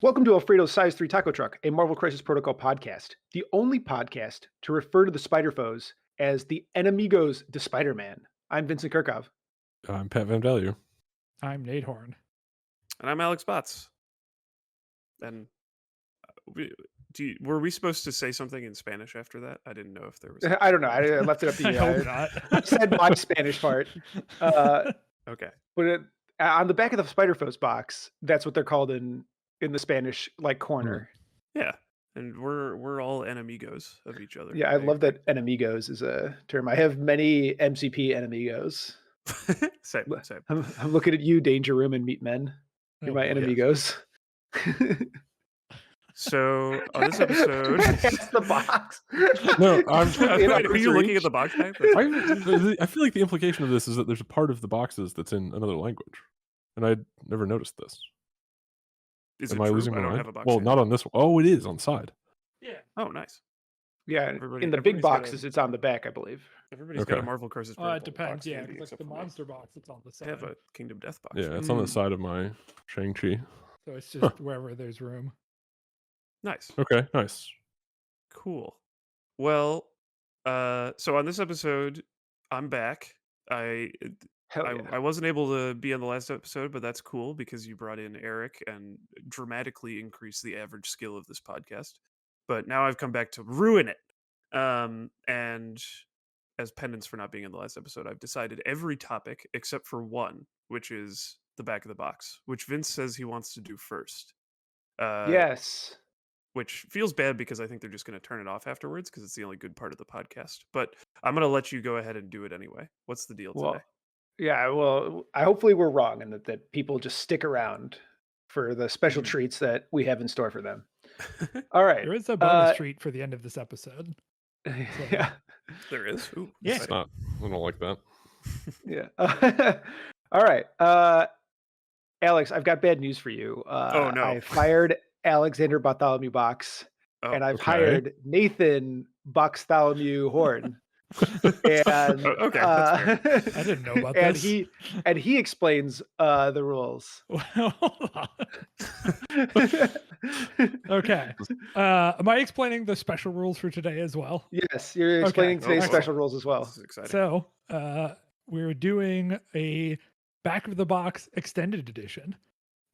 Welcome to Alfredo's Size 3 Taco Truck, a Marvel Crisis Protocol podcast, the only podcast to refer to the Spider Foes as the Enemigos de Spider-Man. I'm Vincent Curkov. I'm Pat Van Value. I'm Nate Horn. And I'm Alex Botts. And were we supposed to say something in Spanish after that? I didn't know if there was. I don't know. I left it up to you. I hope not. I said my Spanish part. Okay. But on the back of the Spider Foes box, that's what they're called in the Spanish corner. Yeah. And we're all enemigos of each other. Yeah, I love that enemigos is a term. I have many MCP enemigos. Same. I'm looking at you, Danger Room and Meat Men. You're my enemigos. So on this episode, it's the box. No, are you looking at the box type? I feel like the implication of this is that there's a part of the boxes that's in another language, and I'd never noticed this. Is Am it I true? losing I my don't mind? have a box. Well, here. not on this one. Oh, it is on the side. Yeah. Oh, nice. Yeah, in the big boxes, it's on the back, I believe. Everybody's got a Marvel Crisis. It depends. Yeah, like the monster box, it's on the side. I have a Kingdom Death box. Yeah, it's on the side of my Shang-Chi. So it's just wherever there's room. Nice. Okay, nice. Cool. Well, so on this episode, I'm back. I wasn't able to be on the last episode, but that's cool because you brought in Eric and dramatically increased the average skill of this podcast. But now I've come back to ruin it. And as penance for not being in the last episode, I've decided every topic except for one, which is the back of the box, which Vince says he wants to do first. Yes. Which feels bad because I think they're just going to turn it off afterwards because it's the only good part of the podcast. But I'm going to let you go ahead and do it anyway. What's the deal today? Yeah, well, hopefully we're wrong and that people just stick around for the special treats that we have in store for them. All right. There is a bonus treat for the end of this episode. So. Yeah. There is? Ooh, yeah. It's not. I don't like that. Yeah. All right. Alex, I've got bad news for you. Oh, no. I fired Alexander Bartholomew Box, and I've hired Nathan Bartholomew Horn. And okay, that's fair. I didn't know about and this. he explains the rules. Hold on. Okay. Am I explaining the special rules for today as well? Yes, you're explaining today's special rules as well. This is exciting. So we're doing a back of the box extended edition,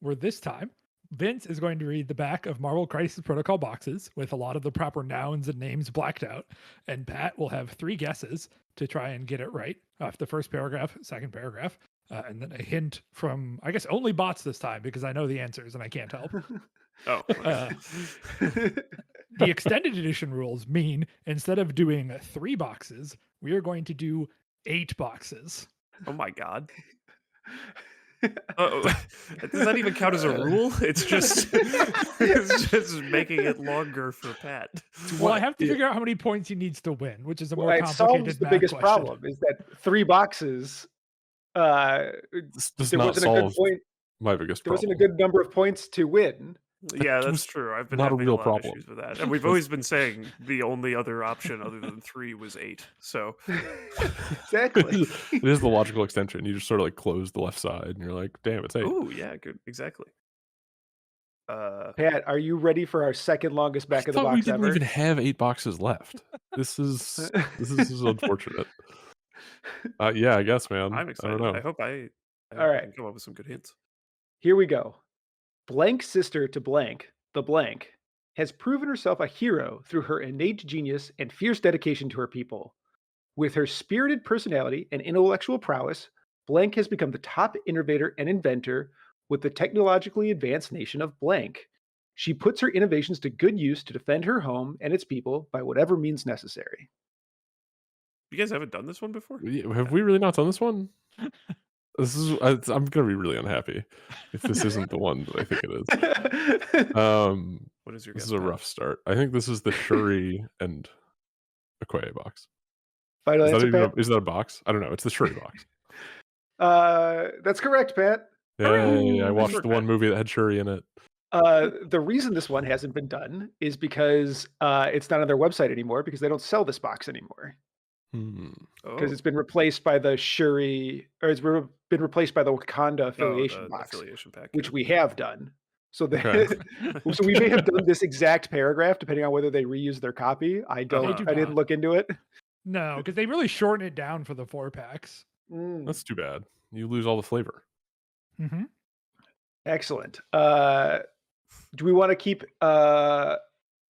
where this time Vince is going to read the back of Marvel Crisis Protocol boxes with a lot of the proper nouns and names blacked out, and Pat will have 3 guesses to try and get it right off the first paragraph, second paragraph, and then a hint from, I guess, only bots this time because I know the answers and I can't help. The extended edition rules mean instead of doing 3 boxes, we are going to do 8 boxes. Oh my god. Does that even count as a rule? It's just making it longer for Pat. Well, I have to figure out how many points he needs to win, which is a more it complicated solves the math biggest question. problem is that 3 boxes. This does there not wasn't a good solve point. my biggest There problem. wasn't a good number of points to win. Yeah, that's true. I've been not a having real lot problem. of issues with that, and we've always been saying the only other option other than 3 was 8. So Exactly. It is the logical extension. You just sort of like close the left side, and you're like, "Damn, it's 8." ooh, yeah, good, exactly. Pat, are you ready for our second longest back I of the thought box we didn't ever? even have 8 boxes left. This is unfortunate. Yeah, I guess, man. I'm excited. I don't know. I hope I All right. can come up with some good hints. Here we go. Blank sister to blank, the blank, has proven herself a hero through her innate genius and fierce dedication to her people. With her spirited personality and intellectual prowess, Blank has become the top innovator and inventor with the technologically advanced nation of Blank. She puts her innovations to good use to defend her home and its people by whatever means necessary. You guys haven't done this one before? Have we really not done this one? I'm gonna be really unhappy if this isn't the one that I think it is. What is your This guess? is a rough start. I think this is the Shuri and Okoye box. Final Is answer, Pat? that a box? I don't know. It's the Shuri box. That's correct, Pat. Yeah, I watched Sure, the one Pat. movie that had Shuri in it. The reason this one hasn't been done is because it's not on their website anymore because they don't sell this box anymore. Because it's been replaced by the Shuri, or it's been replaced by the Wakanda affiliation box, affiliation pack, which we have done. So Okay. so we may have done this exact paragraph depending on whether they reuse their copy. I They don't. do I didn't not. look into it. No, because they really shorten it down for the 4-packs. That's too bad. You lose all the flavor. Mm-hmm. Excellent. Do we want to keep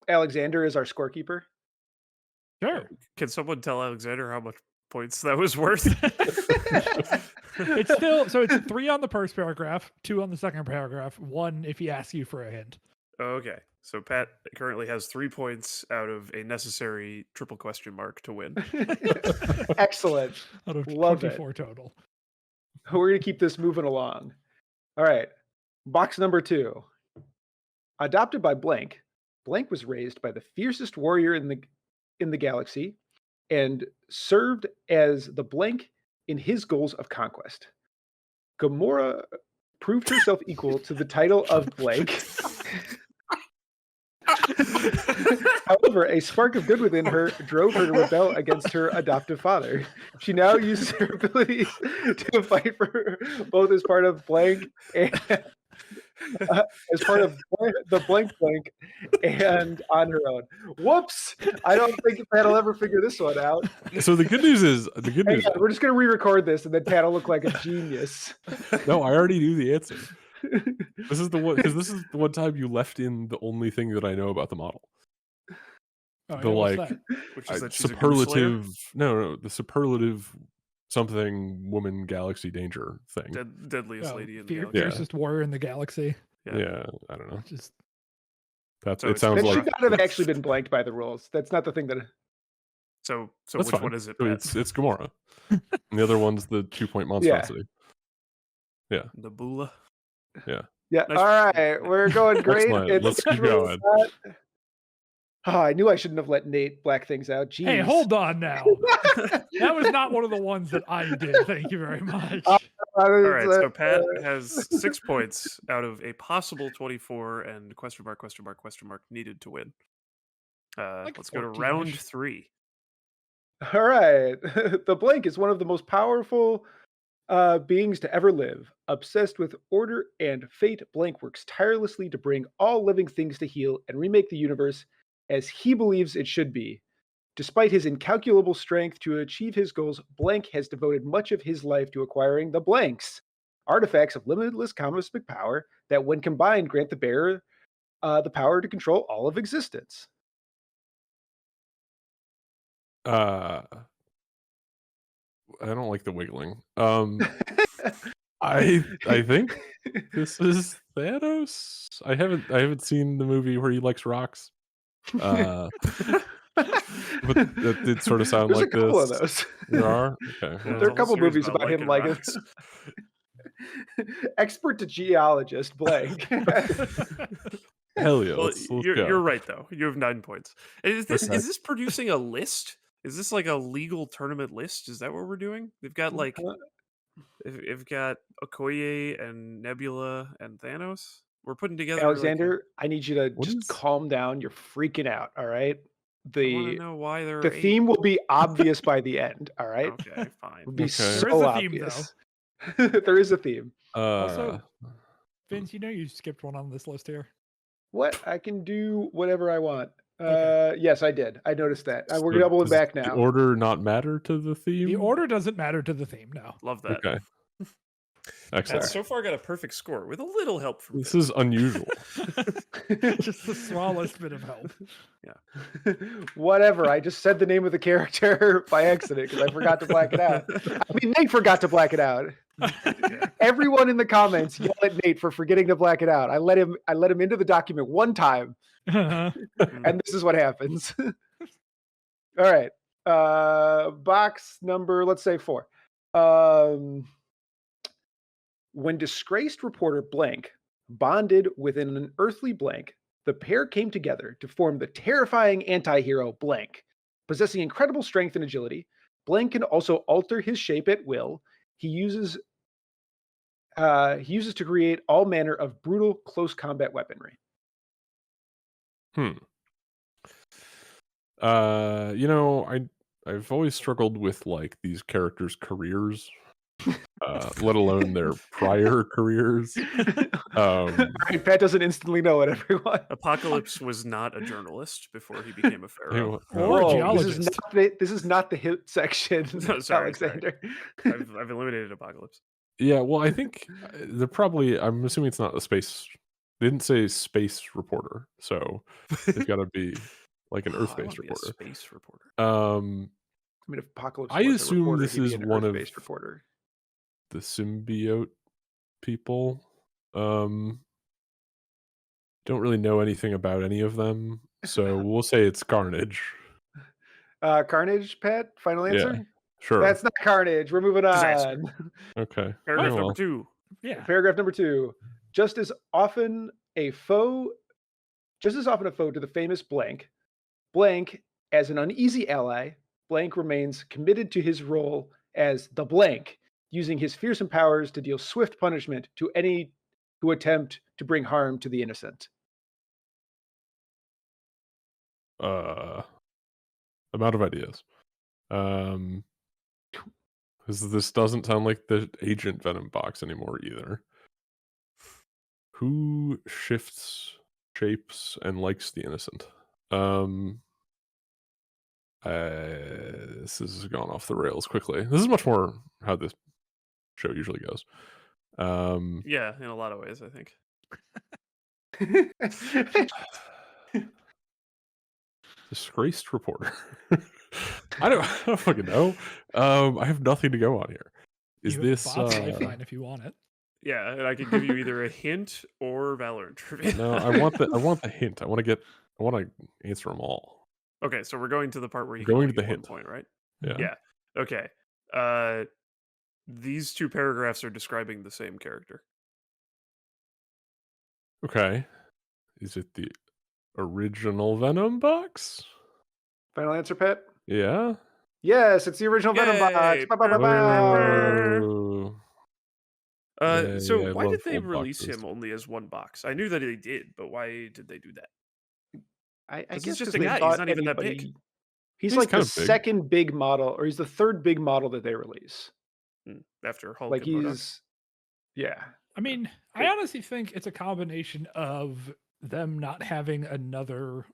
Alexander as our scorekeeper? Sure. Can someone tell Alexander how much points that was worth? It's still so it's 3 on the first paragraph, 2 on the second paragraph, 1 if he asks you for a hint. Okay, so Pat currently has 3 points out of a necessary triple question mark to win. Excellent. Out of Love it. 24 total. We're going to keep this moving along. All right. Box number 2. Adopted by Blank, Blank was raised by the fiercest warrior in the galaxy and served as the Blank in his goals of conquest. Gamora proved herself equal to the title of Blank. However, a spark of good within her drove her to rebel against her adoptive father. She now uses her abilities to fight for both as part of Blank and as part of the Blank and on her own. Whoops! I don't think Pat will ever figure this one out. So the good news is Hang on, we're just going to re-record this, and then Pat will look like a genius. No, I already knew the answer. This is the one because this is the one time you left in the only thing that I know about the model. Oh, The yeah, what's like that? Which is that she's a goose slayer? superlative. No, the superlative something woman galaxy danger thing. Deadliest lady in the galaxy. Yeah. Fiercest warrior in the galaxy. Yeah, I don't know. Just That's So it. it's Sounds That like should not have it's- actually been blanked by the rules. That's not the thing that. So That's which fine. one is it, So Pat? it's Gamora, and the other one's the 2-point monstrosity. Nebula? Yeah. Nice. All right. We're going great. Excellent. Let's keep really going. not- Oh, I knew I shouldn't have let Nate black things out. Jeez. hey, hold on now. That was not one of the ones that I did. Thank you very much. All right, so Pat has 6 points out of a possible 24 and question mark needed to win. Like Let's go to 14-ish. round 3. All right. The Blank is one of the most powerful beings to ever live. Obsessed with order and fate, Blank works tirelessly to bring all living things to heal and remake the universe as he believes it should be. Despite his incalculable strength to achieve his goals, Blank has devoted much of his life to acquiring the Blanks, artifacts of limitless cosmic power that, when combined, grant the bearer the power to control all of existence. I don't like the wiggling. I think this is Thanos. I haven't seen the movie where he likes rocks. But that did sort of sound There's like a couple of this. those. There are? Okay. Yeah, well, There are there's a couple whole series movies about him like rocks. expert to geologist blank. Hell yeah. Well, Let's you're go. right though. You have 9 points. And is Okay. this producing a list? Is this like a legal tournament list? Is that what we're doing? They've got like they've got Okoye and Nebula and Thanos. We're putting together Alexander, I need you to What just is- calm down. You're freaking out. All right. I want to The know why there are the 8. theme will be obvious by the end. All right. Okay, fine. It'll be Okay. so There is a theme, obvious. There is a theme. Also, Vince, you know you skipped one on this list here. What? I can do whatever I want. Okay. Yes, I did. I noticed that. We're so doubling does back the now. order not matter to the theme? The order doesn't matter to the theme, no. Love that. Okay. Excellent. Pat so far got a perfect score with a little help from This Vince. is unusual. Just the smallest bit of help. Whatever. I just said the name of the character by accident because I forgot to black it out. I mean, Nate forgot to black it out. Everyone in the comments yell at Nate for forgetting to black it out. I let him into the document one time, and this is what happens. All right. Box number, let's say 4. When disgraced reporter Blank bonded with an earthly Blank, the pair came together to form the terrifying anti-hero Blank. Possessing incredible strength and agility, Blank can also alter his shape at will. He uses to create all manner of brutal close combat weaponry. You know, I've always struggled with like these characters' careers. let alone their prior careers. Right, Pat doesn't instantly know it, everyone. Apocalypse was not a journalist before he became a pharaoh. Or a Whoa, geologist. this is not the hit section, No, sorry. Alexander. I've eliminated Apocalypse. Yeah, well, I think they're probably. I'm assuming it's not a space. They didn't say space reporter, so they've got to be like an I Earth-based wanna be a reporter. space reporter. I mean, if Apocalypse I was a assume reporter, this he'd be is an one of Earth-based reporter. the symbiote people. Don't really know anything about any of them, so we'll say it's Carnage. Carnage, Pat? Final answer? Yeah, sure. That's not Carnage. We're moving Disaster. on. Okay. Paragraph Oh, number well. 2. Yeah. Paragraph number 2. Just as often a foe to the famous blank, blank as an uneasy ally, blank remains committed to his role as the blank, using his fearsome powers to deal swift punishment to any who attempt to bring harm to the innocent. I'm out of ideas. Because this doesn't sound like the Agent Venom box anymore either. Who shifts shapes and likes the innocent? This has gone off the rails quickly. This is much more how this show usually goes. Yeah, in a lot of ways, I think. Disgraced reporter. I don't fucking know. I have nothing to go on here. Is You have this a bot's lifeline if you want it. Yeah, and I could give you either a hint or Valorant trivia. No, I want the hint. I want to answer them all. Okay, so we're going to the part where you We're can going only to the get 1 hint. point, right? Yeah. Yeah. Okay. These 2 paragraphs are describing the same character. Okay. Is it the original Venom box? Final answer, Pat? Yeah. Yes, it's the original Venom box. Yay! Ba, ba, ba, ba. Whoa. So Yeah, I why love did they old release boxes. him only as 1 box? I knew that they did, but why did they do that? I 'Cause guess he's just 'cause a they guy, he's thought not even that big. anybody. He's He's like the kind of big. second big model, or he's the third big model that they release. After Hulk Like and MODOK? he's, yeah. I mean, I honestly think it's a combination of them not having another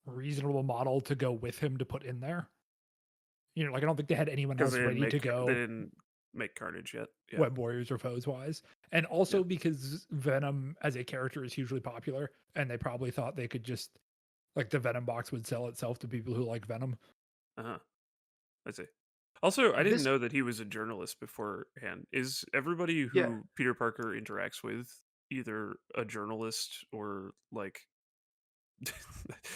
reasonable model to go with him to put in there. You know, like I don't think they had anyone 'Cause else they didn't ready to make go they didn't make Carnage yet. Yeah. Web Warriors or foes wise. And also because Venom as a character is hugely popular, and they probably thought they could just like the Venom box would sell itself to people who like Venom. Uh-huh. I see. Also, I didn't This- know that he was a journalist beforehand. Is everybody who Yeah. Peter Parker interacts with either a journalist or like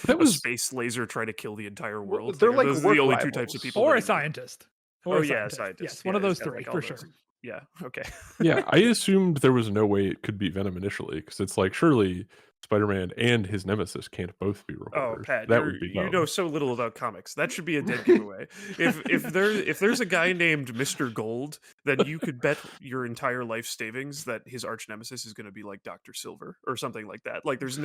That a was- space laser trying to kill the entire Well, world? they're Are like those are the work only 2 types of rivals. people. Or that a you know? scientist. Or Oh a yeah, a scientist. scientist. Yes, one of Yeah, those he's got, 3 like, for all sure. those- Yeah. Okay. Yeah, I assumed there was no way it could be Venom initially because it's like surely Spider-Man and his nemesis can't both be Oh, reporters. Pat, that would be you dumb. know so little about comics. That should be a dead giveaway. if there's a guy named Mr. Gold, then you could bet your entire life savings that his arch nemesis is going to be like Dr. Silver or something like that. Like it's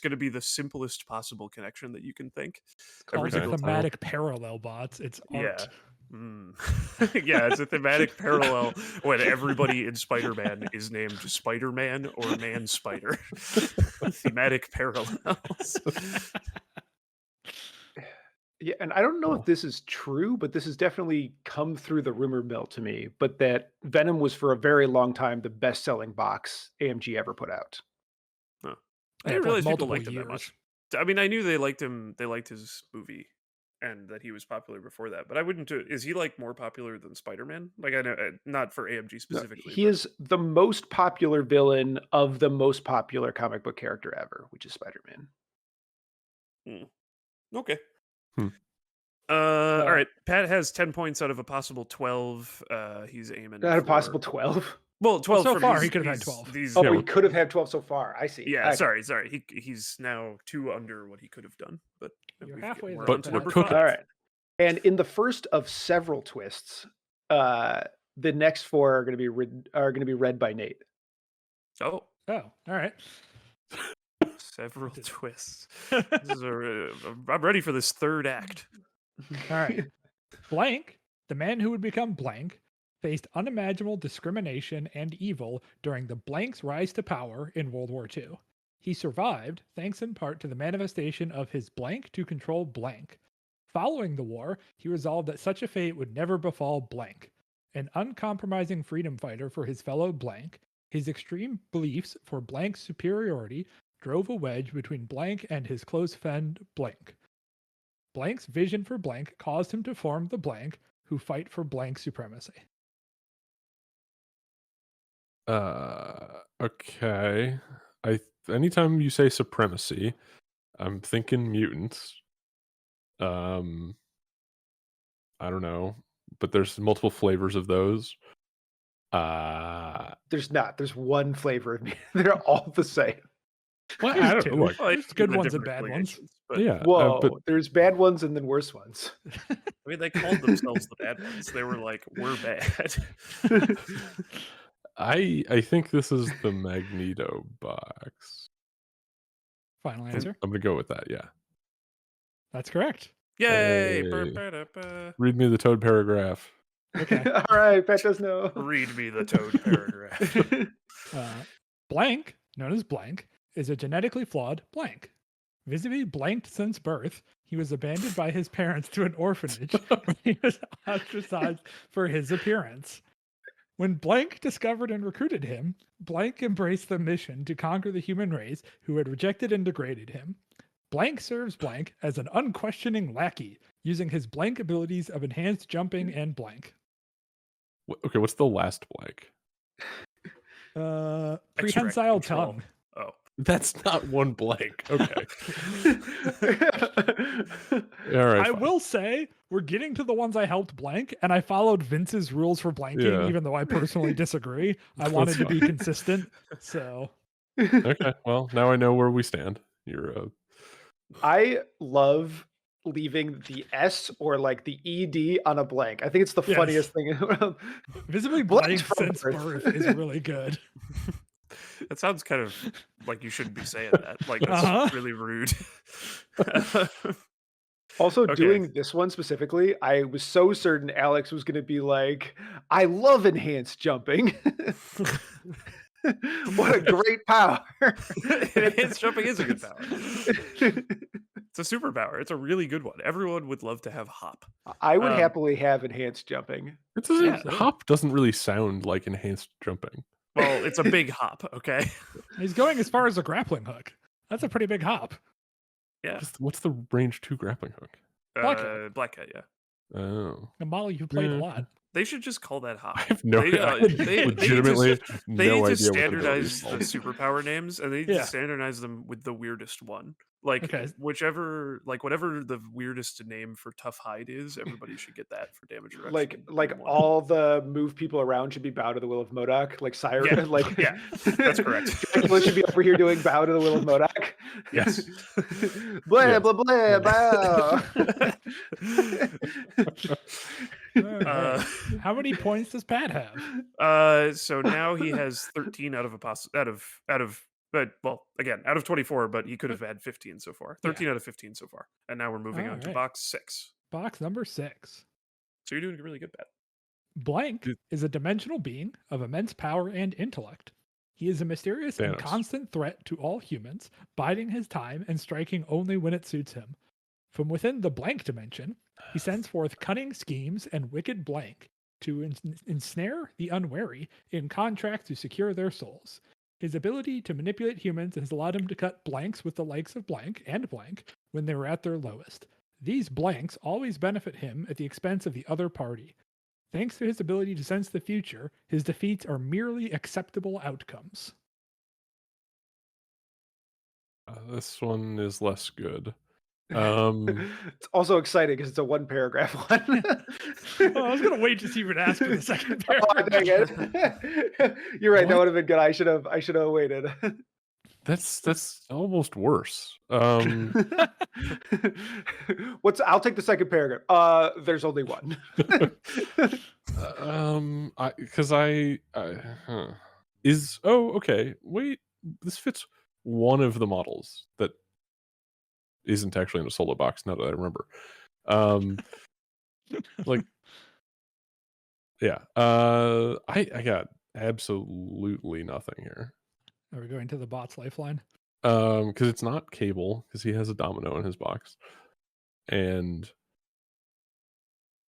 going to be the simplest possible connection that you can think. Called Okay. thematic parallel bots. It's art. Yeah. Yeah, it's a thematic parallel when everybody in Spider-Man is named Spider-Man or Man Spider. Thematic parallels. Yeah, and I don't know if this is true, but this has definitely come through the rumor mill to me. But that Venom was for a very long time the best-selling box AMG ever put out. I Yeah, didn't for realize people multiple liked him that years. much. I mean, I knew they liked him. They liked his movie, and that he was popular before that. But I wouldn't. Is he like more popular than Spider-Man? Like I know, not for AMG No, specifically. he but- is the most popular villain of the most popular comic book character ever, which is Spider-Man. Okay. Hmm. All right. Pat has 10 points out of a possible 12. He's aiming. Not a for- possible 12. Well, 12 so from far, these- he could have had these- 12. These, Oh, Yeah, we we- could have had 12 so far. I see. yeah. Okay. Sorry. He's now 2 under what he could have done. But You're we've- halfway we're there, on to Pat. number We're cooking. 5. All right. And in the first of several twists, the next 4 are going to be read by Nate. Oh, Oh, all right. several twists. I'm ready for this third act. All right. Blank, the man who would become blank, faced unimaginable discrimination and evil during the blank's rise to power in World War II. He survived thanks in part to the manifestation of his blank to control blank. Following the war, he resolved that such a fate would never befall blank. An uncompromising freedom fighter for his fellow blank, his extreme beliefs for blank's superiority drove a wedge between blank and his close friend blank. Blank's vision for blank caused him to form the blank who fight for blank supremacy. Okay. Anytime you say supremacy, I'm thinking mutants. I don't know, but there's multiple flavors of those. There's not. There's one flavor of me. They're all the same. Well, There's I don't two. know. Like, Well, There's good even ones and different bad ones. variations, But yeah, Whoa, but there's bad ones and then worse ones. I mean, they called themselves the bad ones. They were like, "We're bad." I think this is the Magneto box. Final I'm answer. gonna go with that. Yeah. That's correct. Yay! Hey. Ba-ba-da-ba. Read me the Toad paragraph. Okay. All right, Pat does know. Read me the Toad paragraph. Blank, known as blank, is a genetically flawed blank. Visibly blanked since birth, he was abandoned by his parents to an orphanage where he was ostracized for his appearance. When Blank discovered and recruited him, Blank embraced the mission to conquer the human race who had rejected and degraded him. Blank serves Blank as an unquestioning lackey, using his blank abilities of enhanced jumping and blank. Okay, what's the last blank? Prehensile control. tongue. Oh, That's not one blank. Okay. All right. I fine. will say we're getting to the ones I helped blank, and I followed Vince's rules for blanking, Yeah. even though I personally disagree. I That's wanted to be fine. consistent. So Okay. Well, now I know where we stand. You're I love leaving the S or like the ED on a blank. I think it's the Yes. funniest thing in the world. visibly Blank's blank from since birth. birth is really good. that sounds kind of like you shouldn't be saying that. Like that's Uh-huh. really rude. Also, Okay. doing this one specifically, I was so certain Alex was going to be like, I love enhanced jumping. What a great power. Enhanced jumping is a good power. It's a superpower. It's a really good one. Everyone would love to have hop. I would Um, happily have enhanced jumping. it doesn't Yeah. hop doesn't really sound like enhanced jumping. Well, it's a big hop, okay? He's going as far as a grappling hook. That's a pretty big hop. Yeah. What's the range 2 grappling hook? Black Cat, yeah. Oh. And Molly, you played a Yeah. lot. They should just call that hop. I have no They, I legitimately need no to idea standardize what the superpower names, and they need Yeah. to standardize them with the weirdest one. Like Okay. whatever the weirdest name for Tough Hide is, everybody should get that for damage reduction. Like in one. all the move people around should be bow to the will of MODOK. Like Cyrus, Yeah, like yeah, that's correct. Dracula should be over here doing bow to the will of MODOK. Yes. Blah Yeah. blah blah bow. All right. How many points does Pat have? So now he has 13 out of out of 24, but he could have had 15 so far. 13 out of 15 so far. And now we're moving on to Alright. box 6. Box number 6. So you're doing really good, Pat. Blank Dude. is a dimensional being of immense power and intellect. He is a mysterious and Thanos. constant threat to all humans, biding his time and striking only when it suits him. From within the blank dimension, he sends forth cunning schemes and wicked blank to ensnare the unwary in contract to secure their souls. His ability to manipulate humans has allowed him to cut blanks with the likes of blank and blank when they were at their lowest. These blanks always benefit him at the expense of the other party. Thanks to his ability to sense the future, his defeats are merely acceptable outcomes. This one is less good. It's also exciting because it's a one paragraph one. Oh, I was going to wait to see if you'd ask for the second Oh, paragraph. dang it. You're right. That What? would have been good. I should have waited. That's almost worse. I'll take the second paragraph. There's only one. Okay. Wait, this fits one of the models that isn't actually in a solo box. Now that I remember, like Yeah. I got absolutely nothing here. Are we going to the bot's lifeline? Because it's not Cable, because he has a domino in his box, and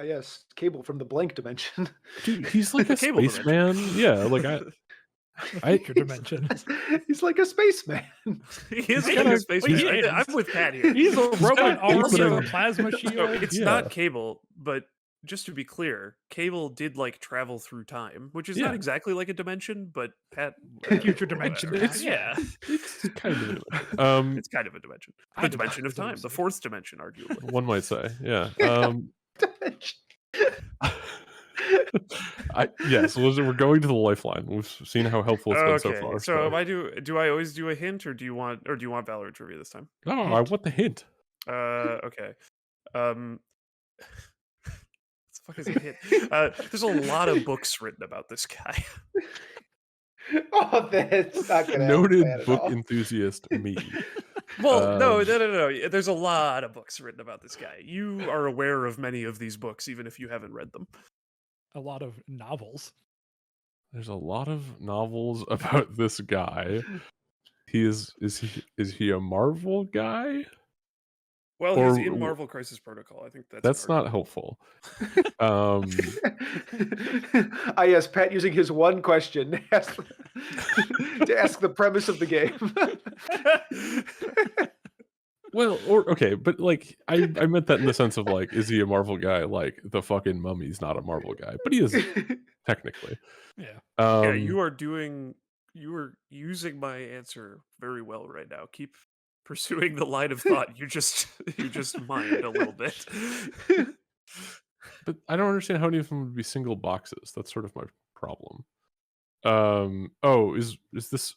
Yes, Cable from the blank dimension. dude, he's like The a Cable dimension. spaceman. Yeah, like A future dimension. He's like a spaceman. He is He's like kinda- a spaceman. he is. I'm with Pat here. He's a robot got arms with a opening- plasma So shield. it's Yeah. not Cable, but just to be clear, Cable did like travel through time, which is Yeah. not exactly like a dimension, but Pat Future dimension. whatever. Pat, Yeah, It's kind of a dimension. it's kind of a dimension. I The don't dimension know, of time, it's the absurd. fourth dimension, arguably. One might say, yeah. Yes, we're going to the lifeline. We've seen how helpful it's been so Okay, far. so do I always do a hint, or do you want Valor trivia this time? No, I want the hint. Okay. What the fuck is a hint? There's a lot of books written about this guy. Oh, that's not gonna Noted help Pat at book all. enthusiast me. Well, no. Um, There's a lot of books written about this guy. You are aware of many of these books, even if you haven't read them. A lot of novels. There's a lot of novels about this guy. Is he a Marvel guy? Well, Or- he's in Marvel Crisis Protocol. I think That's an not argument. helpful. Yes, Pat using his one question to ask the premise of the game. Well, okay, but like I meant that in the sense of like, is he a Marvel guy? Like the fucking Mummy's not a Marvel guy, but he is technically. Yeah. Yeah, you are using my answer very well right now. Keep pursuing the line of thought. You just mined a little bit. But I don't understand how any of them would be single boxes. That's sort of my problem. Is this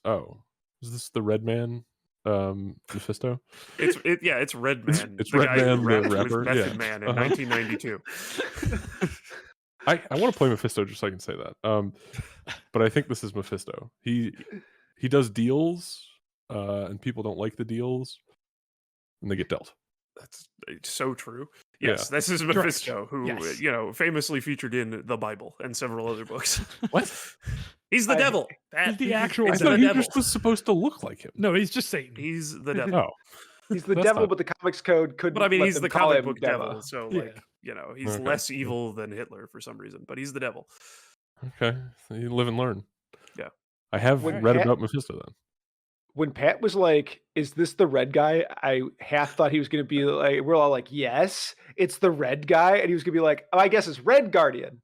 the Red Man? Mephisto? It's Red Man. It's the Red guy Man, who the rapped with rapper, Method yeah. Man in Uh-huh. 1992. I want to play Mephisto just so I can say that. But I think this is Mephisto. He does deals, and people don't like the deals, and they get dealt. That's so true. Yeah. Yes, this is Correct. Mephisto, who Yes. famously featured in the Bible and several other books. What? He's the I- devil. Pat. He's the actual I It's thought the he devil. just was supposed to look like him. No, he's just Satan. He's the devil. Oh, He's the That's devil, not- but the comics code couldn't. But I mean, let he's them the call comic him book devil, so Yeah. like he's Okay. less evil than Hitler for some reason. But he's the devil. okay. So you live and learn. Yeah. I have When read Pat- about Mephisto then. When Pat was like, "Is this the red guy?" I half thought he was going to be like, "We're all like, yes, it's the red guy," and he was going to be like, "Oh, I guess it's Red Guardian."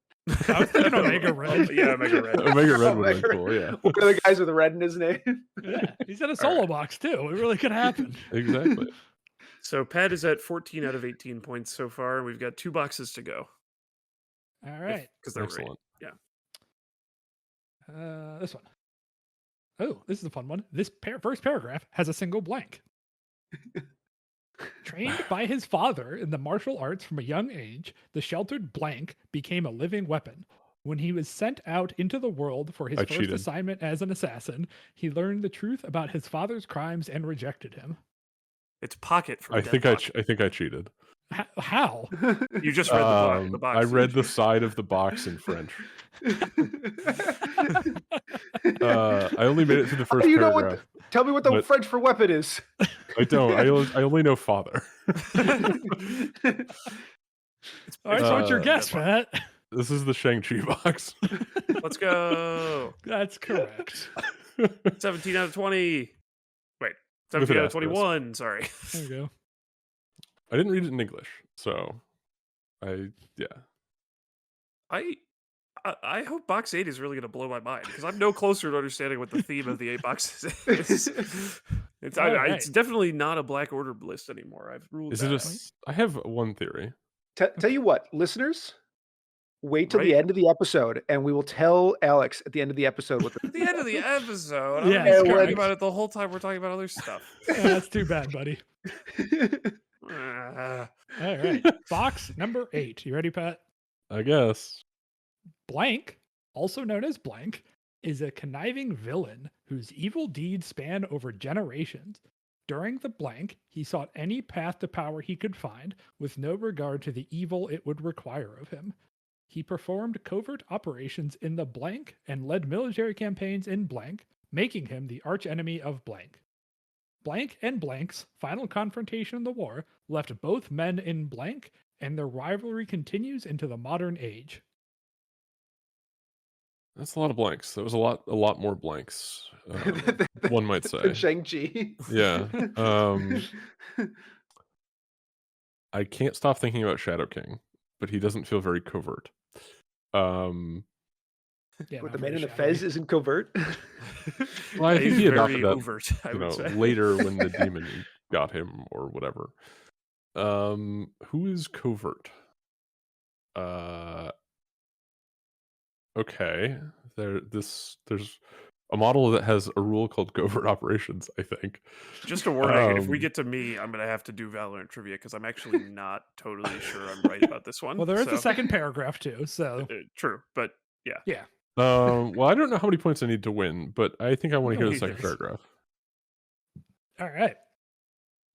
I was thinking Omega Red. Yeah, Omega Red. Omega Red would have Omega been cool, yeah. One of the guys with red in his name. Yeah, he's in a solo box too. It really could happen. Exactly. So Pat is at 14 out of 18 points so far, and we've got 2 boxes to go. All right. Because they're right. Excellent. This one. Oh, this is a fun one. This first paragraph has a single blank. Trained by his father in the martial arts from a young age, the sheltered blank became a living weapon. When he was sent out into the world for his I first cheated. assignment as an assassin, he learned the truth about his father's crimes and rejected him. It's Pocket from I Dead think Pocket. I think I cheated. How? You just read the box. I read didn't the you? side of the box in French. I only made it through the How first do you know paragraph. Tell me what the But- French for weapon is. I don't. I only know father. All right, so what's your Uh, guess, Pat? This is the Shang-Chi box. Let's go. That's correct. 17 out of 20. Wait, With 17 an out of asterisk. 21. Sorry. There you go. I didn't read it in English, so yeah. I hope box 8 is really going to blow my mind because I'm no closer to understanding what the theme of the 8 boxes is. It's Alright. it's definitely not a Black Order list anymore. I've ruled Is that it out. I have one theory. Tell you what, listeners, wait till the Right. end of the episode, and we will tell Alex at the end of the episode what At the end of the episode, Yeah, I'm it's talking correct. about it the whole time we're talking about other stuff. Yeah, that's too bad, buddy. Ah. All right. Box number 8. You ready, Pat? I guess. Blank, also known as Blank, is a conniving villain whose evil deeds span over generations. During the blank, he sought any path to power he could find, with no regard to the evil it would require of him. He performed covert operations in the blank and led military campaigns in blank, making him the archenemy of blank. Blank and blank's final confrontation in the war left both men in blank, and their rivalry continues into the modern age. That's a lot of blanks. There was a lot more blanks. One might say. Shang-Chi. Yeah. I can't stop thinking about Shadow King, but he doesn't feel very covert. Yeah, What, not the man very in the shadowy. Fez isn't covert? Well, I think He's he adopted very that, overt, I would say. later when the demon got him or whatever. Who is covert? Okay. There's a model that has a rule called covert operations, I think. Just a warning, if we Um, get to me, I'm going to have to do Valorant trivia because I'm actually not totally sure I'm right about this one. Well, there is so, a second paragraph too, so true, but yeah. yeah. well, I don't know how many points I need to win, but I think I want to No, hear the he second does. paragraph. All right.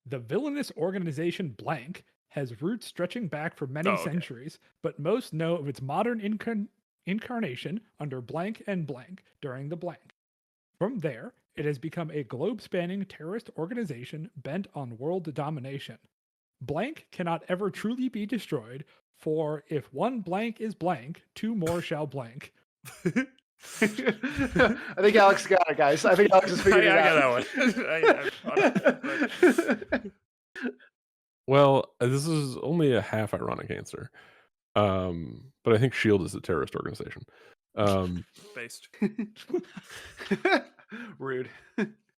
The villainous organization blank has roots stretching back for many Oh, okay. centuries, but most know of its modern incarnation under blank and blank during the blank. From there, it has become a globe-spanning terrorist organization bent on world domination. Blank cannot ever truly be destroyed, for if one blank is blank, two more shall blank. I think Alex got it, guys. I think Alex has figured it I out. got that one. Well, this is only a half ironic answer. But I think SHIELD is a terrorist organization. Based. Rude.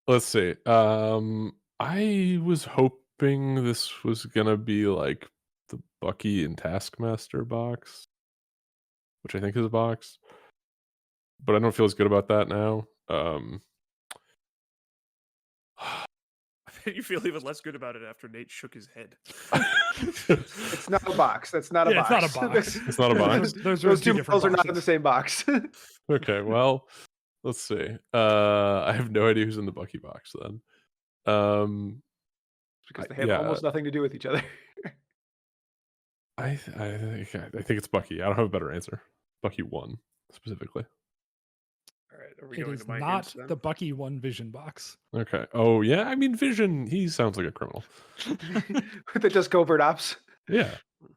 Let's see. I was hoping this was gonna be like the Bucky and Taskmaster box, which I think is a box, but I don't feel as good about that now. You feel even less good about it after Nate shook his head. It's not a box. That's not a Yeah, box. it's not a box. It's not a box. Those two different models are not in the boxes. same box. Okay, well, let's see. I have no idea who's in the Bucky box then. Because they have yeah. almost nothing to do with each other. I think it's Bucky. I don't have a better answer. Bucky 1 specifically. All right, are we It going is to my not hints then? the Bucky One Vision box. Okay. Oh yeah. I mean, Vision. He sounds like a criminal. That does covert ops. Yeah.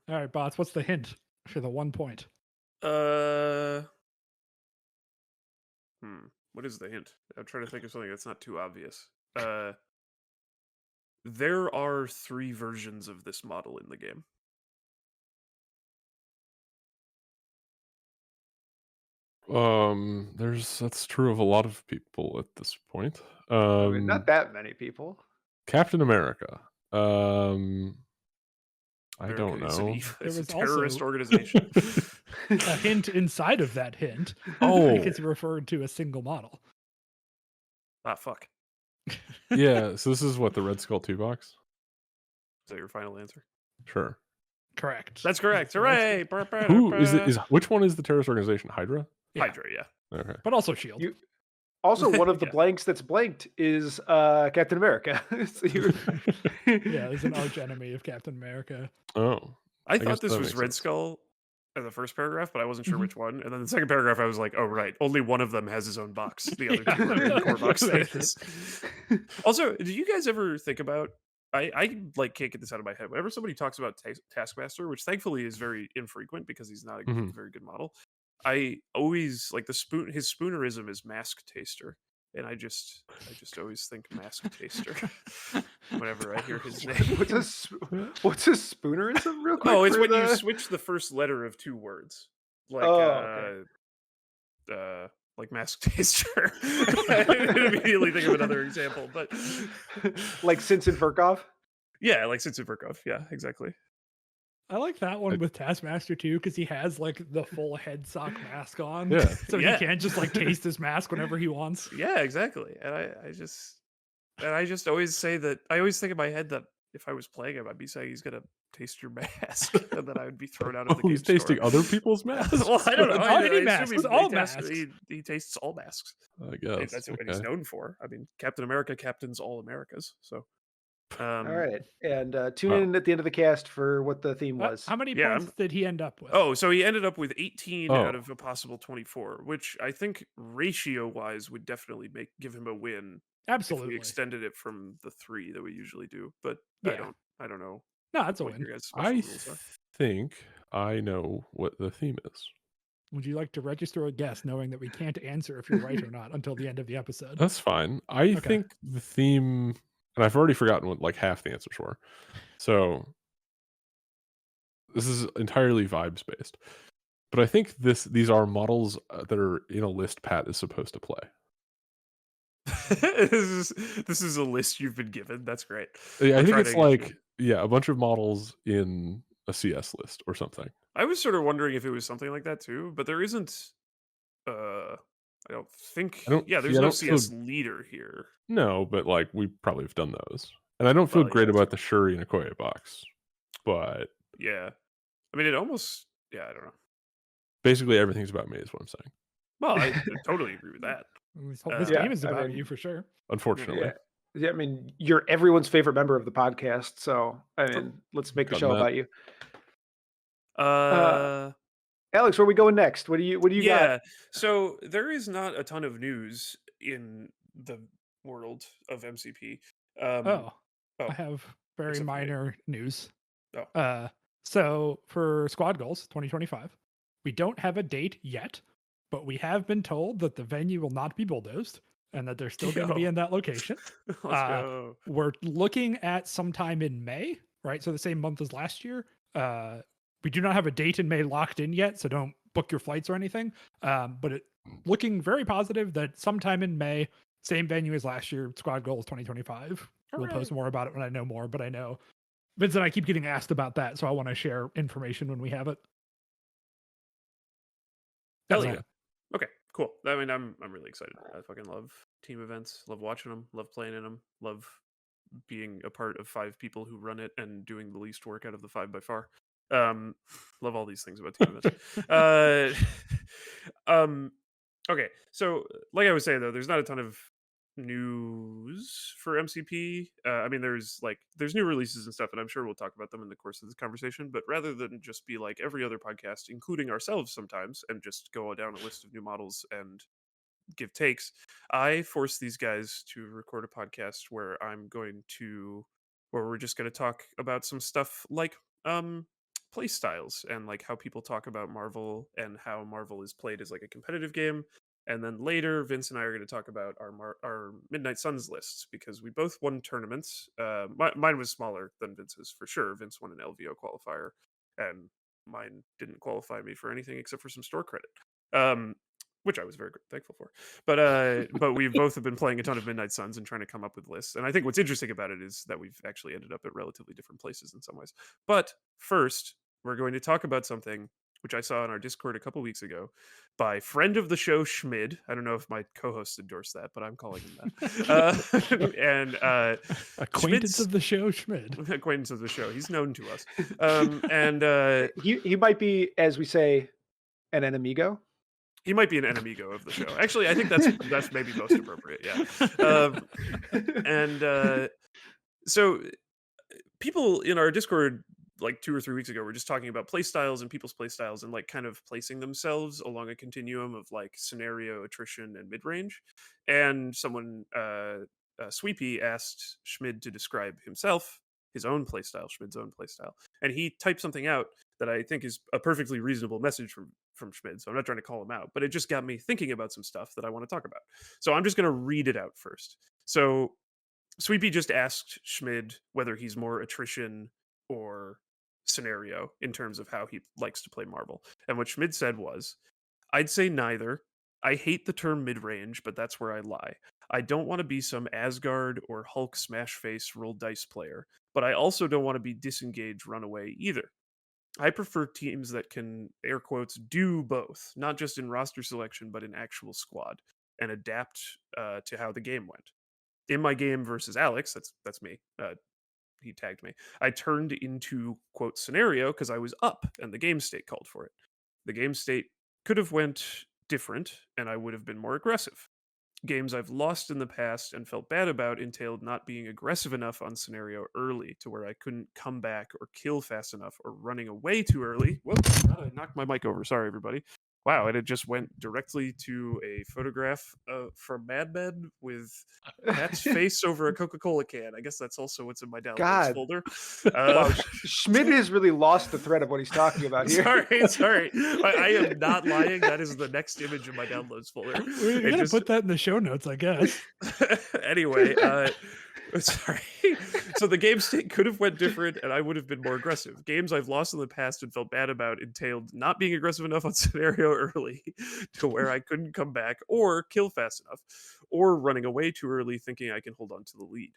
All right, bots. What's the hint for the 1 point? What is the hint? I'm trying to think of something that's not too obvious. There are 3 versions of this model in the game. That's true of a lot of people at this point. I mean, not that many people. Captain America. I don't It's, know. it's a was terrorist also- organization. A hint inside of that hint. Oh. It's referred to a single model. Ah, fuck. Yeah. So this is what the Red Skull 2 box. Is that your final answer? Sure. Correct. That's correct. Hooray! Who is it? Which one is the terrorist organization? Hydra. Yeah. Hydra, yeah. Okay. But also Shield. Also, one of the Yeah. blanks that's blanked is Captain America. So Yeah, there's an arch enemy of Captain America. Oh. I guess thought this that was makes Red sense. Skull in the first paragraph, but I wasn't sure Mhm. which one. And then the second paragraph, I was like, oh, right. Only one of them has his own box. The other Yeah. two are in the core box. Makes Also, do you guys ever think about... I like can't get this out of my head. Whenever somebody talks about Taskmaster, which thankfully is very infrequent because he's not a Mhm. very good model, I always like his spoonerism is mask taster. And I just always think mask taster whenever I hear his name. What's a spoonerism, real quick? Oh, it's for when you the- switch the first letter of 2 words. Like Oh, like mask taster. I didn't immediately think of another example, but like Vincent Curkov. yeah, like Vincent Curkov. Yeah, exactly. I like that one with Taskmaster too, because he has like the full head sock mask on. Yeah. So Yeah. he can't just like taste his mask whenever he wants. Yeah, exactly. And I just always say that I always think in my head that if I was playing him, I'd be saying he's gonna taste your mask, and then I would be thrown out of the Oh, game he's tasting store. other people's masks. Well, I don't know. Not any assume masks, he- all he tastes- masks. He tastes all masks. I guess. That's what he's Okay. known for. I mean, Captain America captains all Americas. So All right. And tune Wow. in at the end of the cast for what the theme was. How many Yeah, points did he end up with? Oh, so he ended up with 18 out Oh. of a possible 24, which I think ratio-wise would definitely give him a win if we Absolutely. extended it from the 3 that we usually do. But Yeah. I don't know No, that's a what win. your guys' special I rules are. think I know what the theme is. Would you like to register a guess knowing that we can't answer if you're right or not until the end of the episode? That's fine. I Okay. think the theme, and I've already forgotten what like half the answers were. So this is entirely vibes based. But I think these are models that are in a list Pat is supposed to play. This is a list you've been given. That's great. I I'm think trying it's to get you. like a bunch of models in a CS list or something. I was sort of wondering if it was something like that too, but there isn't. I don't think. Yeah, there's I no don't feel CS leader here. no, but like we probably have done those, and I don't feel Well, yeah, great that's about true. the Shuri and Okoye box, but Yeah, I mean, it almost. Yeah, I don't know. basically everything's about me is what I'm saying. Well, I totally agree with that. This Yeah, game is I about mean- you for sure. Unfortunately, Yeah. Yeah, I mean, you're everyone's favorite member of the podcast, so I mean, let's make the Done show that. about you. Uh, Alex, where are we going next? What do you got? yeah. So there is not a ton of news in the world of MCP. Oh, oh, I have very except for me. minor news. Oh. So for squad goals 2025, we don't have a date yet, but we have been told that the venue will not be bulldozed and that they're still going to be Yo. in that location. Let's go. We're looking at sometime in May, right? So the same month as last year. We do not have a date in May locked in yet, so don't book your flights or anything. But it looking very positive that sometime in May, same venue as last year, Squad Goals 2025. We'll post Hooray. more about it when I know more, but I know Vince and I keep getting asked about that, so I want to share information when we have it. Hell That's yeah. all. Okay, cool. I mean, I'm really excited. I fucking love team events. Love watching them. Love playing in them. Love being a part of 5 people who run it and doing the least work out of the 5 by far. Love all these things about team events. Okay, so like I was saying though, there's not a ton of news for MCP. I mean, there's new releases and stuff, and I'm sure we'll talk about them in the course of this conversation. But rather than just be like every other podcast, including ourselves sometimes, and just go down a list of new models and give takes, I force these guys to record a podcast where we're just going to talk about some stuff like play styles and like how people talk about Marvel and how Marvel is played as like a competitive game. And then later, Vince and I are going to talk about our Midnight Suns lists because we both won tournaments. Mine was smaller than Vince's for sure. Vince won an LVO qualifier, and mine didn't qualify me for anything except for some store credit. Which I was very thankful for. But we both have been playing a ton of Midnight Suns and trying to come up with lists. And I think what's interesting about it is that we've actually ended up at relatively different places in some ways. But first, we're going to talk about something which I saw in our Discord a couple weeks ago by friend of the show Schmid. I don't know if my co-host endorsed that, but I'm calling him that. And Acquaintance Schmid's of the show, Schmid. acquaintance of the show. He's known to us. And He might be, as we say, an enemigo. he might be an enemigo of the show. Actually, I think that's maybe most appropriate. Yeah. So people in our Discord like 2 or 3 weeks ago were just talking about play styles and people's play styles and like kind of placing themselves along a continuum of like scenario, attrition, and mid range. And someone, Sweepy, asked Schmid to describe himself, his own playstyle, Schmid's own playstyle, and he typed something out that I think is a perfectly reasonable message from Schmid. So I'm not trying to call him out, but it just got me thinking about some stuff that I want to talk about. So I'm just going to read it out first. So Sweepy just asked Schmid whether he's more attrition or scenario in terms of how he likes to play Marvel. And what Schmid said was, I'd say neither. I hate the term mid range, but that's where I lie. I don't want to be some Asgard or Hulk smash face roll dice player, but I also don't want to be disengaged runaway either. I prefer teams that can, air quotes, do both, not just in roster selection, but in actual squad, and adapt to how the game went. In my game versus Alex, that's me. He tagged me. I turned into quote scenario because I was up and the game state called for it. The game state could have went different and I would have been more aggressive. Games I've lost in the past and felt bad about entailed not being aggressive enough on scenario early to where I couldn't come back or kill fast enough or running away too early. Whoop, God, I knocked my mic over. Sorry, everybody. Wow, and it just went directly to a photograph from Mad Men with Pat's face over a Coca-Cola can. I guess that's also what's in my downloads God. folder. Wow, Schmidt has really lost the thread of what he's talking about here. Sorry. I am not lying. That is the next image in my downloads folder. We're going to put that in the show notes, I guess. Anyway, sorry. So the game state could have went different and I would have been more aggressive. Games I've lost in the past and felt bad about entailed not being aggressive enough on scenario early to where I couldn't come back or kill fast enough, or running away too early thinking I can hold on to the lead.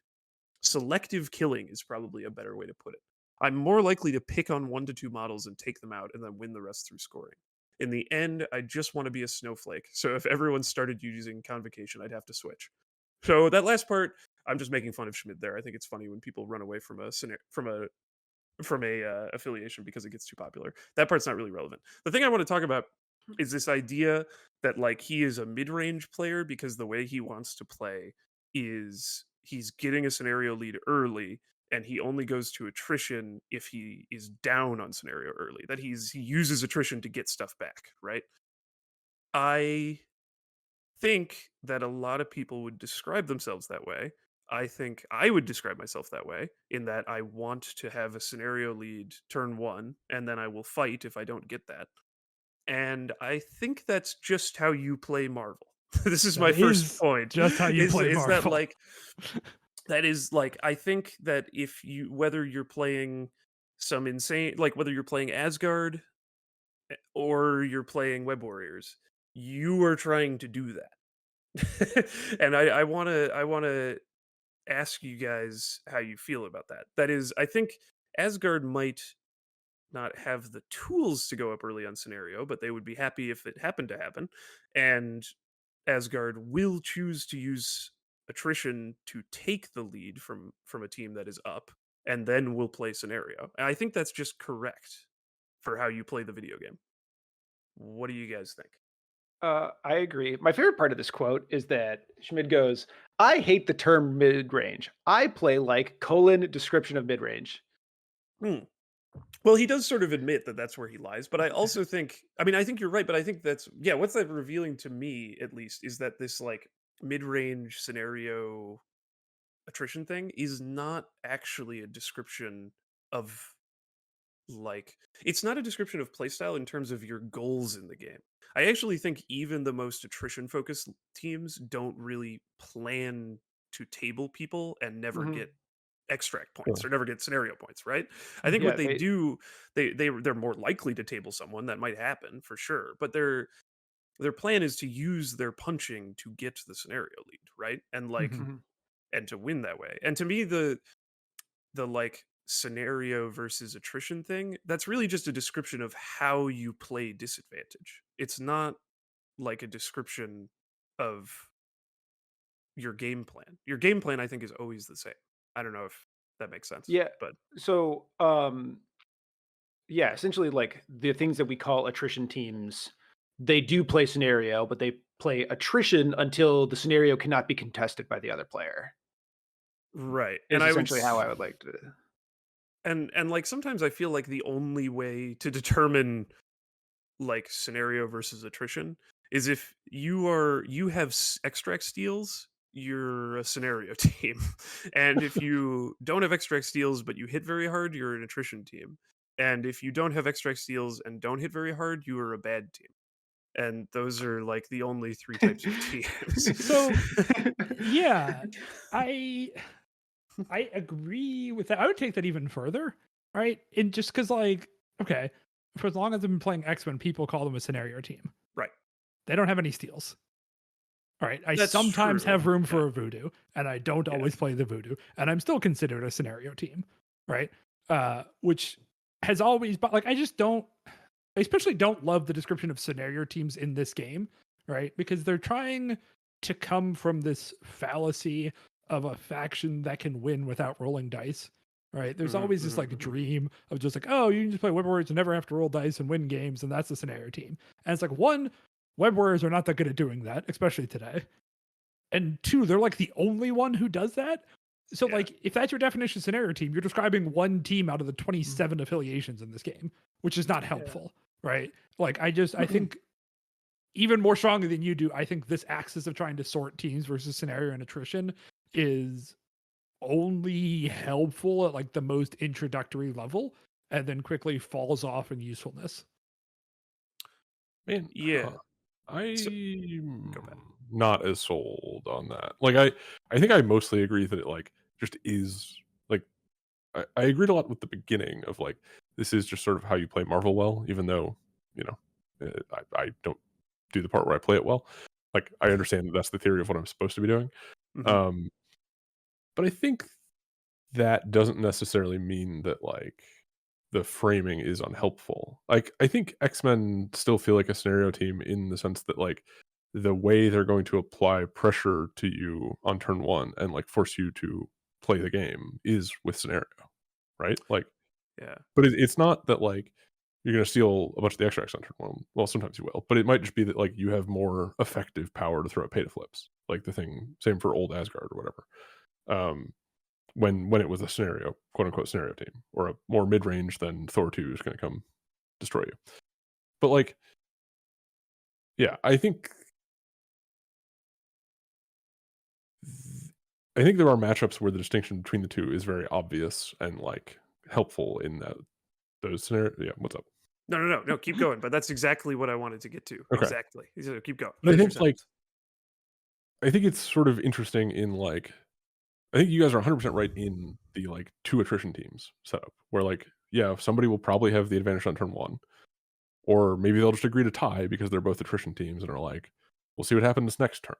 Selective killing is probably a better way to put it. I'm more likely to pick on 1 to 2 models and take them out and then win the rest through scoring. In the end, I just want to be a snowflake. So if everyone started using convocation, I'd have to switch. So that last part, I'm just making fun of Schmidt there. I think it's funny when people run away from a affiliation because it gets too popular. That part's not really relevant. The thing I want to talk about is this idea that like he is a mid-range player because the way he wants to play is he's getting a scenario lead early and he only goes to attrition if he is down on scenario early. That he uses attrition to get stuff back, right? I think that a lot of people would describe themselves that way. I think I would describe myself that way in that I want to have a scenario lead turn 1 and then I will fight if I don't get that. And I think that's just how you play Marvel. This is my first point. Just how you play is Marvel. that like that is like I think that if you whether you're playing some insane like whether you're playing Asgard or you're playing Web Warriors, you are trying to do that. And I want to ask you guys how you feel about that. That is, I think Asgard might not have the tools to go up early on scenario, but they would be happy if it happened to happen. And Asgard will choose to use attrition to take the lead from a team that is up, and then will play scenario. And I think that's just correct for how you play the video game. What do you guys think? I agree. My favorite part of this quote is that Schmid goes, I hate the term mid-range. I play like : description of mid-range. Well, he does sort of admit that that's where he lies, but I also think, I mean, I think you're right, but I think that's, yeah, what's that revealing to me, at least, is that this, like, mid-range scenario attrition thing is not actually a description of, like, it's not a description of playstyle in terms of your goals in the game. I actually think even the most attrition-focused teams don't really plan to table people and never get extract points or never get scenario points, right? I think what they do, they're more likely to table someone. That might happen for sure, but their plan is to use their punching to get the scenario lead, right? And like and to win that way. And to me, the like scenario versus attrition thing, that's really just a description of how you play disadvantage. It's not like a description of your game plan. Your game plan, I think, is always the same. I don't know if that makes sense. Yeah. But So, yeah, essentially, like the things that we call attrition teams, they do play scenario, but they play attrition until the scenario cannot be contested by the other player. right. Is And essentially how I would like to. and like sometimes I feel like the only way to determine like scenario versus attrition is if you have extract steals, you're a scenario team. And if you don't have extract steals but you hit very hard, you're an attrition team. And if you don't have extract steals and don't hit very hard, you are a bad team. And those are like the only 3 types of teams. So yeah, I agree with that. I would take that even further, right? And just because, like, okay, for as long as I've been playing X-Men, people call them a scenario team. Right. They don't have any steals. All right. I That's sometimes true. have room for a voodoo, and I don't always play the voodoo, and I'm still considered a scenario team, right? Which has always, but like, I especially don't love the description of scenario teams in this game, right? Because they're trying to come from this fallacy of a faction that can win without rolling dice, right? There's always this like dream of just like, oh, you can just play Web Warriors and never have to roll dice and win games, and that's the scenario team. And it's like, one, Web Warriors are not that good at doing that, especially today. and 2, they're like the only one who does that. So Yeah. like if that's your definition of scenario team, you're describing one team out of the 27 affiliations in this game, which is not helpful, right? Like I think even more strongly than you do, I think this axis of trying to sort teams versus scenario and attrition is only helpful at like the most introductory level and then quickly falls off in usefulness. Man, Yeah. I'm Go back. not as sold on that. Like I think I mostly agree that it like just is like I agreed a lot with the beginning of like this is just sort of how you play Marvel well, even though you know I don't do the part where I play it well. Like I understand that that's the theory of what I'm supposed to be doing. Mhm. But I think that doesn't necessarily mean that like the framing is unhelpful. Like I think X-Men still feel like a scenario team in the sense that like the way they're going to apply pressure to you on turn 1 and like force you to play the game is with scenario, right? Like Yeah. but it's not that like you're going to steal a bunch of the extracts on turn 1. Well, sometimes you will, but it might just be that like you have more effective power to throw at pay to flips. Like the thing same for old Asgard or whatever. Um when it was a scenario, quote unquote scenario team, or a more mid range than Thor 2 is going to come destroy you. But like, yeah, I think there are matchups where the distinction between the two is very obvious and like helpful in those scenarios. Yeah, what's up? No. Keep going. But that's exactly what I wanted to get to. Okay, Exactly. So keep going. but Finish your sentence. I think it's sort of interesting in like I think you guys are 100% right in the like 2 attrition teams setup where like yeah, somebody will probably have the advantage on turn 1. Or maybe they'll just agree to tie because they're both attrition teams and are like, we'll see what happens next turn.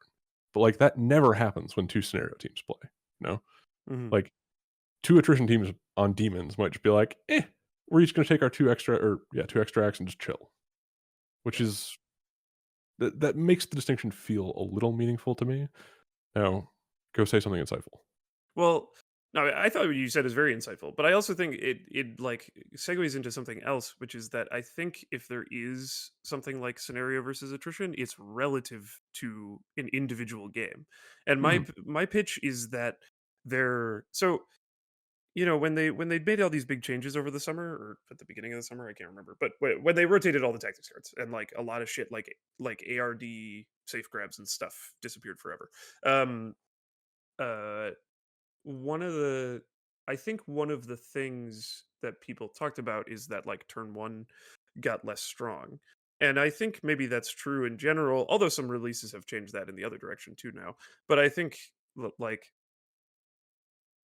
But like that never happens when 2 scenario teams play. You know? Mhm. Like 2 attrition teams on demons might just be like, we're each gonna take our 2 extra acts and just chill. Which Yeah. is that makes the distinction feel a little meaningful to me. Now, go say something insightful. Well, no, I thought what you said is very insightful, but I also think it like segues into something else, which is that I think if there is something like scenario versus attrition, it's relative to an individual game. And Mhm. my pitch is that they're so when they made all these big changes over the summer or at the beginning of the summer, I can't remember, but when they rotated all the tactics cards and like a lot of shit like ARD safe grabs and stuff disappeared forever. Um, uh, one of the I think one of the things that people talked about is that like turn 1 got less strong. And I think maybe that's true in general, although some releases have changed that in the other direction too now. But I think like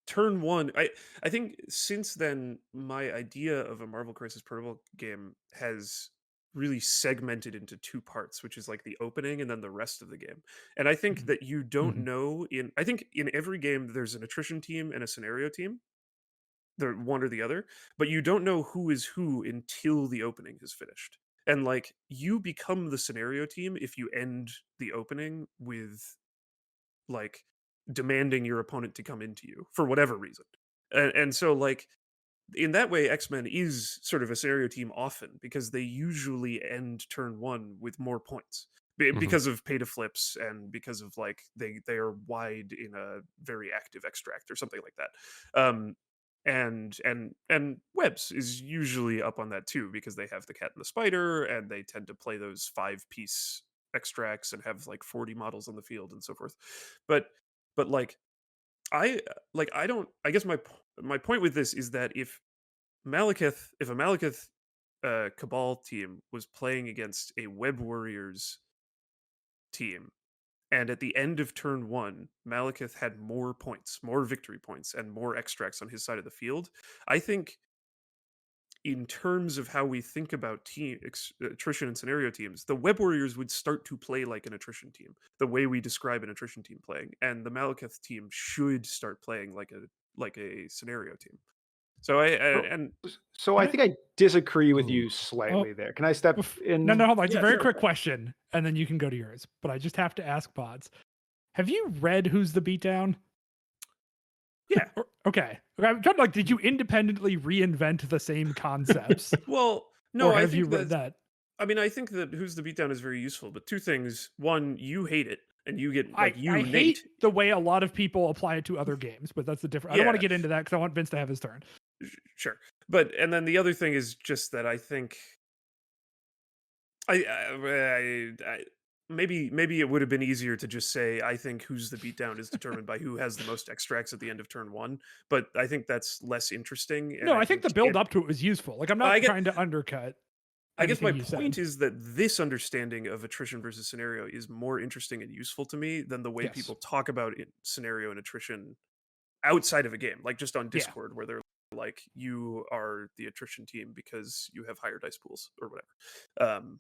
turn 1 I think since then my idea of a Marvel Crisis Protocol game has really segmented into 2 parts, which is like the opening and then the rest of the game. And I think that you don't Mhm. know I think in every game there's an attrition team and a scenario team. They're one or the other, but you don't know who is who until the opening is finished. And like you become the scenario team if you end the opening with like demanding your opponent to come into you for whatever reason. And so like in that way, X-Men is sort of a scenario team often because they usually end turn 1 with more points Mhm. because of pay to flips and because of like they are wide in a very active extract or something like that. And Webs is usually up on that too because they have the cat and the spider and they tend to play those 5-piece extracts and have like 40 models on the field and so forth. But like I don't I guess my point with this is that if a Malekith Cabal team was playing against a Web Warriors team, and at the end of turn 1, Malekith had more points, more victory points, and more extracts on his side of the field, I think in terms of how we think about attrition and scenario teams, the Web Warriors would start to play like an attrition team, the way we describe an attrition team playing, and the Malekith team should start playing like a scenario team. So So, and so Can I I? think I disagree with Ooh. you Oh, slightly there. Can I step no, in? no, hold on. It's a yeah, very sure. quick question, and then you can go to yours. But I just have to ask Pods. Have you read Who's the Beatdown? Yeah. Okay. I'm trying to, like, did you independently reinvent the same concepts, Well, no, or I have you think read that that? I mean, I think that Who's the Beatdown is very useful, but two things. One, you hate it, and you get I Nate. hate the way a lot of people apply it to other games, but that's the difference. I don't want to get into that because I want Vince to have his turn. Sure, but and then the other thing is just that I think maybe it would have been easier to just say I think who's the beatdown is determined by who has the most extracts at the end of turn one, but I think that's less interesting. And No, I think the build up to it was useful. Like I'm not trying to undercut. I guess my anything you point said. is that this understanding of attrition versus scenario is more interesting and useful to me than the way Yes. people talk about scenario and attrition outside of a game, like just on Yeah. Discord, where they're like, "You are the attrition team because you have higher dice pools or whatever."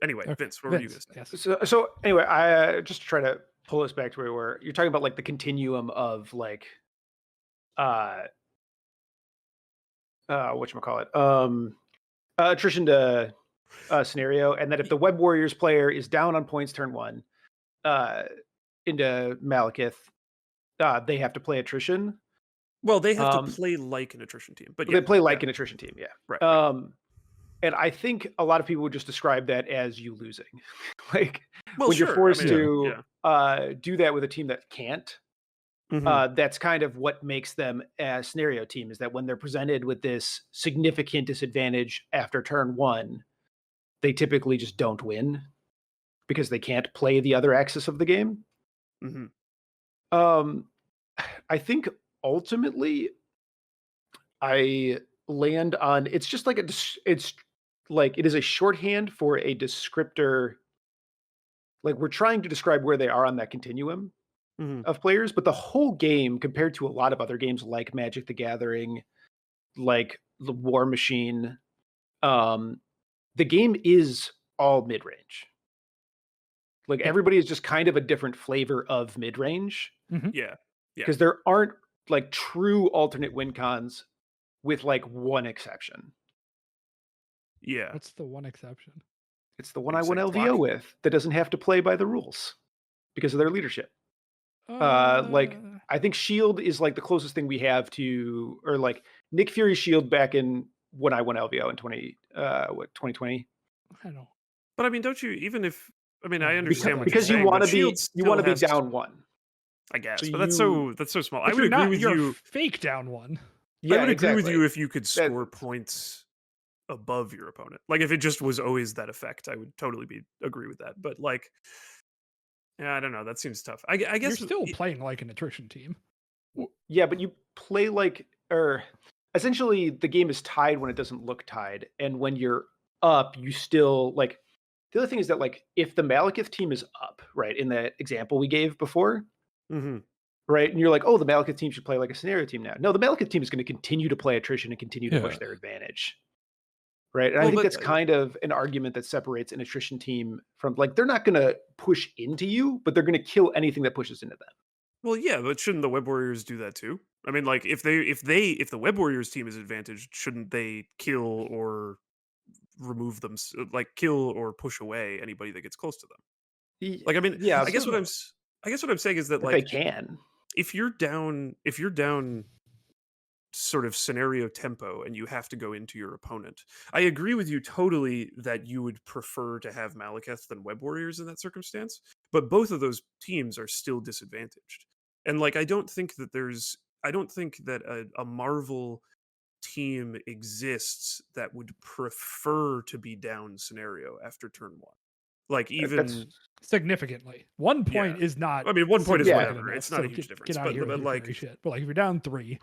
Anyway, Okay, Vince, what were you going Vince, to say? yes. So anyway, I just to try to pull us back to where we were. You're talking about like the continuum of like, whatchamacallit, attrition to scenario, and that if the Web Warriors player is down on points turn one, into Malekith, they have to play attrition. Well, they have to play like an attrition team, but yeah, they play like an attrition team, yeah. Right. And I think a lot of people would just describe that as you losing. Like Well, when you're sure, forced I mean, to do that with a team that can't. Mhm. That's kind of what makes them a scenario team, is that when they're presented with this significant disadvantage after turn one, they typically just don't win because they can't play the other axis of the game. Mhm. I think ultimately I land on it's just like it's like it is a shorthand for a descriptor. Like we're trying to describe where they are on that continuum Mhm. of players, but the whole game compared to a lot of other games like Magic the Gathering, like the War Machine, the game is all mid-range. Like everybody is just kind of a different flavor of mid-range. Yeah. Because there aren't like true alternate win cons with like one exception. Yeah. What's the one exception? It's the one Are I you won saying LVO clock? with that doesn't have to play by the rules because of their leadership. Like I think Shield is like the closest thing we have to, or like Nick Fury's Shield back in when I won LVO in 2020. I don't know. But I mean, don't you even if I mean I Because- understand what you're because you saying, want but to be Shield you want to still be has down one. I guess, So but that's so small. I But would you're agree not, with you're you. fake down one. Yeah, I would agree with exactly. you if you could score That- points above your opponent. Like if it just was always that effect, I would totally agree with that. But like, yeah, I don't know. That seems tough. I guess You're still playing like an attrition team. Yeah, but you play like, or essentially the game is tied when it doesn't look tied, and when you're up, you still like. The other thing is that like if the Malekith team is up, right, in that example we gave before, Mhm. right, and you're like, oh, the Malekith team should play like a scenario team now. No, the Malekith team is going to continue to play attrition and continue to push Yeah. their advantage. Right. And I Well, think but that's kind of an argument that separates an attrition team from like they're not going to push into you, but they're going to kill anything that pushes into them. well, yeah, but shouldn't the Web Warriors do that too? I mean, like if the Web Warriors team is advantaged, shouldn't they kill or remove them, like kill or push away anybody that gets close to them? Like, I mean, Yeah, I guess what I'm saying is that if they like can. if you're down sort of scenario tempo and you have to go into your opponent, I agree with you totally that you would prefer to have Malekith than Web Warriors in that circumstance, but both of those teams are still disadvantaged. And like I don't think that a Marvel team exists that would prefer to be down scenario after turn one. Like That's even Significantly. 1 point Yeah. is not. I mean 1 point is significant whatever. enough, It's not a so huge get, difference. Get out of here with your like fairy shit. But like if you're down 3,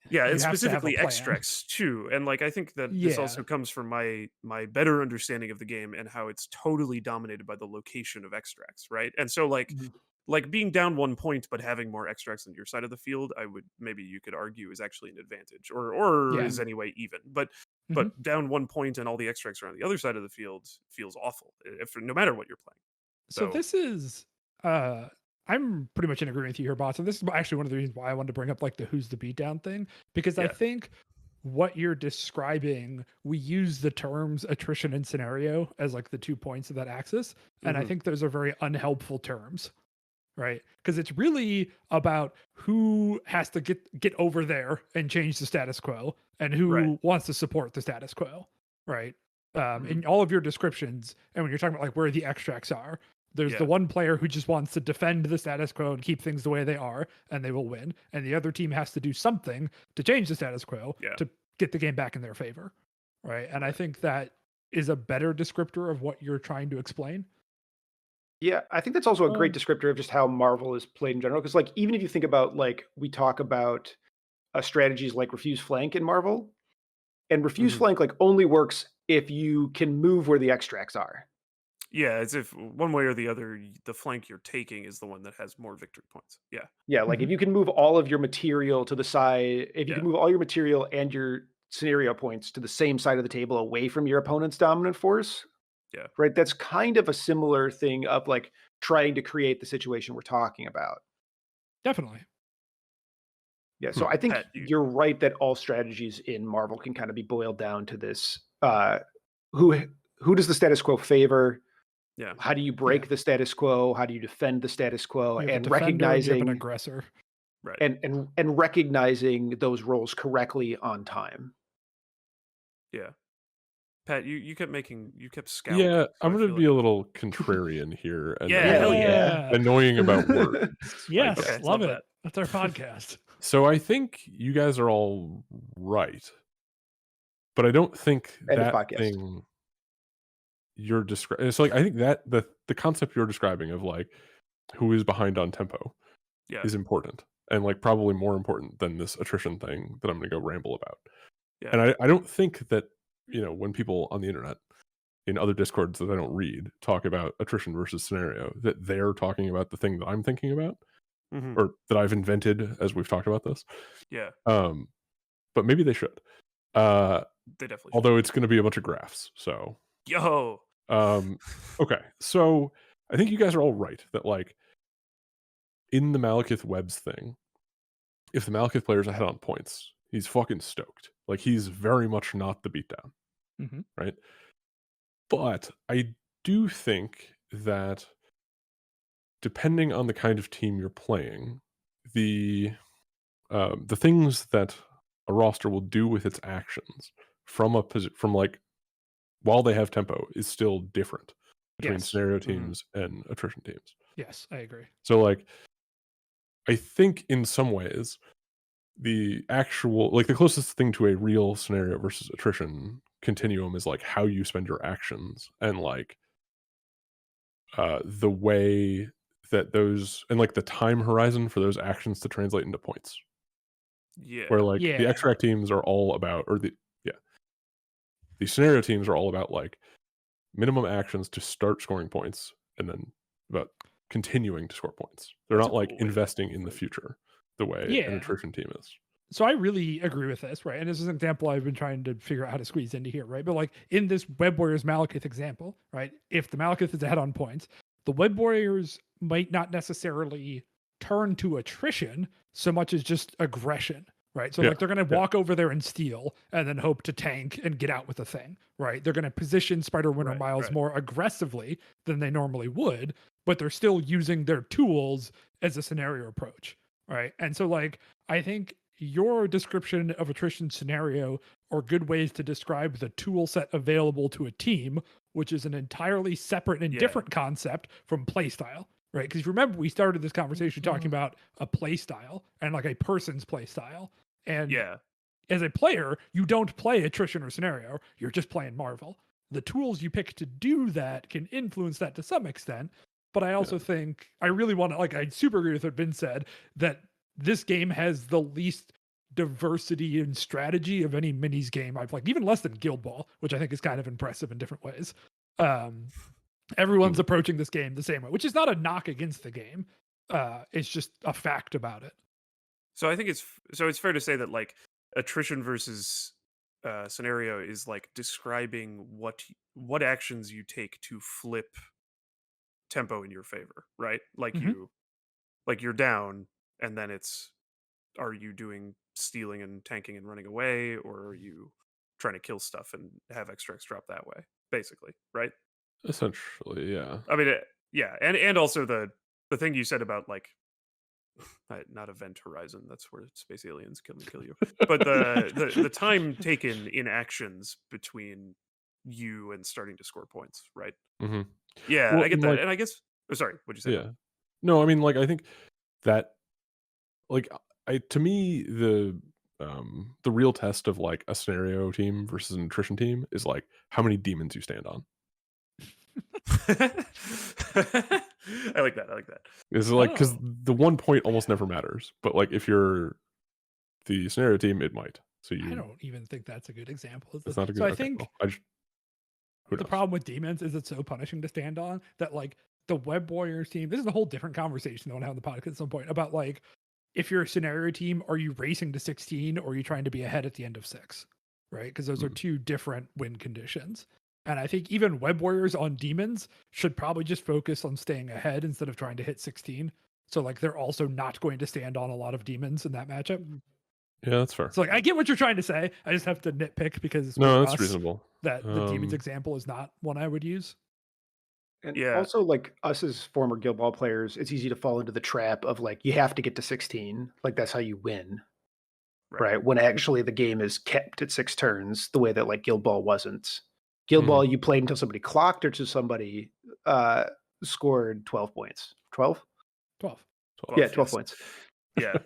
yeah, you and have to have a specifically plan. extracts too. And like I think that this also comes from my better understanding of the game and how it's totally dominated by the location of extracts, right? And so like being down 1 point but having more extracts on your side of the field, maybe you could argue is actually an advantage or Yeah. is anyway even. But Mhm. down 1 point and all the extracts are on the other side of the field feels awful if no matter what you're playing. So this is I'm pretty much in agreement with you here, boss. And this is actually one of the reasons why I wanted to bring up like the who's the beatdown thing, because I Yeah. think what you're describing, we use the terms attrition and scenario as like the 2 points of that axis. And I Mhm. think those are very unhelpful terms, right? Because it's really about who has to get over there and change the status quo and who Right. wants to support the status quo, right? Mhm. In all of your descriptions, and when you're talking about like where the extracts are, There's the one player who just wants to defend the status quo and keep things the way they are, and they will win. And the other team has to do something to change the status quo to get the game back in their favor, right? And I think that is a better descriptor of what you're trying to explain. Yeah, I think that's also a great descriptor of just how Marvel is played in general. Because, like, even if you think about, like, we talk about strategies like refuse flank in Marvel, and refuse flank like only works if you can move where the extracts are. Yeah, as if one way or the other, the flank you're taking is the one that has more victory points. Yeah. Yeah, like if you can move all of your material to the side, if you can move all your material and your scenario points to the same side of the table away from your opponent's dominant force. Yeah. Right. That's kind of a similar thing of like trying to create the situation we're talking about. Definitely. Yeah. So I think you're right that all strategies in Marvel can kind of be boiled down to this. Who does the status quo favor? Yeah. How do you break the status quo? How do you defend the status quo? You have And a defender and you have recognizing an aggressor. Right. And recognizing those roles correctly on time. Yeah. Pat, you kept scouting. Yeah, so I'm I going to feel be like a little contrarian here and hell yeah. annoying about words. Yes, Okay, love it. that. That's our podcast. So I think you guys are all right, but I don't think that thing you're describing. It's like I think that the concept you're describing of like who is behind on tempo is important and like probably more important than this attrition thing that I'm going to go ramble about. Yeah. And I don't think that, you know, when people on the internet in other discords that I don't read talk about attrition versus scenario, that they're talking about the thing that I'm thinking about or that I've invented as we've talked about this. Yeah. But maybe they should. They definitely should. Although it's going to be a bunch of graphs. So okay. So I think you guys are all right that like in the Malekith Webs thing, if the Malekith player's ahead on points, he's fucking stoked. Like he's very much not the beatdown. Right? But I do think that depending on the kind of team you're playing, the things that a roster will do with its actions from like while they have tempo is still different between scenario teams and attrition teams. Yes, I agree. So like I think in some ways the actual like the closest thing to a real scenario versus attrition continuum is like how you spend your actions and like the way that those and like the time horizon for those actions to translate into points. Yeah. Where like the extract teams are all about the scenario teams are all about like minimum actions to start scoring points and then about continuing to score points. They're not like investing in the future the way an attrition team is. So I really agree with this, right? And this is an example I've been trying to figure out how to squeeze into here, right? But like in this Web Warriors Malekith example, right? If the Malekith is ahead on points, the Web Warriors might not necessarily turn to attrition so much as just aggression, right? So like they're going to walk over there and steal and then hope to tank and get out with the thing, right? They're going to position Spider Winter Miles more aggressively than they normally would, but they're still using their tools as a scenario approach, right? And so like I think your description of attrition scenario are good ways to describe the tool set available to a team, which is an entirely separate and different concept from playstyle, right? Because remember, we started this conversation talking about a playstyle and like a person's playstyle. And as a player, you don't play attrition or scenario, you're just playing Marvel. The tools you pick to do that can influence that to some extent. But I also think I really want to, like, I super agree with what Vince said, that this game has the least diversity in strategy of any minis game I've played, even less than Guild Ball, which I think is kind of impressive in different ways. Everyone's approaching this game the same way, which is not a knock against the game. It's just a fact about it. So I think it's fair to say that like attrition versus scenario is like describing what actions you take to flip tempo in your favor, right? Like you're down and then it's, are you doing stealing and tanking and running away, or are you trying to kill stuff and have extracts drop that way, basically, right? Essentially, yeah. I mean, and also the thing you said about like not Event Horizon, that's where space aliens kill you, but the time taken in actions between you and starting to score points, right? Mm-hmm. Yeah, well, I get that, like, and I guess Oh, sorry, what'd you say? Yeah. No, I mean, like, I think that, like, to me, the real test of, like, a scenario team versus an attrition team is, like, how many demons you stand on. I like that. I like that. Is like, because Oh, the 1 point almost never matters, but, like, if you're the scenario team, it might. So I you don't even think that's a good example. it's not a So good I okay, think well, I just who the knows? problem with demons is it's so punishing to stand on that like the Web Warriors team. This is a whole different conversation that I want to have on the podcast at some point about like if you're a scenario team, are you racing to 16 or are you trying to be ahead at the end of 6? Right? Because those are Mm. two different win conditions. And I think even Web Warriors on demons should probably just focus on staying ahead instead of trying to hit 16. So like they're also not going to stand on a lot of demons in that matchup. Yeah, that's fair. So like I get what you're trying to say. I just have to nitpick because No, for that's us reasonable. that the demons example is not one I would use. And Yeah, also, like us as former Guild Ball players, it's easy to fall into the trap of like you have to get to 16. Like that's how you win, right. right? When actually the game is kept at 6 turns, the way that like Guild Ball wasn't. Guild Mhm. Ball, you played until somebody clocked or to somebody uh, scored 12 points. 12? 12. 12. Yeah, 12, 12 yes. points. Yeah.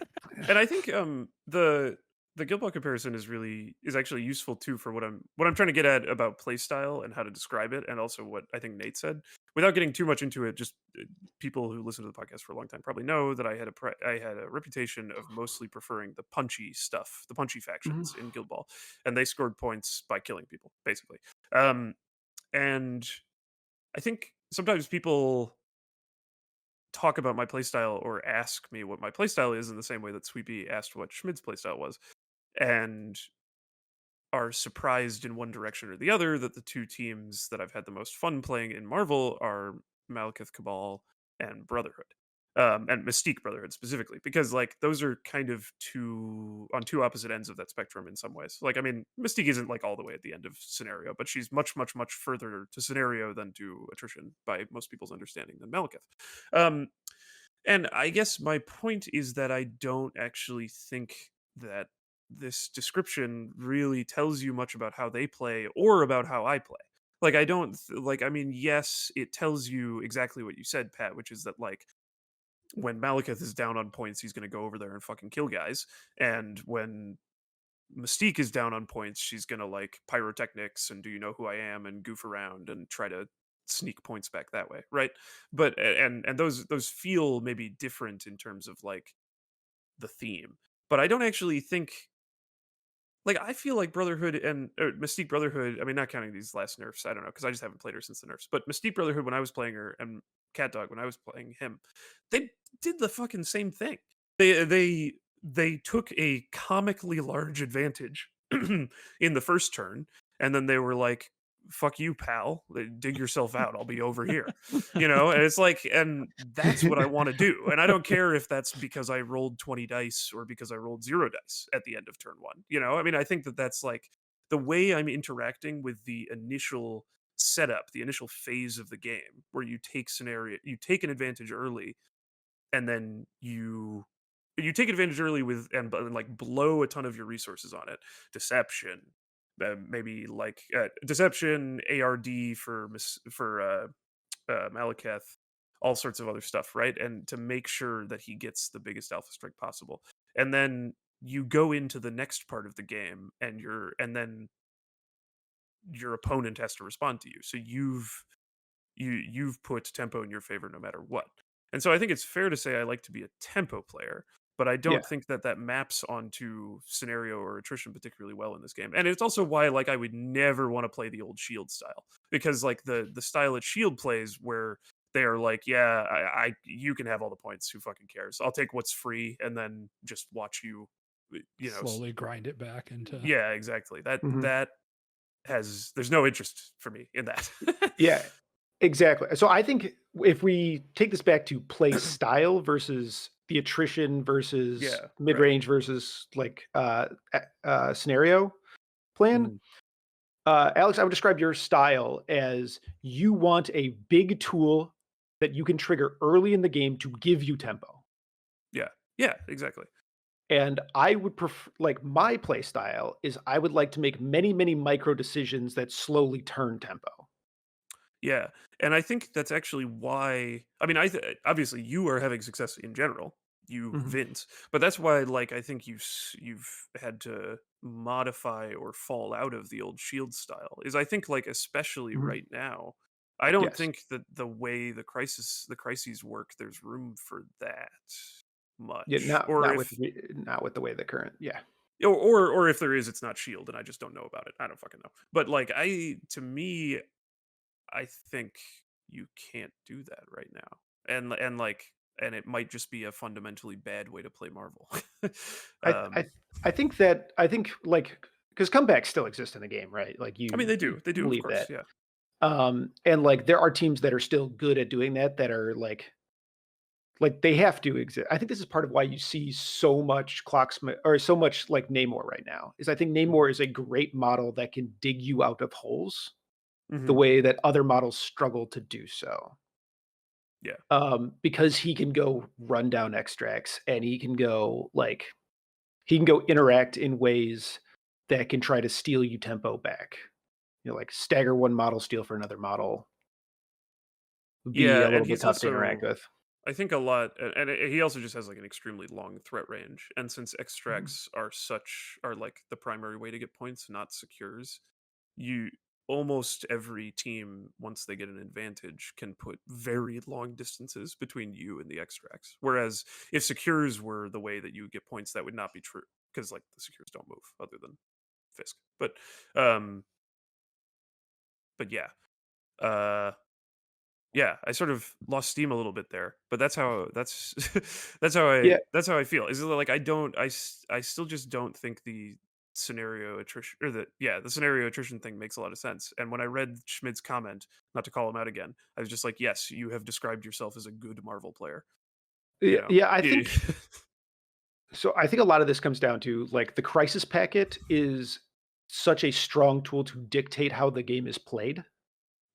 And I think the Guild Ball comparison is actually useful too for what I'm trying to get at about playstyle and how to describe it, and also what I think Nate said. Without getting too much into it, just people who listen to the podcast for a long time probably know that I had a reputation of mostly preferring the punchy stuff, the punchy Mhm. factions in Guild Ball, and they scored points by killing people, basically. Um, and I think sometimes people talk about my playstyle or ask me what my playstyle is in the same way that Sweepy asked what Schmidt's playstyle was, and are surprised in one direction or the other that the two teams that I've had the most fun playing in Marvel are Malekith Cabal and Brotherhood. And Mystique Brotherhood specifically, because like those are kind of two opposite ends of that spectrum in some ways. Like, I mean, Mystique isn't like all the way at the end of scenario, but she's much, much, much further to scenario than to attrition by most people's understanding than Malekith. Um, and I guess my point is that I don't actually think that this description really tells you much about how they play or about how I play. Like I don't like I mean yes, it tells you exactly what you said, Pat, which is that like when Malekith is down on points, he's going to go over there and fucking kill guys, and when Mystique is down on points, she's gonna like pyrotechnics and do you know who I am and goof around and try to sneak points back that way, right? But and those feel maybe different in terms of like the theme. But I don't actually think like I feel like Brotherhood and Mystique Brotherhood. I mean, not counting these last nerfs. I don't know because I just haven't played her since the nerfs. But Mystique Brotherhood, when I was playing her, and Cat Dog when I was playing him, they did the fucking same thing. They took a comically large advantage in the first turn, and then they were like, "Fuck you, pal. Dig yourself out. I'll be over here." You know, and it's like, and that's what I want to do. And I don't care if that's because I rolled 20 dice or because I rolled 0 dice at the end of turn one. You know, I mean, I think that that's like the way I'm interacting with the initial setup, the initial phase of the game, where you take an advantage early, and then you take advantage early with and like blow a ton of your resources on it. Deception, maybe like deception, ARD for Malekith, all sorts of other stuff, right? And to make sure that he gets the biggest alpha strike possible. And then you go into the next part of the game and then your opponent has to respond to you. So you've put tempo in your favor no matter what. And so I think it's fair to say I like to be a tempo player, but I Yeah. don't think that that maps onto scenario or attrition particularly well in this game. And it's also why like I would never want to play the old Shield style, because like the style that Shield plays where they are like, yeah, I you can have all the points. Who fucking cares? I'll take what's free and then just watch you, you know. Slowly grind it back into. Yeah, exactly. Mhm. That has there's no interest for me in that. Yeah, exactly. So I think if we take this back to play style versus the attrition versus Yeah, right. mid-range versus like scenario plan, Mhm. Alex, I would describe your style as you want a big tool that you can trigger early in the game to give you tempo. Yeah. Yeah, exactly. And I would prefer, like my play style is I would like to make many, many micro decisions that slowly turn tempo. Yeah, and I think that's actually why. I mean, obviously you are having success in general, you Mhm. Vince, but that's why, like, I think you've had to modify or fall out of the old shield style. Is I think like especially Mhm. right now, I don't Yes. think that the way the crises work, there's room for that Yeah, much. not Or not with if not with the way the current. Yeah. or if there is, it's not shield, and I just don't know about it. I don't fucking know. But like to me, I think you can't do that right now. And it might just be a fundamentally bad way to play Marvel. I um I I think like because comebacks still exist in the game, right? Like I mean you they do, of believe course, that. yeah. And like there are teams that are still good at doing that that are like they have to exist. I think this is part of why you see so much Clocksmith or so much like Namor right now. Is I think Namor is a great model that can dig you out of holes the Hmm. way that other models struggle to do so. Yeah. Because he can go run down extracts and he can go interact in ways that can try to steal you tempo back. Like stagger one model, steal for another model would be Yeah, a and little bit he's tough to interact also, with. I think, a lot, he also just has like an extremely long threat range. And since Mhm. extracts are like the primary way to get points, not secures, you almost every team, once they get an advantage, can put very long distances between you and the extracts. Whereas if secures were the way that you get points, that would not be true, because like the secures don't move other than Fisk. Um but yeah. Uh yeah, I sort of lost steam a little bit there, but that's Yeah, that's how I feel. Is like I still just don't think the scenario attrition, or the scenario attrition thing makes a lot of sense. And when I read Schmidt's comment, not to call him out again, I was just like, yes, you have described yourself as a good Marvel player. You yeah, know, yeah. I think a lot of this comes down to like the crisis packet is such a strong tool to dictate how the game is played.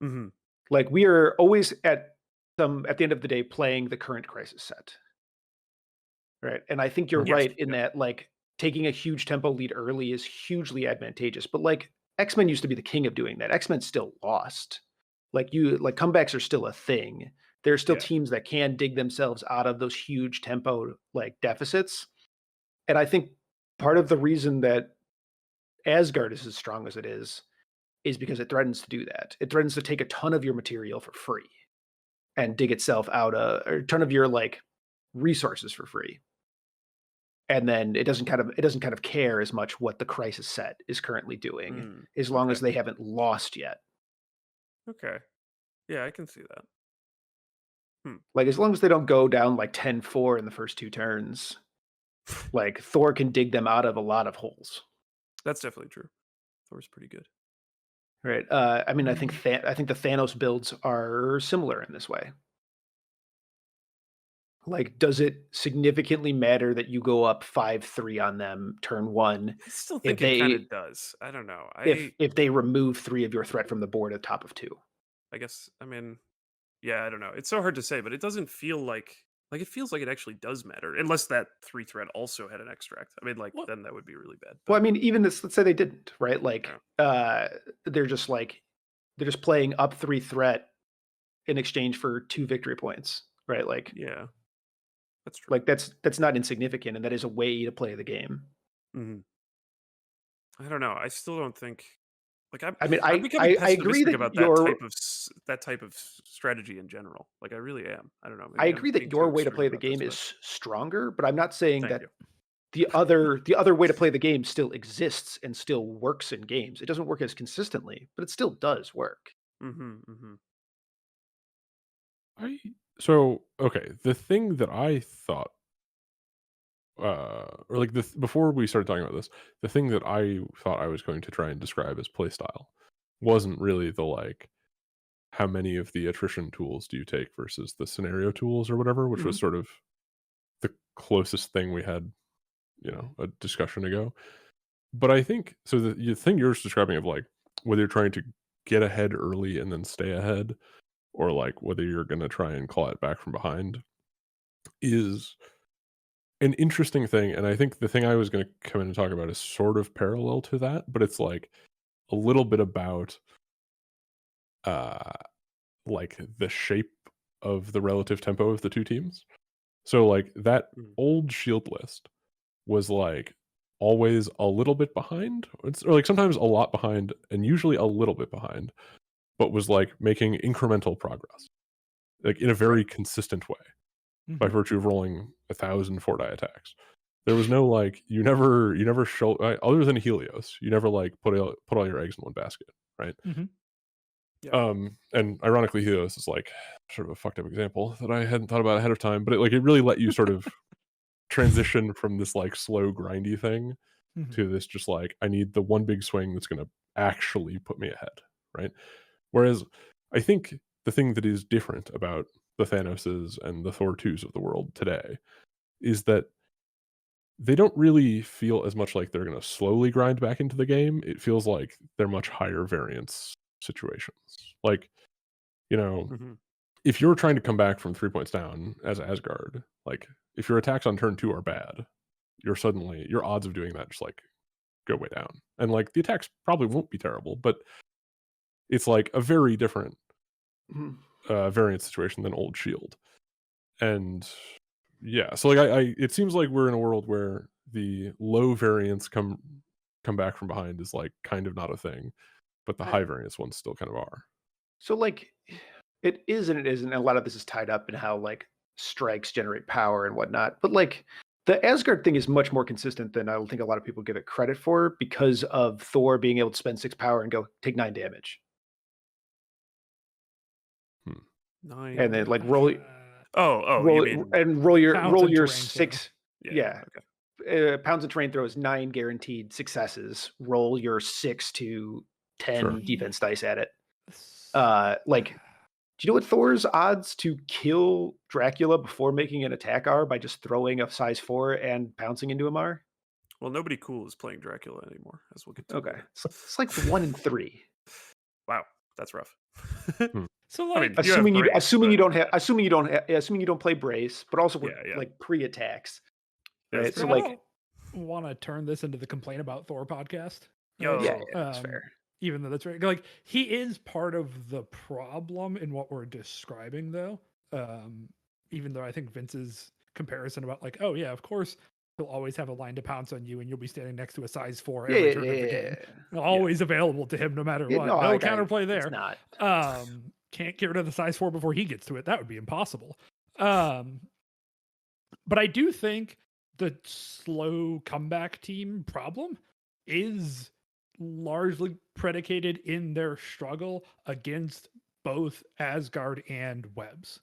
hmm Like we are always at the end of the day playing the current crisis set. Right, and I think you're Right. yes, right in yep, that, like, taking a huge tempo lead early is hugely advantageous, but, like, X-Men used to be the king of doing that. X-Men still lost. Like, comebacks are still a thing. There are still yeah, teams that can dig themselves out of those huge tempo, like, deficits, and I think part of the reason that Asgard is as strong as it is because it threatens to do that. It threatens to take a ton of your material for free and dig itself out or a ton of your, like, resources for free. And then it doesn't kind of care as much what the crisis set is currently doing, as long okay, as they haven't lost yet. okay, yeah, I can see that. Hmm. Like, as long as they don't go down, like, 10-4 in the first 2 turns, like, Thor can dig them out of a lot of holes, That's definitely true. Thor's pretty good. right? I mean, I think the Thanos builds are similar in this way. Like, does it significantly matter that you go up 5-3 on them turn 1 I still if think it kind they of does. I don't know. if they remove 3 of your threat from the board at top of 2? I guess, I mean, yeah, I don't know. It's so hard to say, but it doesn't feel like it feels like it actually does matter, unless that three thread also had an extract. I mean, like Well, then that would be really bad. Well, But I mean, even this, let's say they didn't, right? yeah, They're just like they're just playing up 3 threat in exchange for 2 victory points, right? yeah, that's true. Like that's not insignificant, and that is a way to play the game. hmm I don't know. I still don't think, like, I mean, I'm I becoming I I agree pessimistic that about your that type of strategy in general. Like, I really am. I don't know. I Maybe I'm agree that being too your way to extreme play the about this, game but is stronger, but I'm not saying thank you. that the other way to play the game still exists and still works in games. It doesn't work as consistently, but it still does work. Hmm. I so okay. The thing that I thought, or like before we started talking about this, the thing that I thought I was going to try and describe as playstyle wasn't really the like how many of the attrition tools do you take versus the scenario tools or whatever, which was Mhm. sort of the closest thing we had, a discussion ago. But I think so. The thing you're describing of like whether you're trying to get ahead early and then stay ahead, or like whether you're going to try and claw it back from behind, is an interesting thing. And I think the thing I was going to come in and talk about is sort of parallel to that, but it's like a little bit about uh like the shape of the relative tempo of the two teams. So like that old shield list was like always a little bit behind, or like sometimes a lot behind, and usually a little bit behind, but was like making incremental progress, like in a very consistent way, by virtue of rolling 1,000 4-die attacks. There was no like you never show other than Helios, you never like put all your eggs in one basket, right? And ironically, Helios is like sort of a fucked up example that I hadn't thought about ahead of time, but it really let you sort of transition from this like slow grindy thing to this just like I need the one big swing that's going to actually put me ahead, right? Whereas I think the thing that is different about the Thanoses and the Thor 2s of the world today is that they don't really feel as much like they're going to slowly grind back into the game. It feels like they're much higher variance situations. Like, you know, if you're trying to come back from 3 points down as Asgard, like if your attacks on turn 2 are bad, your odds of doing that just like go way down. And like the attacks probably won't be terrible, but it's like a very different variance situation than old shield. And yeah, so like I it seems like we're in a world where the low variance come back from behind is like kind of not a thing, but the high variance ones still kind of are. So like it is and it isn't. And a lot of this is tied up in how like strikes generate power and whatnot. But like the Asgard thing is much more consistent than I think a lot of people give it credit for because of Thor being able to spend 6 power and go take 9 damage. 9. And then like roll you mean roll your terrain 6 throw. pounds of terrain throw is 9 guaranteed successes. Roll your 6 to 10 defense dice at it. Like, do you know what Thor's odds to kill Dracula before making an attack are by just throwing a size 4 and pouncing into him are? Well, nobody cool is playing Dracula anymore, as we'll get to. Okay, it's like 1 in 3. Wow, that's rough. So like, I mean, assuming you don't. don't play brace, but also like pre-attacks. Right? So like, I don't want to turn this into the complain about Thor podcast. That's fair. Even though that's right, like he is part of the problem in what we're describing, though. Even though I think Vince's comparison about like, oh yeah, of course he'll always have a line to pounce on you, and you'll be standing next to a size 4 every turn of the game, always available to him no matter what. No counterplay there. It's not. Can't get rid of the size 4 before he gets to it. That would be impossible. But I do think the slow comeback team problem is largely predicated in their struggle against both Asgard and Webs,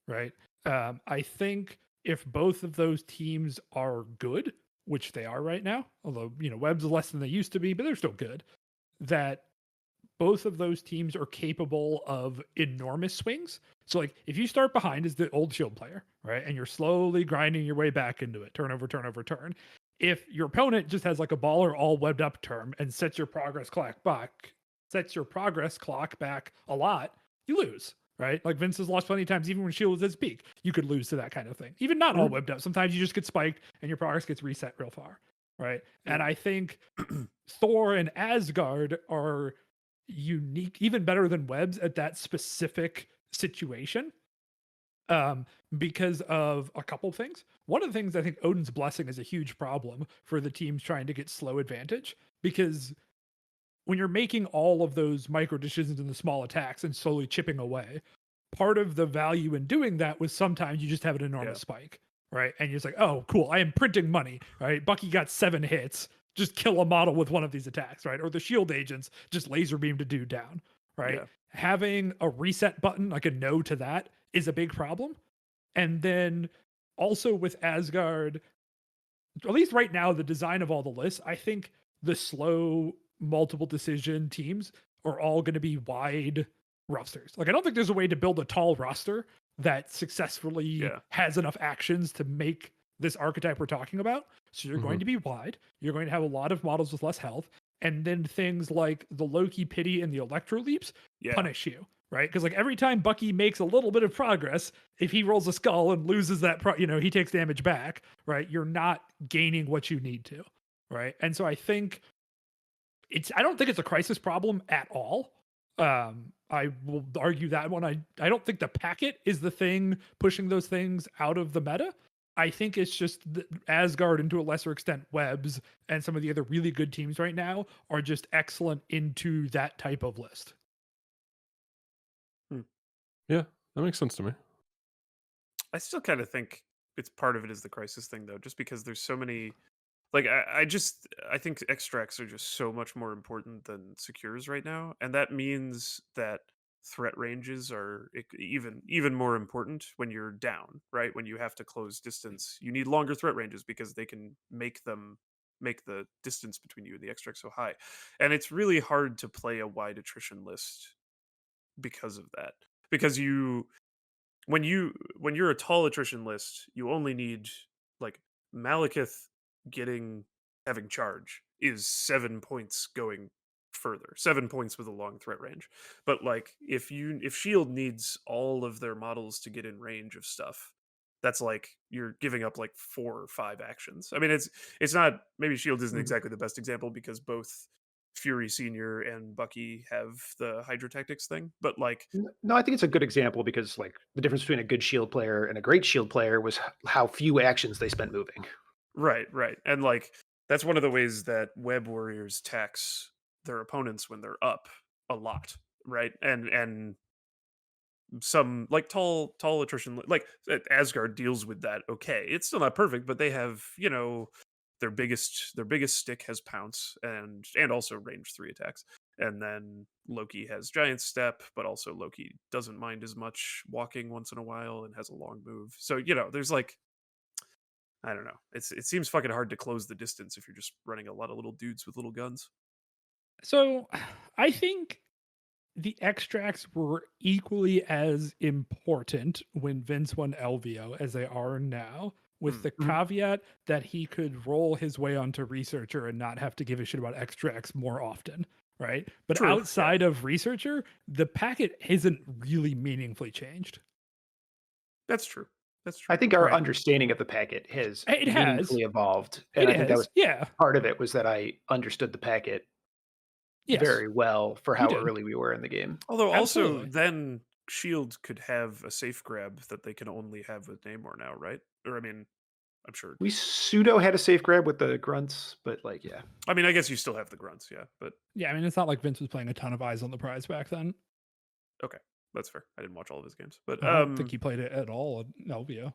right? I think if both of those teams are good, which they are right now, although, Webs are less than they used to be, but they're still good, that both of those teams are capable of enormous swings. So like if you start behind as the old shield player, right, and you're slowly grinding your way back into it, turn over turn, if your opponent just has like a baller all webbed up term and sets your progress clock back a lot, you lose, right? Like Vince has lost plenty of times, even when shield was at its peak. You could lose to that kind of thing. Even not all webbed up. Sometimes you just get spiked and your progress gets reset real far, right? And I think Thor and Asgard are unique, even better than Webs at that specific situation, because of a couple things. One of the things, I think Odin's Blessing is a huge problem for the teams trying to get slow advantage, because when you're making all of those micro decisions in the small attacks and slowly chipping away, part of the value in doing that was sometimes you just have an enormous spike, right? And you're just like, oh, cool, I am printing money, right? Bucky got 7 hits. Just kill a model with one of these attacks, right? Or the shield agents just laser beam to dude down, right? Yeah. Having a reset button, like a no to that, is a big problem. And then also with Asgard, at least right now, the design of all the lists, I think the slow multiple decision teams are all going to be wide rosters. Like I don't think there's a way to build a tall roster that successfully has enough actions to make this archetype we're talking about. So you're going to be wide. You're going to have a lot of models with less health. And then things like the Loki Pity and the Electro Leaps punish you, right? Because like every time Bucky makes a little bit of progress, if he rolls a skull and loses that, he takes damage back, right? You're not gaining what you need to, right? And so I think I don't think it's a crisis problem at all. I will argue that one. I don't think the packet is the thing pushing those things out of the meta. I think it's just Asgard, and to a lesser extent Webs, and some of the other really good teams right now are just excellent into that type of list. Yeah, that makes sense to me. I still kind of think it's part of it is the crisis thing though, just because there's so many. Like I think extracts are just so much more important than secures right now, and that means that threat ranges are even more important when you're down, right? When you have to close distance, you need longer threat ranges because they can make the distance between you and the extract so high, and it's really hard to play a wide attrition list because of that. Because when you're a tall attrition list, you only need like Malekith getting having charge is 7 points going further. 7 points with a long threat range. But like if Shield needs all of their models to get in range of stuff, that's like you're giving up like 4 or 5 actions. I mean it's not maybe Shield isn't Mhm. exactly the best example because both Fury Senior and Bucky have the Hydra Tactics thing, but like No, I think it's a good example because, like, the difference between a good shield player and a great shield player was how few actions they spent moving. right, right. And like that's one of the ways that web warriors tax their opponents when they're up a lot, right? And some like tall attrition like Asgard deals with that okay. It's still not perfect, but they have, their biggest stick has pounce and also range 3 attacks. And then Loki has giant step, but also Loki doesn't mind as much walking once in a while and has a long move. So, there's like I don't know. It seems fucking hard to close the distance if you're just running a lot of little dudes with little guns. So I think the extracts were equally as important when Vince won LVO as they are now, with Mm, the caveat that he could roll his way onto researcher and not have to give a shit about extracts more often, right? But true. Yeah, outside of researcher, the packet isn't really meaningfully changed. that's true. That's I true. think our Right. understanding of the packet has It has. meaningfully evolved, and It I think that has. was Yeah. part of it was that I understood the packet Yes. very well for You how did. early we were in the game. Although also Absolutely. then Shield could have a safe grab that they can only have with Namor now, right? Or I mean, I'm sure. We pseudo had a safe grab with the grunts, but, like, yeah. I mean, I guess you still have the grunts, yeah. But Yeah, I mean, it's not like Vince was playing a ton of eyes on the prize back then. okay, that's fair. I didn't watch all of his games, but I don't think he played it at all in LVO.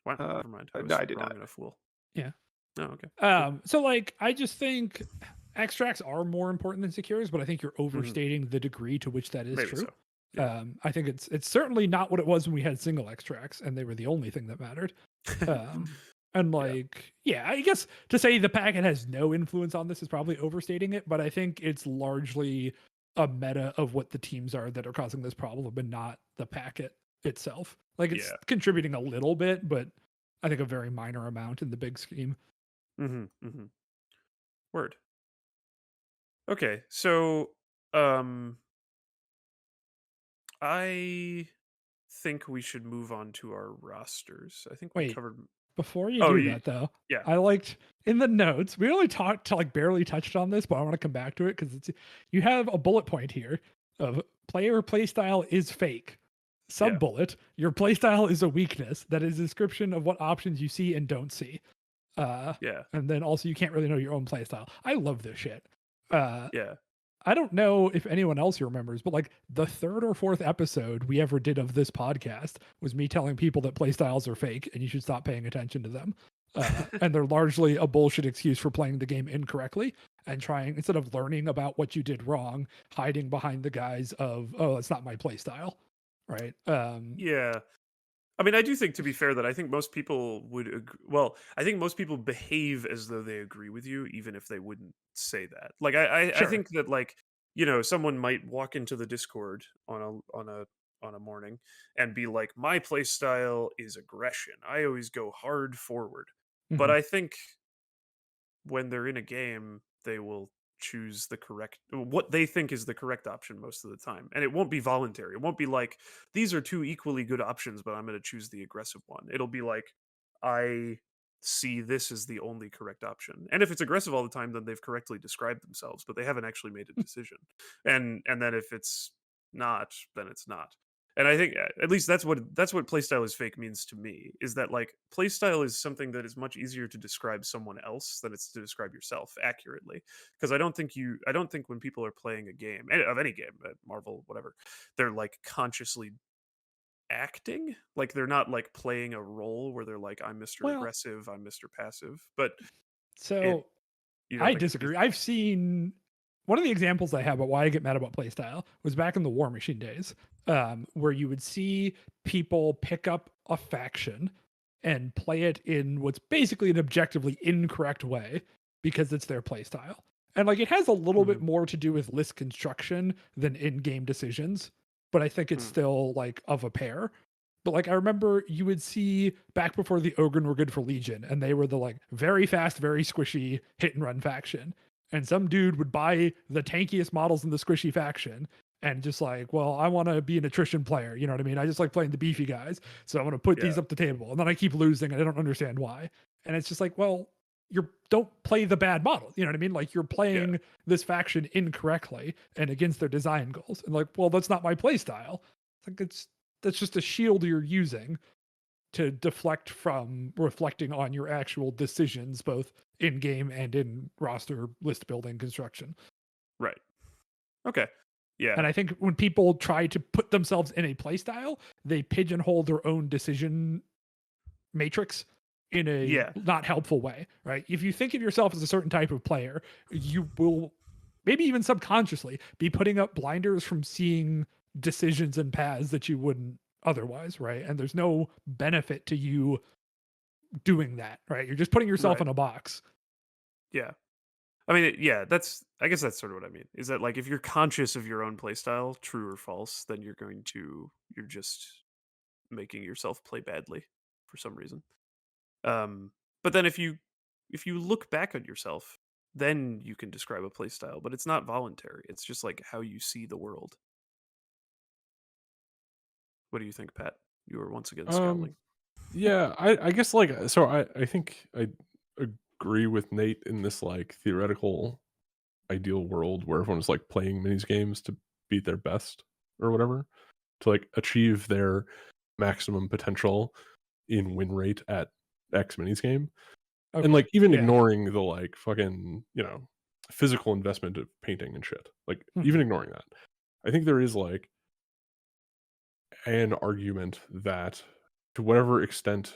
wow, Uh, never mind. I no, was I did wrong not. and a fool. Yeah. Oh, okay. Cool. So like I just think extracts are more important than secures, but I think you're Mhm. overstating the degree to which that is Maybe true. so. Yeah. I think it's certainly not what it was when we had single extracts and they were the only thing that mattered. Um, and Yeah. like, yeah, I guess to say the packet has no influence on this is probably overstating it, but I think it's largely a meta of what the teams are that are causing this problem, but not the packet itself. Like it's Yeah. contributing a little bit, but I think a very minor amount in the big scheme. Mm-hmm. Mm-hmm. Word. Okay, so um I think we should move on to our rosters. I think we Wait, covered. before you Oh, do that though, yeah, I liked in the notes, we only talked to like barely touched on this, but I want to come back to it because it's you have a bullet point here of player playstyle is fake. yeah, Sub bullet, your playstyle is a weakness. That is a description of what options you see and don't see. Uh yeah, and then also you can't really know your own playstyle. I love this shit. Uh yeah. I don't know if anyone else here remembers, but like the third or fourth episode we ever did of this podcast was me telling people that playstyles are fake and you should stop paying attention to them. And they're largely a bullshit excuse for playing the game incorrectly and trying, instead of learning about what you did wrong, hiding behind the guise of, oh, it's not my playstyle. Right. Yeah. I mean, I do think, to be fair, that I think most people would well, I think most people behave as though they agree with you, even if they wouldn't say that. Like, I Sure. think that, like, someone might walk into the Discord on a morning and be like, "My play style is aggression. I always go hard forward." But Mhm. I think when they're in a game, they will choose what they think is the correct option most of the time. And it won't be voluntary. It won't be like these are two equally good options, but I'm going to choose the aggressive one. It'll be like I see this as the only correct option. And if it's aggressive all the time, then they've correctly described themselves, but they haven't actually made a decision. And then if it's not, then it's not. And I think at least that's what playstyle is fake means to me, is that like playstyle is something that is much easier to describe someone else than it's to describe yourself accurately. Because I don't think when people are playing a game, of any game, Marvel, whatever, they're like consciously acting. Like they're not like playing a role where they're like, I'm Mr. Well, Aggressive, I'm Mr. Passive. But it so you don't I think disagree. I've seen one of the examples I have about why I get mad about playstyle was back in the War Machine days, where you would see people pick up a faction and play it in what's basically an objectively incorrect way because it's their playstyle. And like it has a little bit more to do with list construction than in-game decisions, but I think it's still like of a pair. But like I remember you would see back before the Ogryn were good for Legion, and they were the like very fast, very squishy hit and run faction. And some dude would buy the tankiest models in the squishy faction and just like, well, I want to be an attrition player. You know what I mean? I just like playing the beefy guys. So I'm going to put these up the table. And then I keep losing and I don't understand why. And it's just like, well, don't play the bad model. You know what I mean? Like you're playing this faction incorrectly and against their design goals. And like, well, that's not my play style. Like that's just a shield you're using to deflect from reflecting on your actual decisions, both in game and in roster list building construction. Right. Okay. Yeah. And I think when people try to put themselves in a playstyle, they pigeonhole their own decision matrix in a not helpful way, right? If you think of yourself as a certain type of player, you will maybe even subconsciously be putting up blinders from seeing decisions and paths that you wouldn't otherwise, right? And there's no benefit to you doing that, right? You're just putting yourself in a box. Yeah. I mean, I guess that's sort of what I mean. Is that like if you're conscious of your own playstyle, true or false, then you're just making yourself play badly for some reason. But then if you look back at yourself, then you can describe a playstyle, but it's not voluntary. It's just like how you see the world. What do you think, Pat? You were once again scowling. Yeah, I guess like so I think I agree with Nate in this like theoretical ideal world where everyone's like playing minis games to beat their best or whatever, to like achieve their maximum potential in win rate at X minis game. Okay. And like even ignoring the like fucking, physical investment of painting and shit. Like even ignoring that. I think there is like an argument that to whatever extent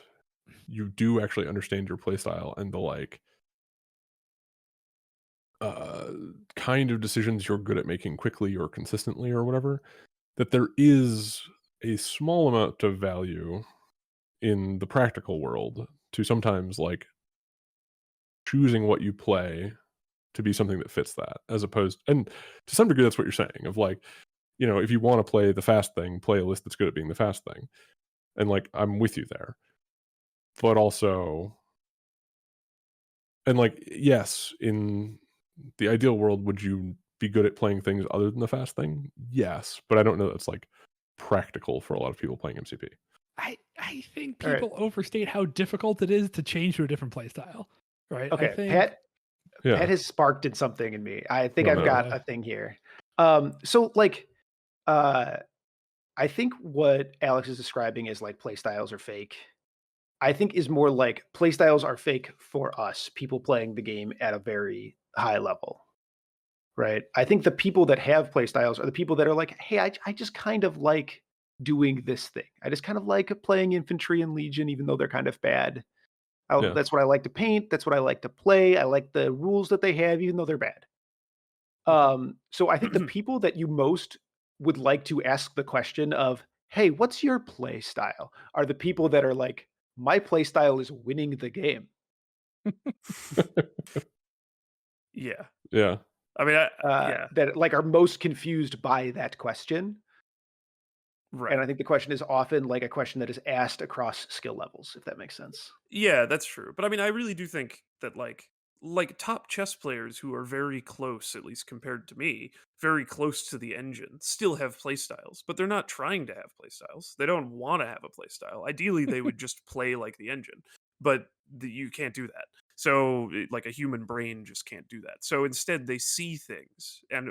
you do actually understand your playstyle and the like kind of decisions you're good at making quickly or consistently or whatever, that there is a small amount of value in the practical world to sometimes like choosing what you play to be something that fits that, as opposed, and to some degree that's what you're saying of like, if you want to play the fast thing, play a list that's good at being the fast thing. And like I'm with you there. But also, and like, yes, in the ideal world, would you be good at playing things other than the fast thing? Yes, but I don't know that's like practical for a lot of people playing MCP. I think people overstate how difficult it is to change to a different play style, right? Okay, I think, Pat has sparked in something in me. I think I've got a thing here. So like, I think what Alex is describing is like play styles are fake. I think is more like play styles are fake for us, people playing the game at a very high level. Right. I think the people that have play styles are the people that are like, hey, I just kind of like doing this thing. I just kind of like playing infantry and legion, even though they're kind of bad. That's what I like to paint. That's what I like to play. I like the rules that they have, even though they're bad. So I think the people that you most would like to ask the question of, hey, what's your play style? Are the people that are like, my play style is winning the game. Yeah. Yeah. I mean, that like are most confused by that question. Right. And I think the question is often like a question that is asked across skill levels, if that makes sense. Yeah, that's true. But I mean, I really do think that like top chess players who are very close, at least compared to me, very close to the engine, still have playstyles, but they're not trying to have playstyles. They don't want to have a playstyle. Ideally, they would just play like the engine. but you can't do that. So like a human brain just can't do that. So instead they see things, and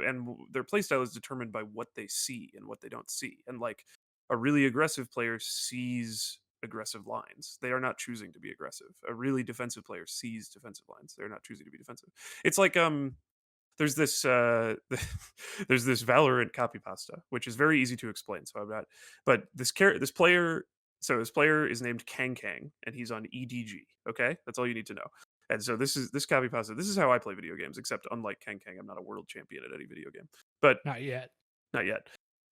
their playstyle is determined by what they see and what they don't see. And like a really aggressive player sees aggressive lines. They are not choosing to be aggressive. A really defensive player sees defensive lines. They're not choosing to be defensive. It's like there's this there's this Valorant copy pasta, which is very easy to explain. So I'm not, but this player, so this player is named Kang Kang, and he's on EDG. Okay, that's all you need to know. And so this copy pasta. This is how I play video games. Except unlike Kang Kang, I'm not a world champion at any video game. But Not yet. not yet.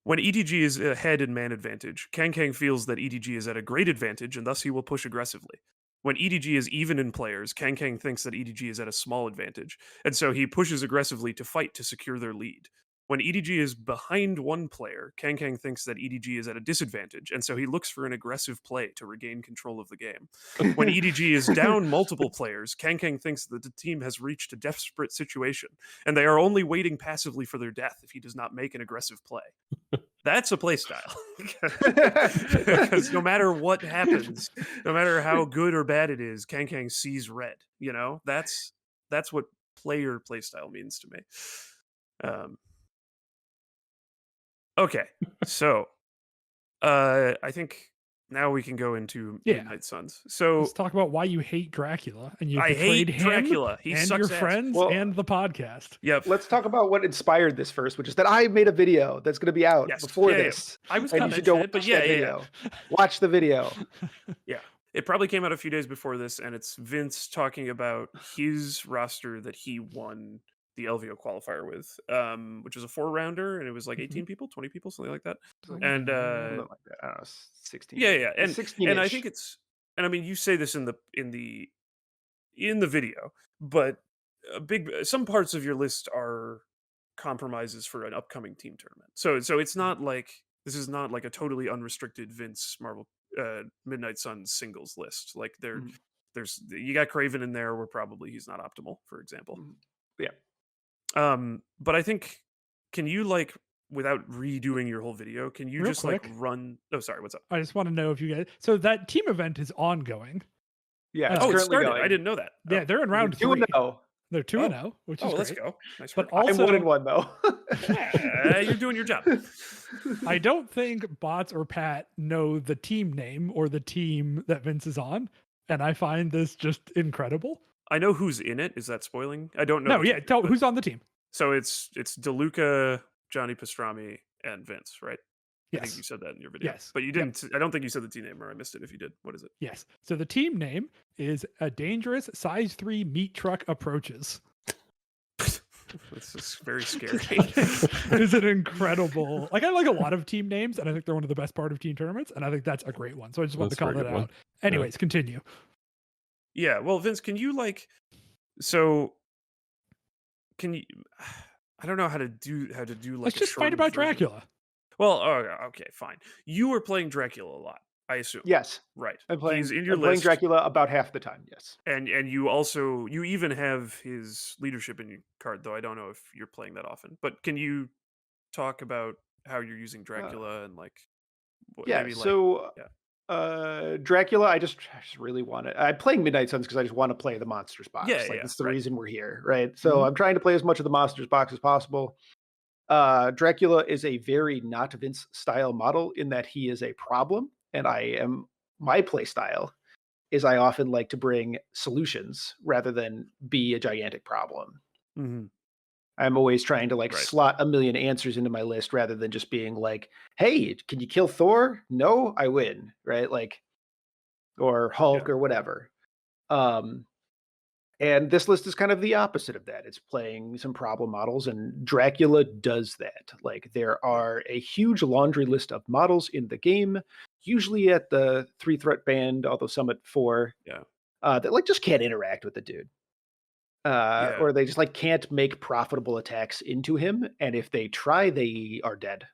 When EDG is ahead in man advantage, Kang Kang feels that EDG is at a great advantage, and thus he will push aggressively. When EDG is even in players, Kang Kang thinks that EDG is at a small advantage, and so he pushes aggressively to fight to secure their lead. When EDG is behind one player, Kang Kang thinks that EDG is at a disadvantage, and so he looks for an aggressive play to regain control of the game. When EDG is down multiple players, Kang Kang thinks that the team has reached a desperate situation, and they are only waiting passively for their death if he does not make an aggressive play. That's a play style. Because no matter what happens, no matter how good or bad it is, Kang Kang sees red. You know, that's what player play style means to me. Okay, so I think now we can go into Yeah. Midnight Suns. So Let's talk about why you hate Dracula and you I betrayed hate him Dracula. He and sucks your ass. friends Well, and the podcast. Yep. Let's talk about what inspired this first, which is that I made a video that's going to be out Yes. before Yeah, yeah. this. I was And gonna you should go mention it, but watch yeah, that yeah, video. Watch the video. yeah. It probably came out a few days before this, and it's Vince talking about his roster that he won the LVO qualifier with, which was a 4-rounder, and it was like 18 people, 20 people, something like that. And Something like that. I don't know, 16. yeah, yeah, and 16-ish. I think it's, and I mean, you say this in the video, but some parts of your list are compromises for an upcoming team tournament. So it's not like, this is not like a totally unrestricted Vince Marvel Midnight Suns singles list. Like Mhm. there's you got Craven in there where probably he's not optimal, for example. Yeah. But I think, can you like, without redoing your whole video, can you Real just like quick. run? Oh, sorry, what's up? I just want to know if you guys. So that team event is ongoing. Yeah, it's Oh, Oh, it currently started. going. I didn't know that. Yeah, they're in round 3. 2-0. They're 2-0, which is Oh, let's great. go. Nice But work. I'm also, 1-1 though. You're doing your job. I don't think Bots or Pat know the team name or the team that Vince is on, and I find this just incredible. I know who's in it. Is that spoiling? I don't know. No, the yeah, team, tell but- who's on the team. So it's DeLuca, Johnny Pastrami, and Vince, right? I think you Yes. said that in your video. Yes. But you Yep. didn't. I don't think you said the team name, or I missed it if you did. What is it? Yes. So the team name is A Dangerous Size 3 Meat Truck Approaches. This is very scary. Is an incredible. Like, I like a lot of team names, and I think they're one of the best part of team tournaments, and I think that's a great one. So I just wanted to That's call a very that good one. out. Anyways, continue. Yeah. Well, Vince, can you like? So, can you? I don't know how to do like. Let's a just fight shortened about version. Dracula. Well, okay, fine. You were playing Dracula a lot, I assume. Yes. Right. I'm playing, He's in your I'm playing list. Dracula about half the time, yes. And you even have his leadership in your card, though I don't know if you're playing that often. But can you talk about how you're using Dracula and like Yeah, maybe so yeah. Dracula, I just really want to. I'm playing Midnight Suns because I just want to play the Monsters box. Yeah, like yeah, that's the right. reason we're here, right? So Mhm. I'm trying to play as much of the Monsters box as possible. Dracula is a very not Vince style model in that he is a problem, and my play style is I often like to bring solutions rather than be a gigantic problem. Mm-hmm. I'm always trying to like Right. slot a million answers into my list rather than just being like, "Hey, can you kill Thor?" No, I win, right? Like, or Hulk or whatever. And this list is kind of the opposite of that. It's playing some problem models, and Dracula does that. Like, there are a huge laundry list of models in the game, usually at the 3-threat band, although some at 4. Yeah. That like just can't interact with the dude. Or they just like can't make profitable attacks into him, and if they try, they are dead.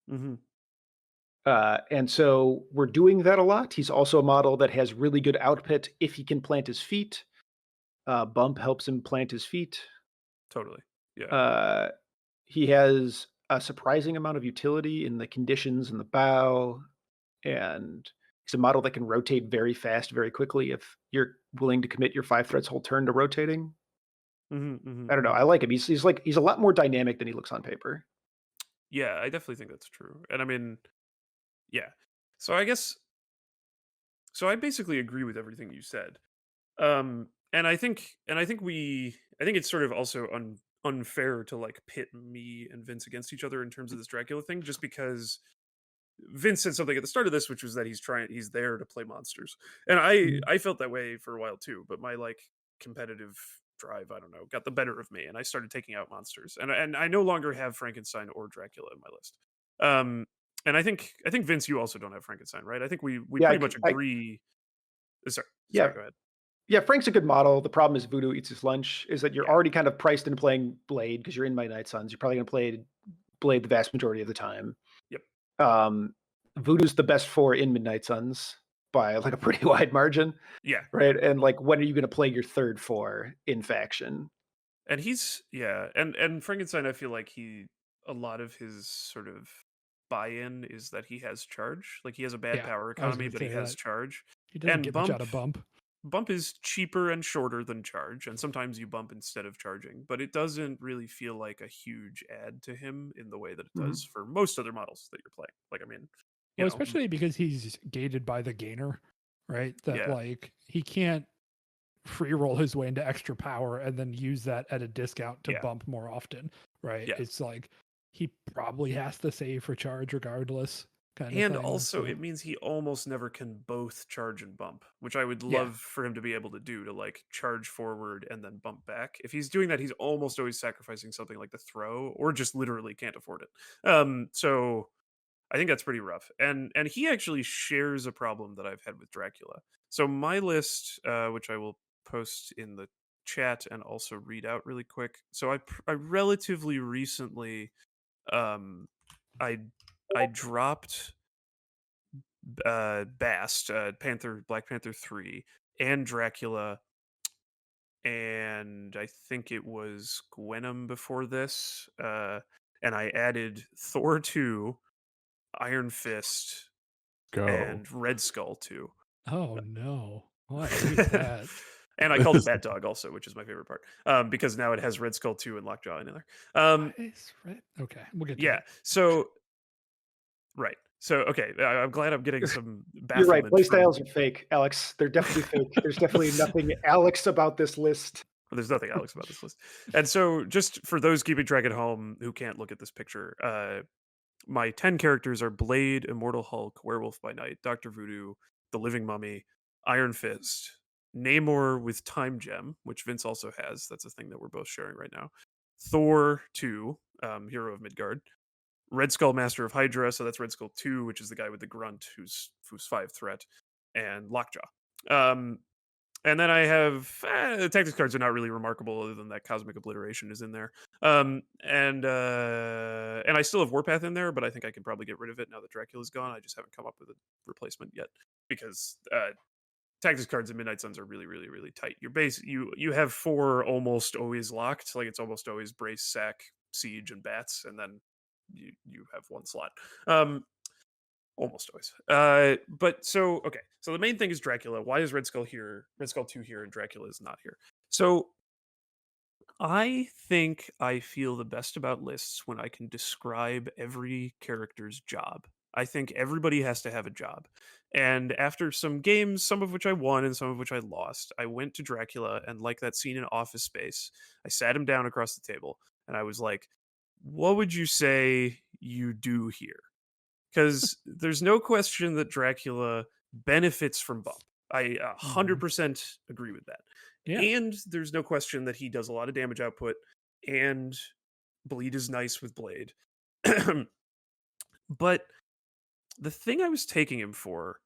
Mm-hmm. And so we're doing that a lot. He's also a model that has really good output if he can plant his feet. Bump helps him plant his feet. Totally. Yeah. He has a surprising amount of utility in the conditions and the bow, and He's a model that can rotate very fast, very quickly if you're willing to commit your 5 threats whole turn to rotating. I don't know. I like him. He's a lot more dynamic than he looks on paper. Yeah, I definitely think that's true. And I mean, yeah. So I guess so I basically agree with everything you said. And I think it's sort of also unfair to like pit me and Vince against each other in terms of this Dracula thing, just because Vince said something at the start of this, which was that he's there to play monsters, and Mhm. I felt that way for a while too. But my like competitive drive, I don't know, got the better of me, and I started taking out monsters, and I no longer have Frankenstein or Dracula in my list. Um, and I think Vince, you also don't have Frankenstein, right? I think we Yeah, pretty much agree. Sorry, yeah, go ahead. yeah, Frank's a good model. The problem is Voodoo eats his lunch, is that you're Yeah, already kind of priced into playing Blade because you're in My Night Suns. You're probably gonna play Blade the vast majority of the time. yep, Um, Voodoo's the best 4 in Midnight Suns by, like, a pretty wide margin, yeah, right? And, like, when are you gonna play your third 4 in faction? and he's yeah, and Frankenstein, I feel like a lot of his sort of buy-in is that he has charge. Like he has a bad Yeah, power I was economy, going to but he say has that charge. he doesn't And get much out of bump. bump is cheaper and shorter than charge, and sometimes you bump instead of charging, but it doesn't really feel like a huge add to him in the way that it does Mhm. for most other models that you're playing. Like I mean, you Well, know, especially because he's gated by the gainer, right? That yeah, like he can't free roll his way into extra power and then use that at a discount to yeah. bump more often, right? Yeah. It's like he probably has to save for charge regardless, kind of And thing. also, So it means he almost never can both charge and bump, which I would yeah, love for him to be able to do, to like charge forward and then bump back. If he's doing that, he's almost always sacrificing something like the throw, or just literally can't afford it. So I think that's pretty rough. And he actually shares a problem that I've had with Dracula. So my list, which I will post in the chat and also read out really quick. So I relatively recently um I I dropped Bast, Black Panther 3, and Dracula, and I think it was Gwenom before this. And I added Thor 2, Iron Fist, Go. and Red Skull 2. oh no, oh, I hate that. And I called it Bat Dog also, which is my favorite part, because now it has Red Skull 2 and Lockjaw in there. What is red? Okay, we'll get to Yeah, it. so right. So okay, I'm glad I'm getting some You're right, bafflement from. playstyles are fake, Alex. They're definitely fake. There's definitely nothing Alex about this list. There's nothing Alex about this list. And so, just for those keeping track at home who can't look at this picture, my 10 characters are Blade, Immortal Hulk, Werewolf by Night, Doctor Voodoo, The Living Mummy, Iron Fist, Namor with Time Gem, which Vince also has. That's a thing that we're both sharing right now. Thor 2, Hero of Midgard. Red Skull, Master of Hydra. So that's Red Skull 2, which is the guy with the grunt who's 5 threat, and Lockjaw. Um, and then I have the tactics cards are not really remarkable, other than that Cosmic Obliteration is in there. And I still have Warpath in there, but I think I can probably get rid of it now that Dracula's gone. I just haven't come up with a replacement yet, because tactics cards in Midnight Suns are really, really, really tight. Your base, you have 4 almost always locked. Like it's almost always Brace, Sack, Siege, and Bats, and then you have 1 slot. Almost always. But so okay. So the main thing is Dracula. Why is Red Skull here? Red Skull 2 here and Dracula is not here. So I think I feel the best about lists when I can describe every character's job. I think everybody has to have a job. And after some games, some of which I won and some of which I lost, I went to Dracula, and like that scene in Office Space, I sat him down across the table and I was like, "What would you say you do here?" Because there's no question that Dracula benefits from bump. I Mhm. 100% agree with that. Yeah. And there's no question that he does a lot of damage output, and bleed is nice with blade. But the thing I was taking him for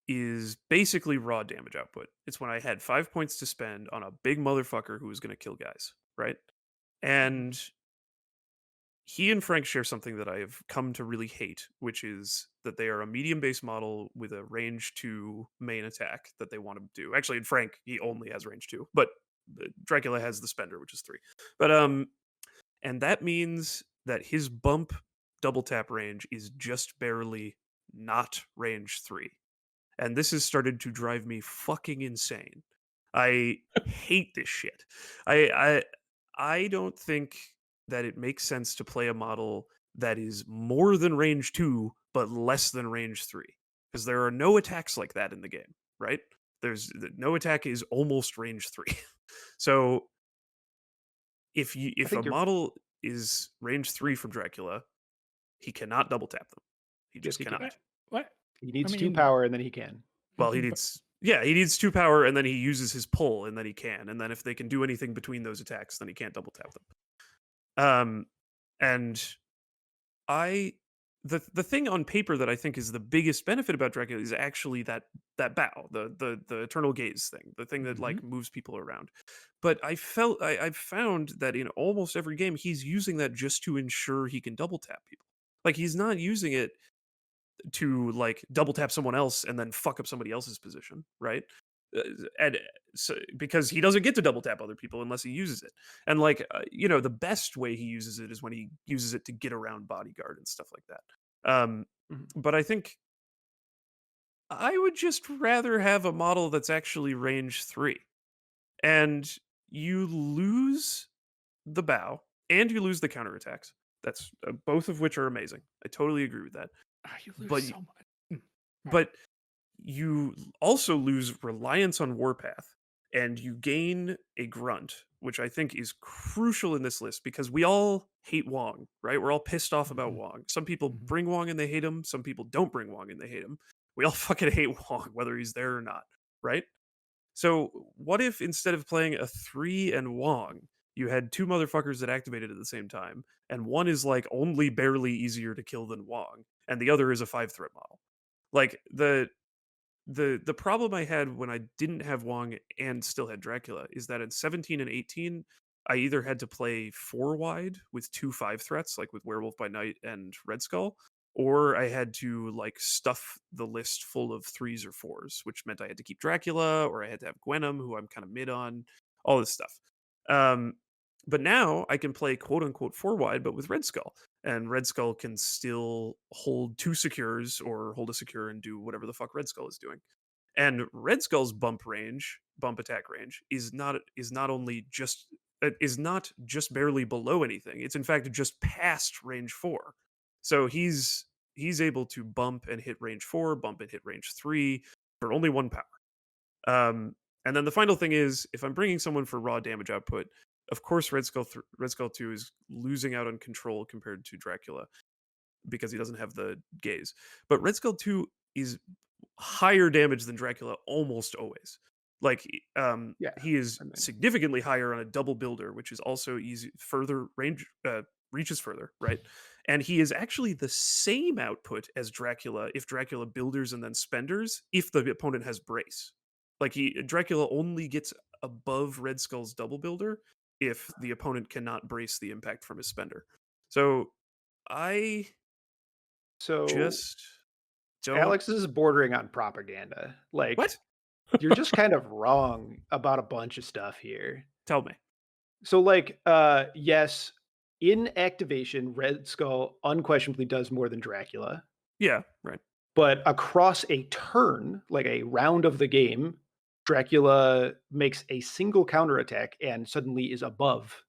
is basically raw damage output. It's when I had 5 points to spend on a big motherfucker who was going to kill guys, right? Mhm. And he and Frank share something that I have come to really hate, which is that they are a medium base model with a range 2 main attack that they want to do. Actually, in Frank, he only has range 2, but Dracula has the spender, which is 3. But and that means that his bump double tap range is just barely not range 3. and this has started to drive me fucking insane. I hate this shit. I don't think that it makes sense to play a model that is more than range 2 but less than range 3, because there are no attacks like that in the game, right? No attack is almost range 3. So I if a think you're model is range 3 from Dracula, he cannot double tap them. He yes, just he can. cannot. What? He I needs 2 mean, power and then he can. Well, he needs 2 power, and then he uses his pull, and then he can. And then if they can do anything between those attacks, then he can't double tap them. And I the thing on paper that I think is the biggest benefit about Dracula is actually that bow, the eternal gaze thing, the thing that like moves people around. But I've found that in almost every game he's using that just to ensure he can double tap people. Like he's not using it to like double tap someone else and then fuck up somebody else's position, right? Uh, and so, because he doesn't get to double tap other people unless he uses it. And like the best way he uses it is when he uses it to get around bodyguard and stuff like that. Mhm. But I think I would just rather have a model that's actually range 3, and you lose the bow and you lose the counterattacks. That's both of which are amazing. I totally agree with that. You lose But so much. Right. but you also lose reliance on Warpath, and you gain a grunt, which I think is crucial in this list because we all hate Wong, right? We're all pissed off about Mhm. Wong. Some people Mhm. bring Wong and they hate him. Some people don't bring Wong and they hate him. We all fucking hate Wong, whether he's there or not, right? So what if instead of playing a 3 and Wong, you had 2 motherfuckers that activated at the same time, and one is like only barely easier to kill than Wong, and the other is a 5 threat model? Like the problem I had when I didn't have Wong and still had Dracula is that in 17 and 18, I either had to play 4 wide with 2 5 threats, like with Werewolf by Night and Red Skull, or I had to like stuff the list full of 3s or 4s, which meant I had to keep Dracula, or I had to have Gwenum, who I'm kind of mid on, all this stuff. Um, but now I can play quote unquote 4 wide, but with Red Skull, and Red Skull can still hold 2 secures or hold a secure and do whatever the fuck Red Skull is doing. And Red Skull's bump attack range is not just barely below anything. It's in fact just past range 4. So he's able to bump and hit range 4, bump and hit range 3 for only 1 power. And then the final thing is, if I'm bringing someone for raw damage output, of course Red Skull 2 is losing out on control compared to Dracula because he doesn't have the gaze. But Red Skull 2 is higher damage than Dracula almost always. Like Yeah. he is I mean, significantly higher on a double builder, which is also easy further range reaches further, right? And he is actually the same output as Dracula if Dracula builders and then spenders if the opponent has brace. Like Dracula only gets above Red Skull's double builder if the opponent cannot brace the impact from his spender. So I so just don't. Alex, this is bordering on propaganda. Like, What? you're just kind of wrong about a bunch of stuff here. Tell me. So, like, yes, in activation, Red Skull unquestionably does more than Dracula. Yeah, right. But across a turn, like a round of the game, Dracula makes a single counterattack and suddenly is above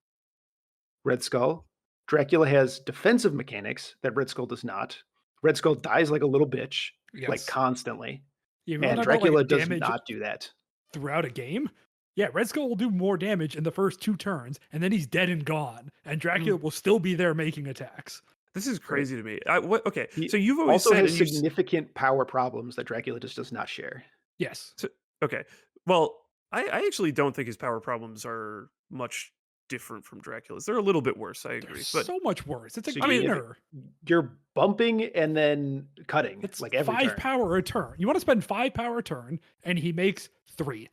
Red Skull. Dracula has defensive mechanics that Red Skull does not. Red Skull dies like a little bitch, like Yes. constantly. Yeah, we And wanna talk about, Dracula like, does damage not do that. throughout a game. Yeah, Red Skull will do more damage in the first 2 turns, and then he's dead and gone, and Dracula will still be there making attacks. This is Right. crazy to me. Okay, He so you've always also said, has and you significant power problems that Dracula just does not share. Yes. okay. Well, I actually don't think his power problems are much different from Dracula's. They're a little bit worse. I They're agree, but so much worse. It's a So gainer. you're bumping and then cutting It's like every 5 turn. power a turn. You want to spend 5 power a turn, and he makes 3.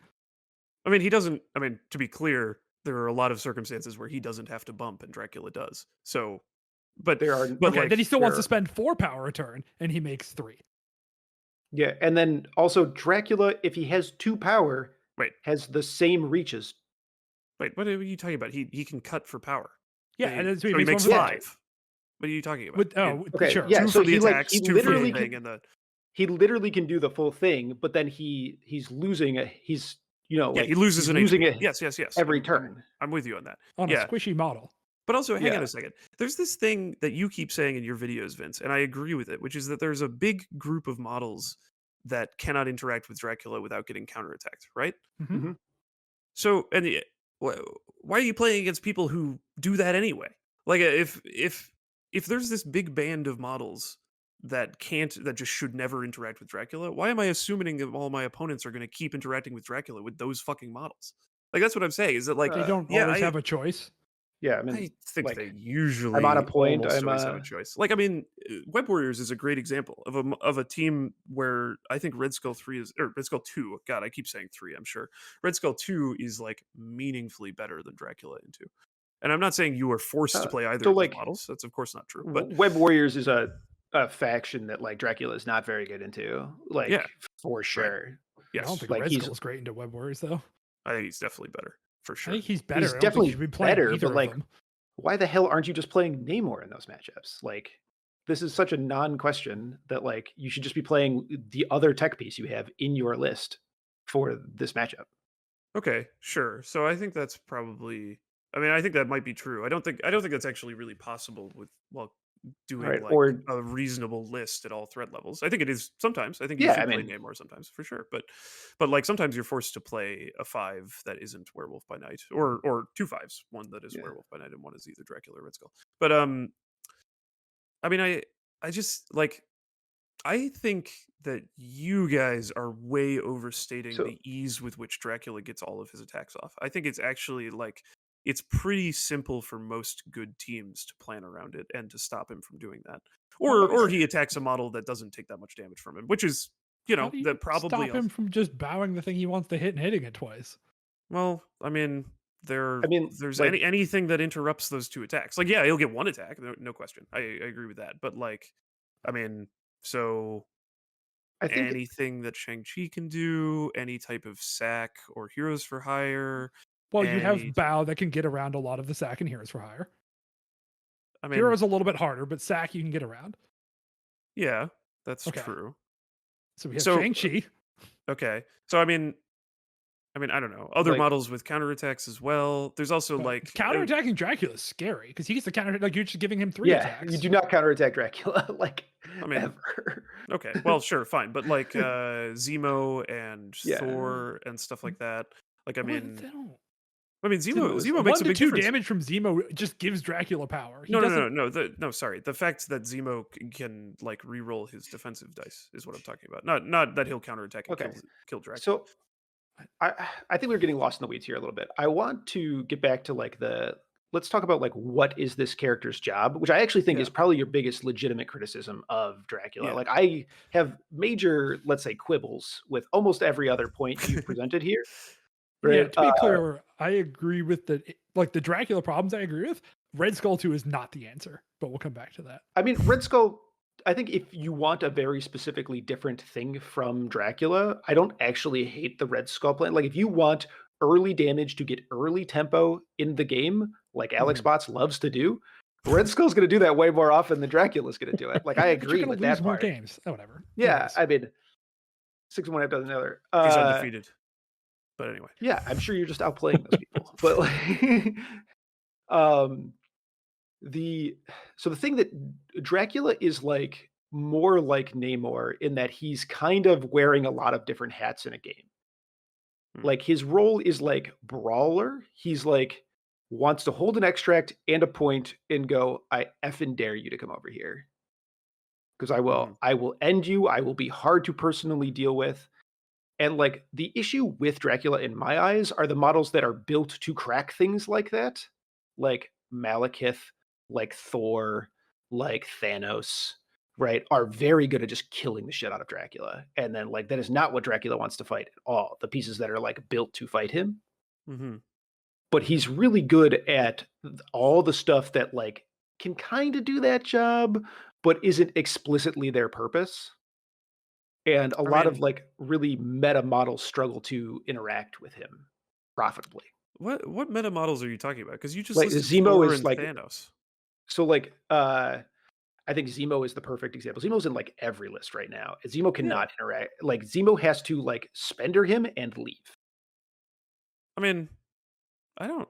I mean, he doesn't. I mean, to be clear, there are a lot of circumstances where he doesn't have to bump, and Dracula does. So, but There are But Okay, like, then he still wants to there- spend 4 power a turn, and he makes 3. Yeah, and then also Dracula, if he has 2 power, Wait. has the same reaches. wait, what are you talking about? He can cut for power. Yeah, He- and that's so what he he makes makes one for- 5. What are you talking about? With, Yeah, oh, Okay, sure. yeah, two so for the he, like, attacks, he 2 for the literally thing, can- and the he literally can do the full thing, but then he's losing Yeah, he like loses he's an losing HP. it Yes. every turn. I'm with you on that. on a Yeah. squishy model. But also, hang on Yeah. a second. There's this thing that you keep saying in your videos, Vince, and I agree with it, which is that there's a big group of models that cannot interact with Dracula without getting counterattacked, right? Mhm. Mhm. So, why are you playing against people who do that anyway? Like, if there's this big band of models that just should never interact with Dracula, why am I assuming that all my opponents are going to keep interacting with Dracula with those fucking models? Like, that's what I'm saying. Is that like, They don't yeah, always have a choice. Yeah, I mean, I think they like, I'm on a usually point. almost I'm always have a choice. Like, I mean, Web Warriors is a great example of a team where I think Red Skull 3 is, or Red Skull 2. God, I keep saying 3. I'm sure Red Skull 2 is like meaningfully better than Dracula in 2. And I'm not saying you are forced to play either so of those like models. That's of course not true. But Web Warriors is a faction that like Dracula is not very good into, like yeah, for right. sure. I don't Yes, think Like Red he's Skull's great into Web Warriors though. I think he's definitely better for I sure. think he's better. he's I don't think definitely you should be playing better, either but of like, them. why the hell aren't you just playing Namor in those matchups? Like, this is such a non-question that like you should just be playing the other tech piece you have in your list for this matchup. Okay, sure. So I think that's probably. I mean, I think that might be true. I don't think that's actually really possible with All doing right, like or a reasonable list at all threat levels. I think it is sometimes. I think you yeah, I should play mean, Namor sometimes for sure. But like sometimes you're forced to play a 5 that isn't Werewolf by Night, or two fives, one that is yeah. Werewolf by Night and one is either Dracula or Red Skull. But I mean, I just like I think that you guys are way overstating So the ease with which Dracula gets all of his attacks off. I think it's actually like it's pretty simple for most good teams to plan around it and to stop him from doing that. Or okay, he attacks a model that doesn't take that much damage from him, which is, How do you that probably stop him from just bowing the thing he wants to hit and hitting it twice? well, I mean, I mean, there's like anything that interrupts those two attacks. Like yeah, he'll get one attack, no question. I agree with that. But like I mean, so I think anything that Shang-Chi can do, any type of sack or heroes for hire, Well, you any have Bow that can get around a lot of the Sack and Heroes for Hire. I mean, Heroes a little bit harder, but Sack you can get around. yeah, that's Okay. true. So we have So Shang-Chi. okay. So I don't know. Other like models with counterattacks as well. There's also But like counterattacking Dracula is scary because he gets the counter. Like you're just giving him 3 yeah, attacks. you do not counterattack Dracula like I mean, ever. okay. Well, sure, fine. But like Zemo and Yeah. Thor and stuff like that. Like Well, they don't. Zemo is- Zemo makes 1 a to big 2 difference. damage from Zemo just gives Dracula power. He No, doesn't. no. Sorry, the fact that Zemo can like re-roll his defensive dice is what I'm talking about. Not that he'll counterattack and Okay. kill Dracula. So I think we're getting lost in the weeds here a little bit. I want to get back to like let's talk about like what is this character's job, which I actually think Yeah. is probably your biggest legitimate criticism of Dracula. Yeah. Like I have major, let's say, quibbles with almost every other point you've presented here. Yeah, Right? to be clear, I agree with the Dracula problems. I agree with. Red Skull 2 is not the answer, but we'll come back to that. I mean, Red Skull, I think if you want a very specifically different thing from Dracula, I don't actually hate the Red Skull plan. Like, if you want early damage to get early tempo in the game, like Alex Mhm. Bots loves to do, Red Skull's going to do that way more often than Dracula's going to do it. Like, I But agree you're gonna with lose that more part. games. Oh, whatever. Yeah, Anyways. I mean, 6-1 after another. He's undefeated. But anyway. Yeah, I'm sure you're just outplaying those people. But like, um, the thing that Dracula is like more like Namor in that he's kind of wearing a lot of different hats in a game. Hmm. Like his role is like brawler. He's like wants to hold an extract and a point and go, I effing dare you to come over here. Because I will end you. I will be hard to personally deal with. And like the issue with Dracula in my eyes are the models that are built to crack things like that. Like Malekith, like Thor, like Thanos, right? Are very good at just killing the shit out of Dracula. And then like that is not what Dracula wants to fight at all. The pieces that are like built to fight him. Mm-hmm. But he's really good at all the stuff that like can kind of do that job, but isn't explicitly their purpose. And a lot of like really meta models struggle to interact with him profitably. What meta models are you talking about? Because you just Like listed Zemo Thor is and like Thanos. so like I think Zemo is the perfect example. Zemo's in like every list right now. Zemo Yeah. cannot interact. Like Zemo has to like spender him and leave. I mean, I don't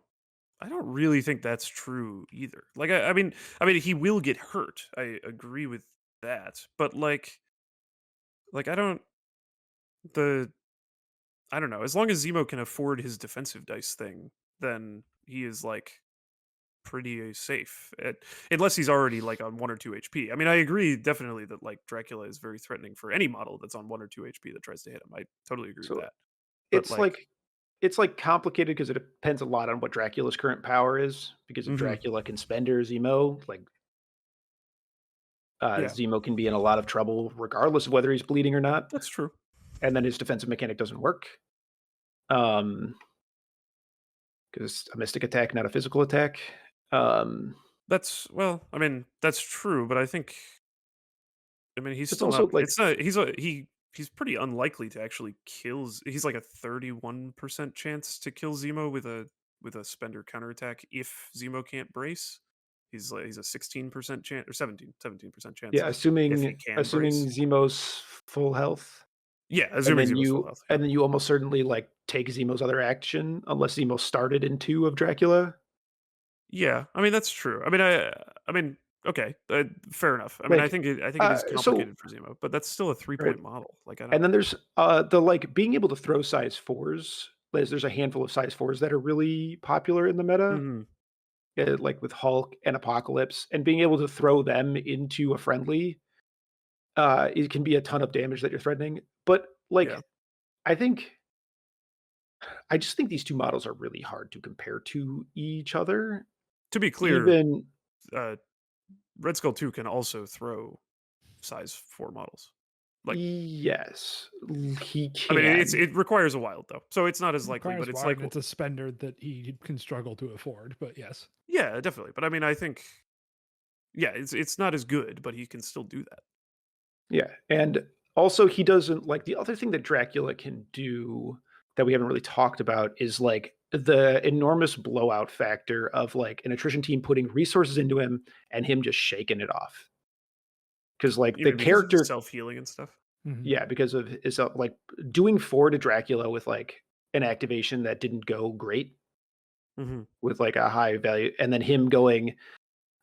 I don't really think that's true either. Like I mean he will get hurt. I agree with that. But like the I don't know. As long as Zemo can afford his defensive dice thing, then he is like pretty safe. Unless he's already like on 1 or 2 HP. I mean, I agree definitely that like Dracula is very threatening for any model that's on 1 or 2 HP that tries to hit him. I totally agree with So that. But it's like like it's like complicated because it depends a lot on what Dracula's current power is. Because if mhm, Dracula can spender Zemo, like yeah, Zemo can be in a lot of trouble regardless of whether he's bleeding or not. that's true. And then his defensive mechanic doesn't work. Um, because a mystic attack, not a physical attack. Um, That's well, I mean, that's true, but I mean, he's it's still also not. like It's not. He's pretty unlikely to actually kill. He's like a 31% chance to kill Zemo with a spender counterattack if Zemo can't brace. He's a 16% chance or 17% chance yeah, if he can assuming brace. Zemo's full health, Yeah, assuming Zemo's full health. Yeah, and then you almost certainly like take Zemo's other action unless Zemo started in 2 of Dracula. yeah. I mean, that's true. I mean, okay, fair enough. I mean, Like I think it is so complicated for Zemo, but that's still a right. 3 point model. Like I don't. And then there's the like being able to throw size 4s. There's a handful of size 4s that are really popular in the meta. Mhm, Like with Hulk and Apocalypse, and being able to throw them into a friendly, it can be a ton of damage that you're threatening. But yeah. like, I think I just think these two models are really hard to compare to each other. To be clear, Even uh, Red Skull 2 can also throw size 4 models. Like, yes, he I mean, can. it requires a wild though, so it's not as likely. But Requires it's wide, like, and it's a spender that he can struggle to afford. But yes, yeah, definitely. But I mean, I think, yeah, it's not as good, but he can still do that. Yeah, and also he doesn't like the other thing that Dracula can do that we haven't really talked about is like the enormous blowout factor of like an attrition team putting resources into him and him just shaking it off. Because like You the mean because of his character, self healing and stuff? Mhm. yeah, because of is like doing 4 to Dracula with like an activation that didn't go great Hmm. with like a high value, and then him going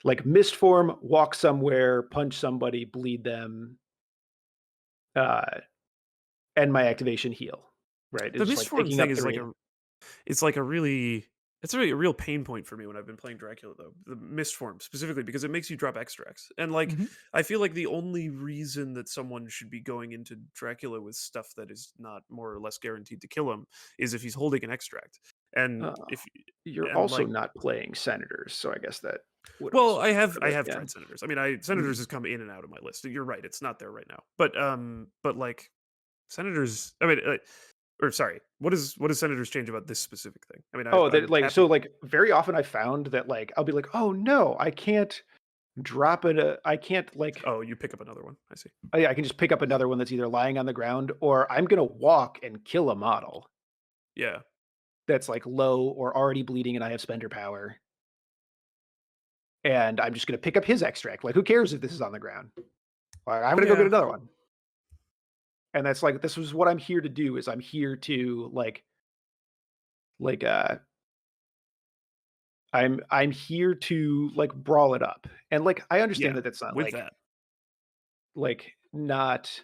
like mist form, walk somewhere, punch somebody, bleed them, uh, and my activation heal. Right? The It's just like misform picking thing up is 3. like a really it's really a real pain point for me when I've been playing Dracula though. The mist form specifically because it makes you drop extracts. And like Mhm. I feel like the only reason that someone should be going into Dracula with stuff that is not more or less guaranteed to kill him is if he's holding an extract. And Uh, if you're and also like not playing senators, so I guess that would well, also be part I of it, have yeah. tried senators. I mean, I senators Mhm. has come in and out of my list. You're right, it's not there right now. But like senators I mean or sorry, what does senators change about this specific thing? I mean, Oh, that I'm like so happy. like very often I found that like I'll be like, "Oh no, I can't drop it. I can't like Oh, you pick up another one. I see. oh, yeah, I can just pick up another one that's either lying on the ground or I'm gonna walk and kill a model Yeah. that's like low or already bleeding and I have spender power, and I'm just gonna pick up his extract. Like, who cares if this is on the ground? Like, I'm gonna go get Yeah. another one. And that's like this is what I'm here to do. Is I'm here to like I'm here to like brawl it up. And like I understand Yeah. that that's not With that. not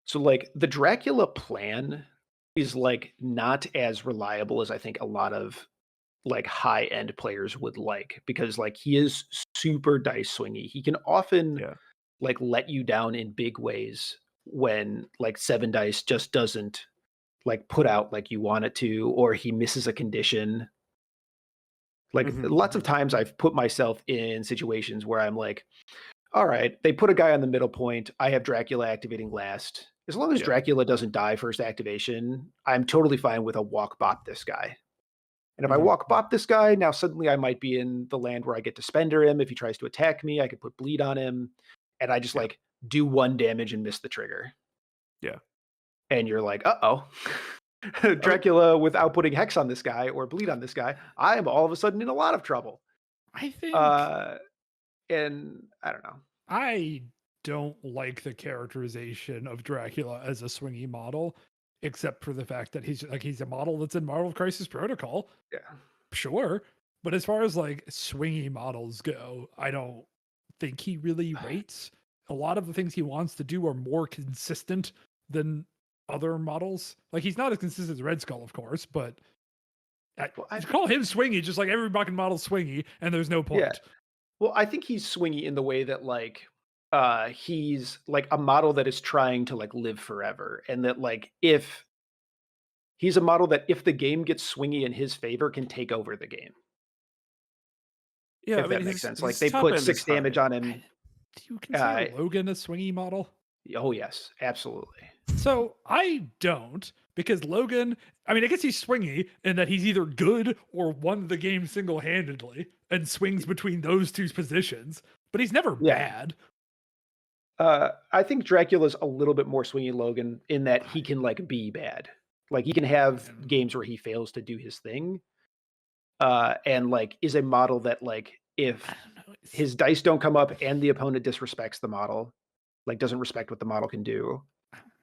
so like the Dracula plan is like not as reliable as I think a lot of like high end players would like because like he is super dice swingy. He can often Yeah. like let you down in big ways when like 7 dice just doesn't like put out like you want it to, or he misses a condition. Like Mhm. lots of Mhm. times I've put myself in situations where I'm like, all right, they put a guy on the middle point. I have Dracula activating last. As long as Yeah. Dracula doesn't die first activation, I'm totally fine with a walk bot this guy. And if I Mhm. walk bot this guy, now suddenly I might be in the land where I get to spender him. If he tries to attack me, I could put bleed on him. And I just Yeah. like do 1 damage and miss the trigger. Yeah. And you're like, uh-oh. I mean, Dracula without putting hex on this guy or bleed on this guy, I am all of a sudden in a lot of trouble. I think Uh And I don't know. I don't like the characterization of Dracula as a swingy model, except for the fact that he's a model that's in Marvel Crisis Protocol. Yeah. Sure. But as far as like swingy models go, I don't think he really rates. A lot of the things he wants to do are more consistent than other models. Like he's not as consistent as Red Skull, of course, but Well, to call him swingy, just like every fucking model's swingy, and there's no point. yeah. Well, I think he's swingy in the way that like he's like a model that is trying to like live forever, and that like if he's a model that if the game gets swingy in his favor can take over the game. Yeah, If I mean, that makes sense. Like his they top put end is 6 damage high. on him. Do you consider Logan a swingy model? Oh yes, absolutely. So I don't, because Logan, I mean, I guess he's swingy in that he's either good or won the game single-handedly and swings between those two positions, but he's never bad. I think Dracula's a little bit more swingy Logan in that he can like be bad. Like he can have games where he fails to do his thing. And like is a model that like if his dice don't come up and the opponent disrespects the model, like doesn't respect what the model can do,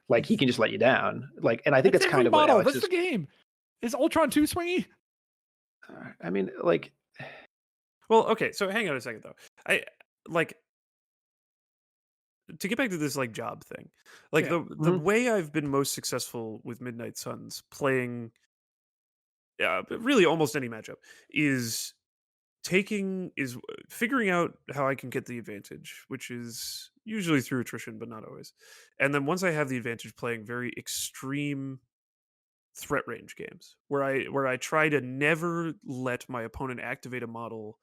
like he can just let you down. Like, and I think that's kind of what Alex That's the game. Is Ultron too swingy? I mean, like, well, okay. So hang on a second though. I like to get back to this like job thing. Like the way I've been most successful with Midnight Suns playing, really almost any matchup is figuring out how I can get the advantage, which is usually through attrition, but not always. And then once I have the advantage, playing very extreme threat range games where I try to never let my opponent activate a model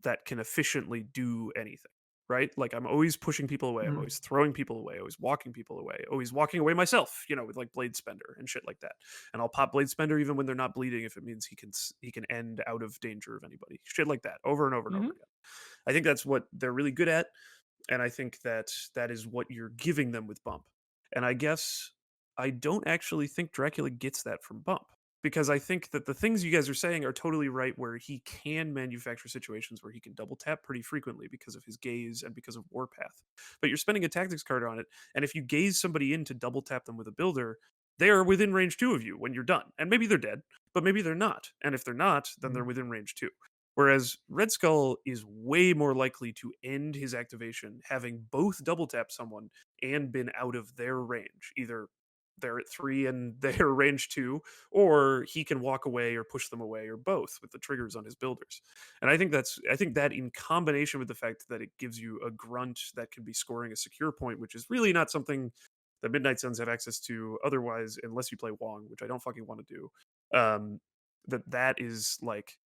that can efficiently do anything. Right? Like I'm always pushing people away. I'm always throwing people away. Always walking people away. Always walking away myself. With like Blade Spender and shit like that. And I'll pop Blade Spender even when they're not bleeding if it means he can end out of danger of anybody. Shit like that over and over and over again. I think that's what they're really good at, and I think that is what you're giving them with Bump. And I guess I don't actually think Dracula gets that from Bump. Because I think that the things you guys are saying are totally right, where he can manufacture situations where he can double tap pretty frequently because of his gaze and because of Warpath. But you're spending a tactics card on it, and if you gaze somebody in to double tap them with a builder, they are within range 2 of you when you're done. And maybe they're dead, but maybe they're not. And if they're not, then they're within range 2. Whereas Red Skull is way more likely to end his activation having both double tap someone and been out of their range, either they're at 3 and they're range 2, or he can walk away or push them away, or both with the triggers on his builders. And I think that in combination with the fact that it gives you a grunt that can be scoring a secure point, which is really not something that Midnight Suns have access to otherwise, unless you play Wong, which I don't fucking want to do. That is like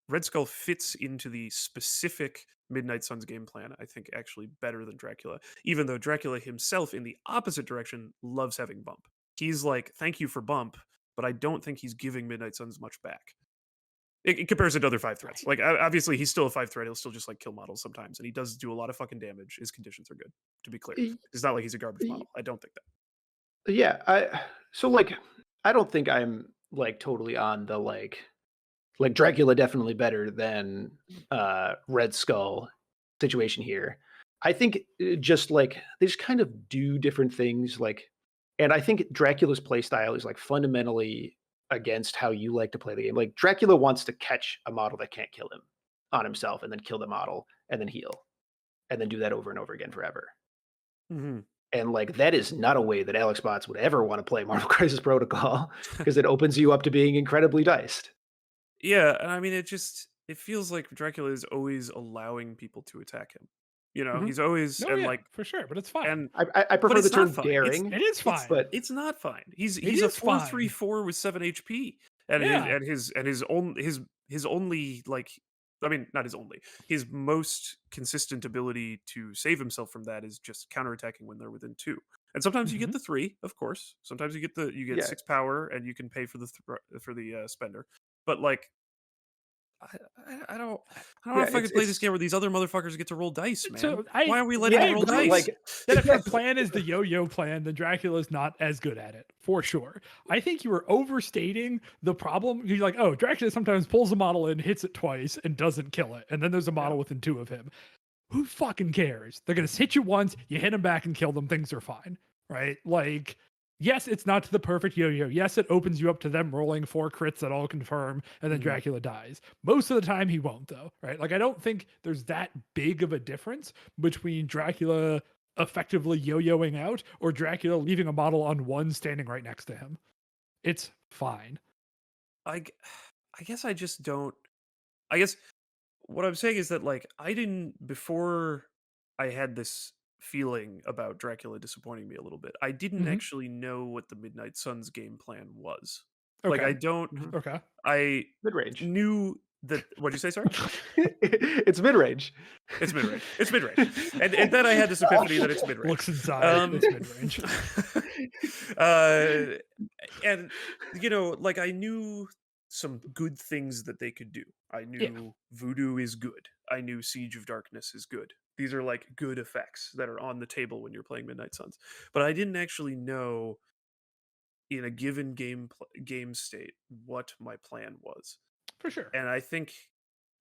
Red Skull fits into the specific Midnight Suns game plan, I think, actually better than Dracula, even though Dracula himself, in the opposite direction, loves having Bump. He's like, thank you for Bump, but I don't think he's giving Midnight Suns much back. In comparison to other 5 threats. Like, obviously, he's still a 5 threat. He'll still just, like, kill models sometimes, and he does do a lot of fucking damage. His conditions are good, to be clear. It's not like he's a garbage model. I don't think that. Yeah, I don't think I'm, like, totally on the, like Dracula definitely better than Red Skull situation here. I think just like they just kind of do different things, like, and I think Dracula's playstyle is like fundamentally against how you like to play the game. Like Dracula wants to catch a model that can't kill him on himself and then kill the model and then heal and then do that over and over again forever. And like that is not a way that Alex bots would ever want to play Marvel Crisis Protocol because it opens you up to being incredibly diced. Yeah, and I mean, it feels like Dracula is always allowing people to attack him. He's always like for sure, but it's fine. And I prefer the term daring. It is fine, but it's not fine. He's a 4/3/4 with 7 HP, and his only like, I mean, not his only, his most consistent ability to save himself from that is just counterattacking when they're within 2. And sometimes you get the 3, of course. Sometimes you get 6 power, and you can pay for the spender. But like, I don't know if I could play this game where these other motherfuckers get to roll dice, man. So why are we letting them roll dice? Like, that if your plan is the yo-yo plan, then Dracula's not as good at it, for sure. I think you were overstating the problem. You're like, oh, Dracula sometimes pulls a model in, hits it twice, and doesn't kill it. And then there's a model within 2 of him. who fucking cares? They're gonna hit you once, you hit them back and kill them, things are fine, right? Like, yes, it's not the perfect yo-yo. Yes, it opens you up to them rolling 4 crits that all confirm, and then Mhm. Dracula dies. Most of the time, he won't, though, right? Like, I don't think there's that big of a difference between Dracula effectively yo-yoing out or Dracula leaving a model on 1 standing right next to him. It's fine. I guess I just don't. I guess what I'm saying is that like I didn't before I had this feeling about Dracula disappointing me a little bit. I didn't Mhm. actually know what the Midnight Suns game plan was. Like I Okay. don't. Mhm. Okay. I Mid range. knew that. What'd you say? Sorry. It's mid range. It's mid range. It's mid range. And then I had this epiphany that it's mid range. Looks inside. It's mid range. And you know, like I knew some good things that they could do. I Yeah. knew Voodoo is good. I knew Siege of Darkness is good. These are like good effects that are on the table when you're playing Midnight Suns. But I didn't actually know in a given game state what my plan was. For sure. And I think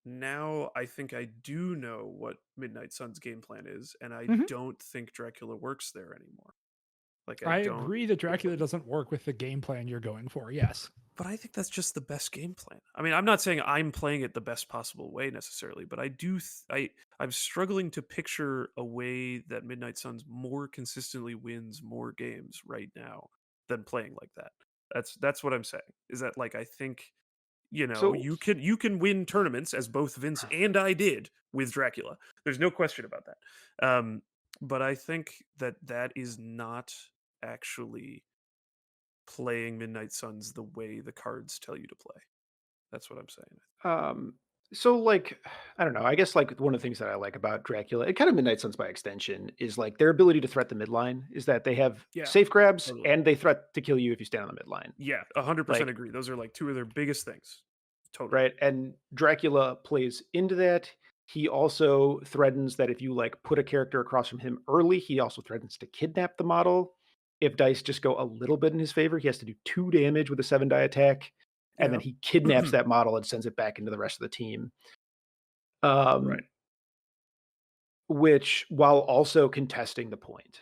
now I think I do know what Midnight Suns game plan is, and I Mhm. don't think Dracula works there anymore. Like I I don't. agree that Dracula doesn't work with the game plan you're going for. Yes. But I think that's just the best game plan. I mean, I'm not saying I'm playing it the best possible way necessarily, but I do. I'm struggling to picture a way that Midnight Suns more consistently wins more games right now than playing like that. That's what I'm saying. Is that like I think So you can win tournaments as both Vince and I did with Dracula. There's no question about that. But I think that is not actually playing Midnight Suns the way the cards tell you to play. That's what I'm saying. Um, so like, I don't know. I guess like one of the things that I like about Dracula, and kind of Midnight Suns by extension, is like their ability to threat the midline. Is that they have Yeah, safe grabs totally. and they threat to kill you if you stand on the midline. Yeah, 100% Like, agree. Those are like two of their biggest things. Totally. right? And Dracula plays into that. He also threatens that if you like put a character across from him early, he also threatens to kidnap the model. If dice just go a little bit in his favor, he has to do 2 damage with a 7-die attack, and then Yeah. he kidnaps that model and sends it back into the rest of the team. Right. Which while also contesting the point.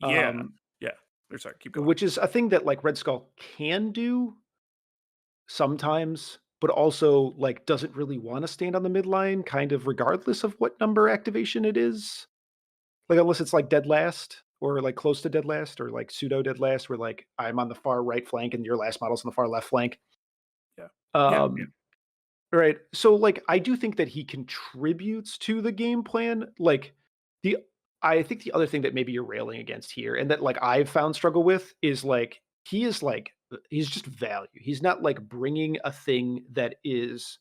Yeah. Um, Yeah. Or sorry, keep going. which is a thing that like Red Skull can do sometimes, but also like doesn't really want to stand on the midline, kind of regardless of what number activation it is. Like unless it's like dead last or like close to dead last or like pseudo dead last, where like I'm on the far right flank and your last model's on the far left flank. Yeah. Yeah. Um, right. So like I do think that he contributes to the game plan. Like the I think the other thing that maybe you're railing against here and that like I've found struggle with is like he's just value. He's not like bringing a thing that is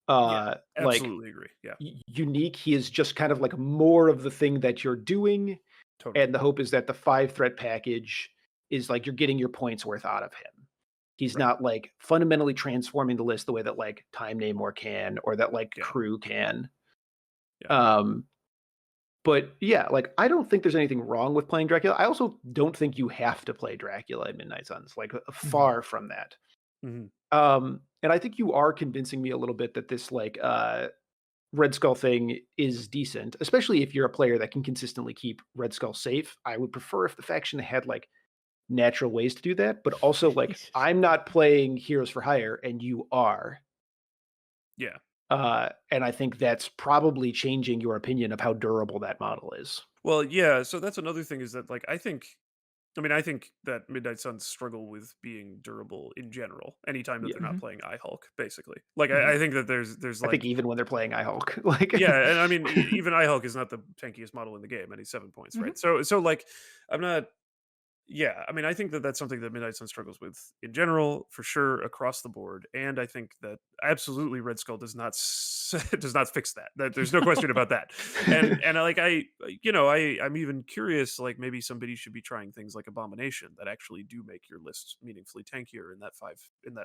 Yeah. like Absolutely agree. Yeah. unique. He is just kind of like more of the thing that you're doing, Totally. and the hope is that the 5 threat package is like you're getting your points worth out of him. He's Right. not like fundamentally transforming the list the way that like Time Namor can or that like Yeah. Crew can. Yeah. But yeah, like I don't think there's anything wrong with playing Dracula. I also don't think you have to play Dracula in Midnight Suns. Like far from that. Mhm. And I think you are convincing me a little bit that this like Red Skull thing is decent, especially if you're a player that can consistently keep Red Skull safe. I would prefer if the faction had like natural ways to do that, but also like I'm not playing Heroes for Hire and you are. Yeah. And I think that's probably changing your opinion of how durable that model is. Well, yeah. So that's another thing is that like I think that Midnight Suns struggle with being durable in general. Anytime that Yeah. they're not Mhm. playing iHulk, basically. Like Mhm. I think that there's I think like even when they're playing iHulk, like yeah, and I mean even iHulk is not the tankiest model in the game, and he's 7 points, Mhm. right? So like I'm not. Yeah, I mean, I think that that's something that Midnight Sun struggles with in general, for sure, across the board, and I think that absolutely Red Skull does not does not fix that. That there's no question about that. And like I'm even curious, like maybe somebody should be trying things like Abomination that actually do make your list meaningfully tankier in that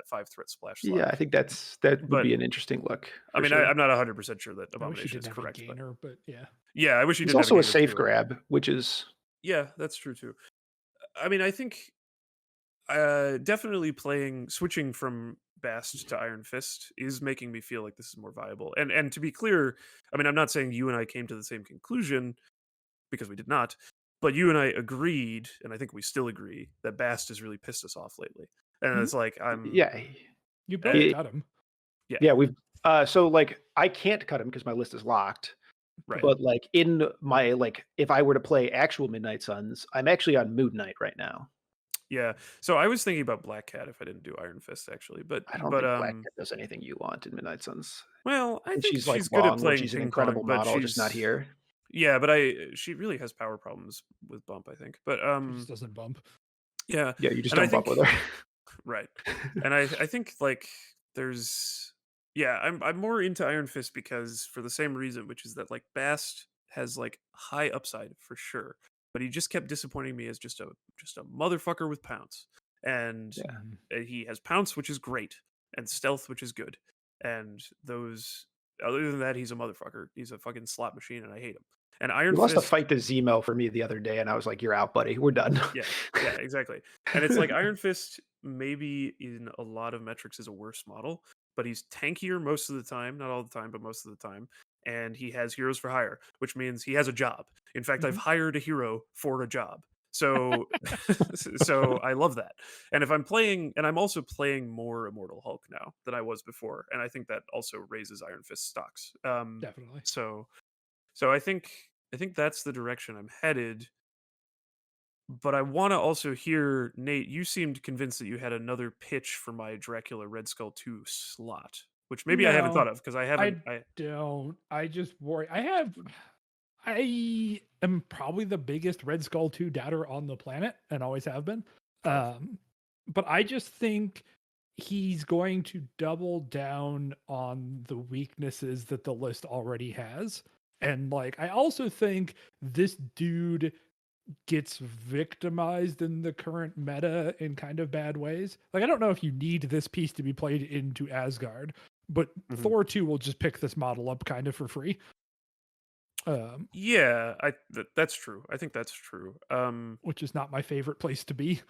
5 threat splash slot. yeah, I think that would But be an interesting look I for mean, sure. I'm not 100% sure that I wish he Abomination is didn't have a correct, but gainer, but yeah. yeah, I wish he He's didn't have a also a gainer safe too. grab, which is Yeah, that's true too. I mean, I think definitely switching from Bast to Iron Fist is making me feel like this is more viable. And to be clear, I mean, I'm not saying you and I came to the same conclusion because we did not, but you and I agreed, and I think we still agree that Bast has really pissed us off lately. And Mhm. it's like Yeah, You both He- got him. yeah, we've so like I can't cut him because my list is locked. Right. But like in my like, if I were to play actual Midnight Suns, I'm actually on Moon Knight right now. Yeah. So I was thinking about Black Cat if I didn't do Iron Fist actually, but I don't think Black Cat does anything you want in Midnight Suns. well, I And think she's like she's good at Wong, where playing she's an ping incredible pong, but model, just not here. Yeah, but she really has power problems with bump, I think. But She just doesn't bump. yeah, Yeah, you just and I don't bump think with her. right. And I think like there's I'm more into Iron Fist because for the same reason, which is that like Bast has like high upside for sure, but he just kept disappointing me as just a motherfucker with pounce. And Yeah. he has pounce, which is great, and stealth, which is good. And those other than that, he's a motherfucker. He's a fucking slot machine, and I hate him. And Iron You lost a Fist, fight to Zemo for me the other day, and I was like, "You're out, buddy. We're done." yeah, exactly. And it's like Iron Fist, maybe in a lot of metrics, is a worse model, but he's tankier most of the time, not all the time, but most of the time. And he has heroes for hire, which means he has a job. In fact, I've hired a hero for a job. So, so I love that. And if I'm playing, and I'm also playing more Immortal Hulk now than I was before, and I think that also raises Iron Fist stocks. Definitely. So I think that's the direction I'm headed. But I want to also hear, Nate, you seemed convinced that you had another pitch for my Dracula Red Skull 2 slot, which maybe I haven't No, thought of because I haven't. don't. I just worry. I am probably the biggest Red Skull 2 doubter on the planet and always have been. But I just think he's going to double down on the weaknesses that the list already has. And like, I also think this dude gets victimized in the current meta in kind of bad ways. Like, I don't know if you need this piece to be played into Asgard, but Thor 2 will just pick this model up kind of for free. Yeah, that's true. I think that's true. Which is not my favorite place to be.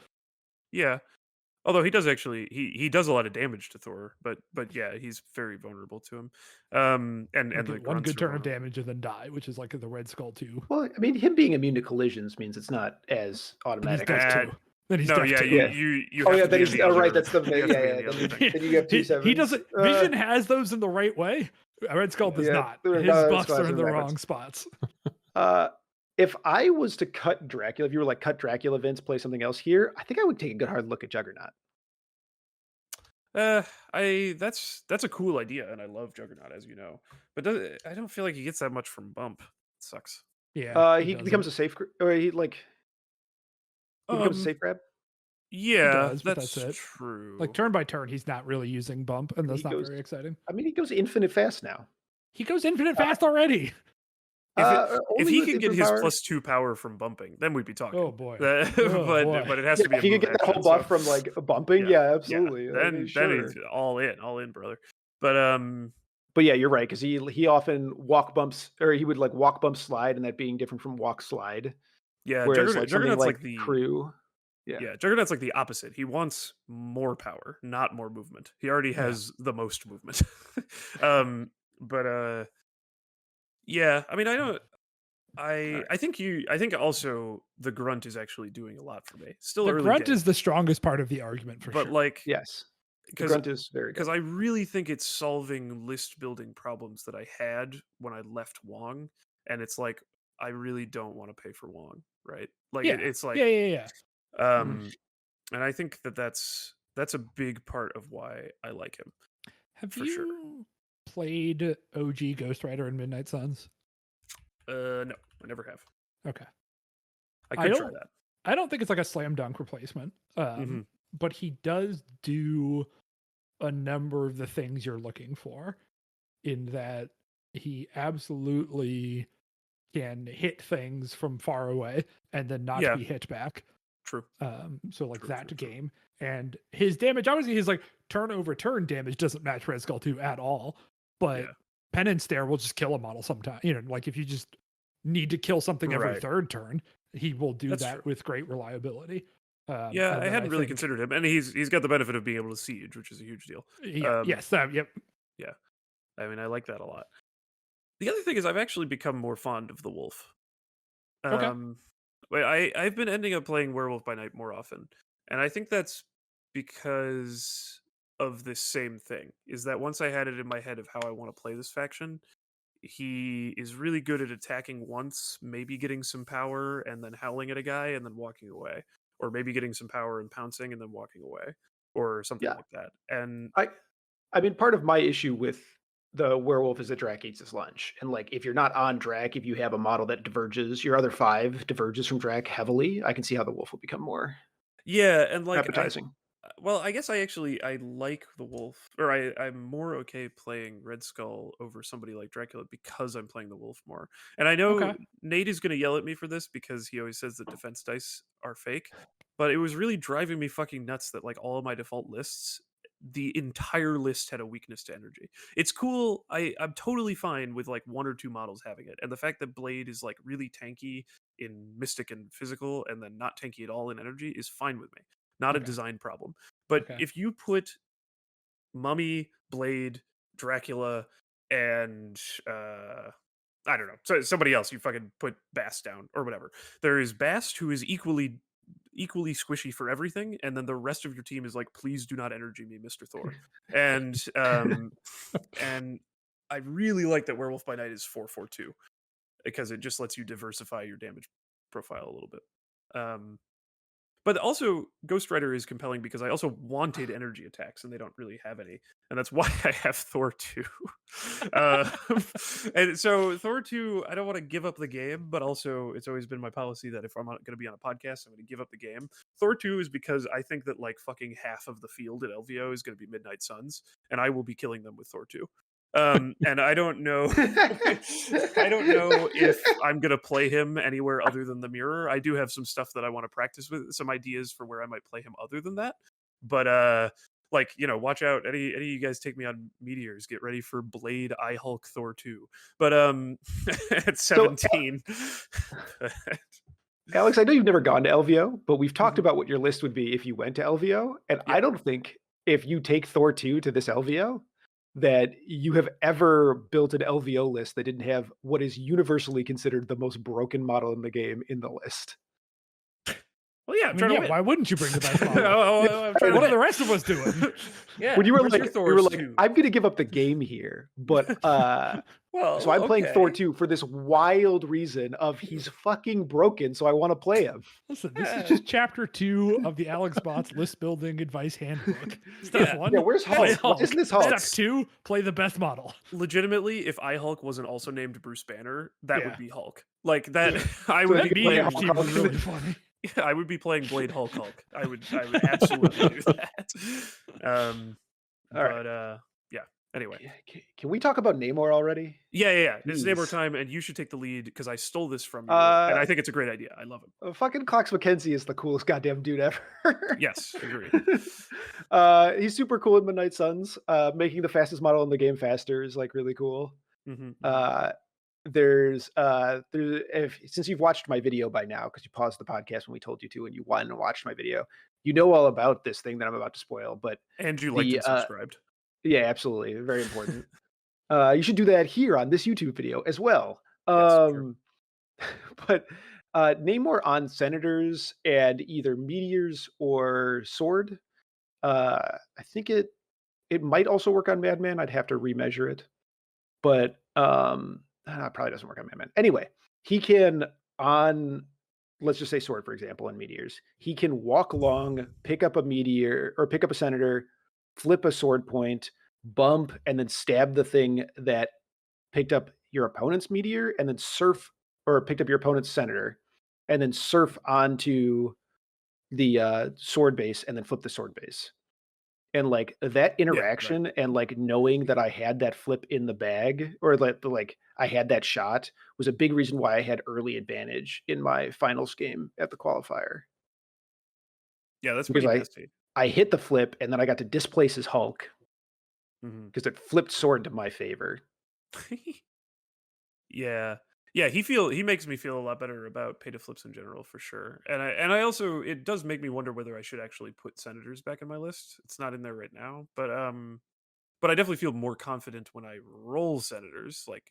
Yeah. Although he does actually he does a lot of damage to Thor, but yeah, he's very vulnerable to him. And the one good turn of vulnerable. damage and then die, which is like the Red Skull 2. Well, I mean, him being immune to collisions means it's not as And he's automatic. deaf too. Then he's no, deaf yeah, too. you Oh have yeah, to then be in he's the oh, right. other- That's the you have to be in yeah. the other Yeah, thing. then you have two sevens. He doesn't. Vision has those in the right way. Red Skull does yeah, not. they're His not buffs spots are in the and wrong rabbits. spots. If I was to cut Dracula, if you were like cut Dracula, Vince, play something else here, I think I would take a good hard look at Juggernaut. That's a cool idea, and I love Juggernaut, as you know. But I don't feel like he gets that much from bump. It sucks. Yeah, He becomes a safe, or he becomes a safe grab. Yeah, does, but that's it. true. Like turn by turn, he's not really using bump, and that's He not goes- very exciting. I mean, he goes infinite fast now. He goes infinite fast already. If Only he with could get infinite his power. +2 power from bumping, then we'd be talking. Oh boy. but boy. but it has Yeah, to be. if he a could move get that whole action, buff so- from like bumping, yeah, absolutely. Yeah, I then mean, then sure. he's all in, brother. But But yeah, you're right because he often walk bumps, or he would like walk bump slide, and that being different from walk slide. yeah, Whereas like something Juggernaut's like the crew, yeah, Juggernaut's like the opposite. He wants more power, not more movement. He already has the most movement. But yeah, I mean, I don't. I think also the grunt is actually doing a lot for me. Still The early grunt days, is the strongest part of the argument for but sure. like yes, the because grunt is very good. I really think it's solving list building problems that I had when I left Wong, and it's like I really don't want to pay for Wong, right? Like it's like yeah. and I think that's a big part of why I like him. Have for you sure. played OG Ghost Rider and Midnight Suns? No, I never have. Okay. I I could try don't- that. I don't think it's like a slam dunk replacement. But he does do a number of the things you're looking for, in that he absolutely can hit things from far away and then not Yeah. be hit back. True. So like True, that true, true. game. And his damage, obviously his like turn over turn damage doesn't match Red Skull 2 at all. But Yeah. Pen and Stare will just kill a model sometime. You know, like if you just need to kill something every Right. third turn, he will do That's that true. with great reliability. Yeah, and I then I hadn't really think, considered him, and he's got the benefit of being able to siege, which is a huge deal. Um, yep. yeah, I mean, I like that a lot. The other thing is, I've actually become more fond of the wolf. Okay. But I've been ending up playing Werewolf by Night more often, and I think that's because of this same thing. Is that once I had it in my head of how I want to play this faction, he is really good at attacking once, maybe getting some power, and then howling at a guy and then walking away, or maybe getting some power and pouncing and then walking away, or something Yeah. like that. And I I mean, part of my issue with the werewolf is that Drac eats his lunch. And like if you're not on Drac, if you have a model that diverges, your other 5 diverges from Drac heavily, I can see how the wolf will become more yeah, and like appetizing. well, I guess I like the wolf, or I'm more okay playing Red Skull over somebody like Dracula because I'm playing the wolf more. And I know Okay. Nate is going to yell at me for this because he always says that defense dice are fake, but it was really driving me fucking nuts that like all of my default lists, the entire list had a weakness to energy. It's cool. I'm totally fine with like 1 or 2 models having it, and the fact that Blade is like really tanky in Mystic and Physical, and then not tanky at all in energy is fine with me. Not a Okay. design problem. But Okay. if you put Mummy, Blade, Dracula, and I don't know, so somebody else, you fucking put Bast down or whatever. There is Bast, who is equally squishy for everything, and then the rest of your team is like, please do not energy me, Mr. Thor. And and I really like that Werewolf by Night is 4/4/2 because it just lets you diversify your damage profile a little bit. But also, Ghost Rider is compelling because I also wanted energy attacks, and they don't really have any, and that's why I have Thor 2. uh, and so Thor 2, I don't want to give up the game, but also it's always been my policy that if I'm going to be on a podcast, I'm going to give up the game. Thor 2 is because I think that like fucking half of the field at LVO is going to be Midnight Suns, and I will be killing them with Thor 2. And I don't know I don't know if I'm gonna play him anywhere other than the mirror. I do have some stuff that I want to practice with, some ideas for where I might play him other than that. But like, watch out. Any of you guys take me on meteors, get ready for Blade I Hulk Thor 2. But at So 17. Alex, I know you've never gone to LVO, but we've talked Mhm. about what your list would be if you went to LVO, and Yeah. I don't think if you take Thor 2 to this LVO that you have ever built an LVO list that didn't have what is universally considered the most broken model in the game in the list. Well, yeah, I I'm mean, trying yeah, to win. why wouldn't you bring the best model? I'm trying to What are win. the rest of us doing? Yeah. When you were where's your like, Thors 2? I'm gonna give up the game here, but Well, so I'm playing Thor okay. 2 for this wild reason of he's fucking broken, so I want to play him. Listen, this is Yeah. just chapter 2 of the Alex Bots list building advice handbook. Step Yeah. 1, Yeah, where's play Hulk? Why Hulk. isn't this Hulk? Step 2, play the best model. Legitimately, if I Hulk wasn't also named Bruce Banner, that Yeah. would be Hulk. Like that, I So would if be you That could play meme playing. Hulk, team was Hulk, really funny. I would be playing Blade Hulk. I would absolutely do that. all right. But yeah. Anyway, Can we talk about Namor already? yeah. It's Namor Jeez. time, and you should take the lead because I stole this from you, and I think it's a great idea. I love him. Fucking Cox McKenzie is the coolest goddamn dude ever. Yes, agree. He's super cool in Midnight Suns. Making the fastest model in the game faster is like really cool. Hmm. There's if since you've watched my video by now because you paused the podcast when we told you to and you went and watched my video, you know all about this thing that I'm about to spoil. But And you liked the and subscribed. yeah, absolutely, very important. You should do that here on this YouTube video as well. Yes, sure. But Namor on Senators and either Meteors or Sword. I think it might also work on Madman. I'd have to remeasure it, but it probably doesn't work on Madman. Anyway, he can on let's just say Sword for example, and Meteors. He can walk along, pick up a meteor or pick up a Senator, flip a sword point, bump, and then stab the thing that picked up your opponent's meteor, and then surf or picked up your opponent's Senator, and then surf onto the sword base, and then flip the sword base. And like that Yeah, right. interaction and like knowing that I had that flip in the bag or like I had that shot was a big reason why I had early advantage in my finals game at the qualifier. Yeah, that's Because pretty nasty. I hit the flip and then I got to displace his Hulk Hmm. because it flipped sword to my favor. Yeah. Yeah, he makes me feel a lot better about pay to flips in general for sure. And I also, it does make me wonder whether I should actually put senators back in my list. It's not in there right now, but I definitely feel more confident when I roll senators. Like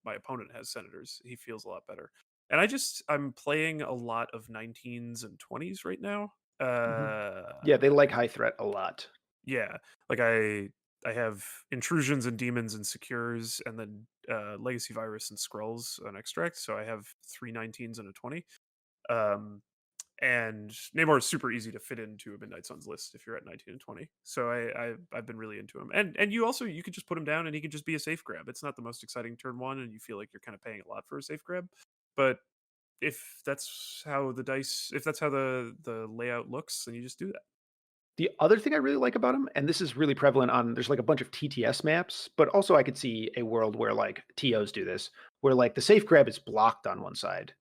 my opponent has senators, he feels a lot better. And I'm playing a lot of 19s and 20s right now. Mhm. Yeah, they Uh, like high threat a lot. yeah, like I have intrusions and demons and secures, and then legacy virus and scrolls on extract. So I have 3 19s and a 20. Um, and Namor is super easy to fit into a Midnight Suns list if you're at 19 and 20. So I've been really into him. And you could just put him down and he could just be a safe grab. It's not the most exciting turn one, and you feel like you're kind of paying a lot for a safe grab. But if that's how the layout looks, then you just do that. The other thing I really like about him, and this is really prevalent on there's like a bunch of TTS maps, but also I could see a world where like TOs do this, where like the safe grab is blocked on one side.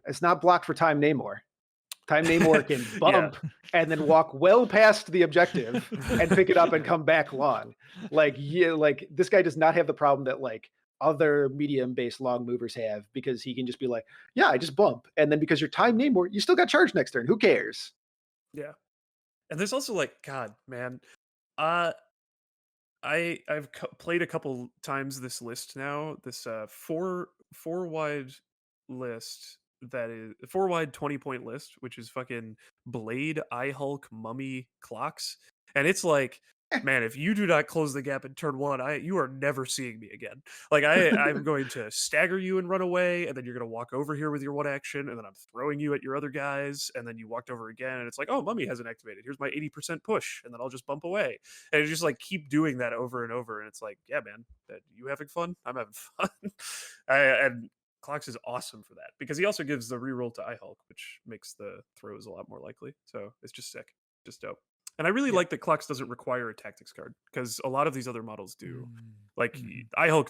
It's not blocked for Time Namor. Time Namor can Yeah. bump and then walk well past the objective and pick it up and come back long. Like, yeah, like this guy does not have the problem that like other medium-based long movers have, because he can just be like, yeah, I just bump. And then because you're Time Namor, you still got charge next turn. Who cares? Yeah. And there's also like, God, man, uh, played a couple times this list now. This four wide list, that is 4 wide 20 point list, which is fucking Blade, Eye Hulk, Mummy, Clocks, and it's like, man, if you do not close the gap in turn one, you are never seeing me again. Like I'm going to stagger you and run away, and then you're going to walk over here with your one action, and then I'm throwing you at your other guys, and then you walked over again, and it's like, oh, Mummy hasn't activated. Here's my 80% push, and then I'll just bump away, and you just like keep doing that over and over, and it's like, yeah, man, you having fun? I'm having fun. And Clocks is awesome for that because he also gives the reroll to Eye Hulk, which makes the throws a lot more likely. So it's just sick, just dope. And I really Yeah. like that Clocks doesn't require a tactics card, because a lot of these other models do. Like Mhm. Eye Hulk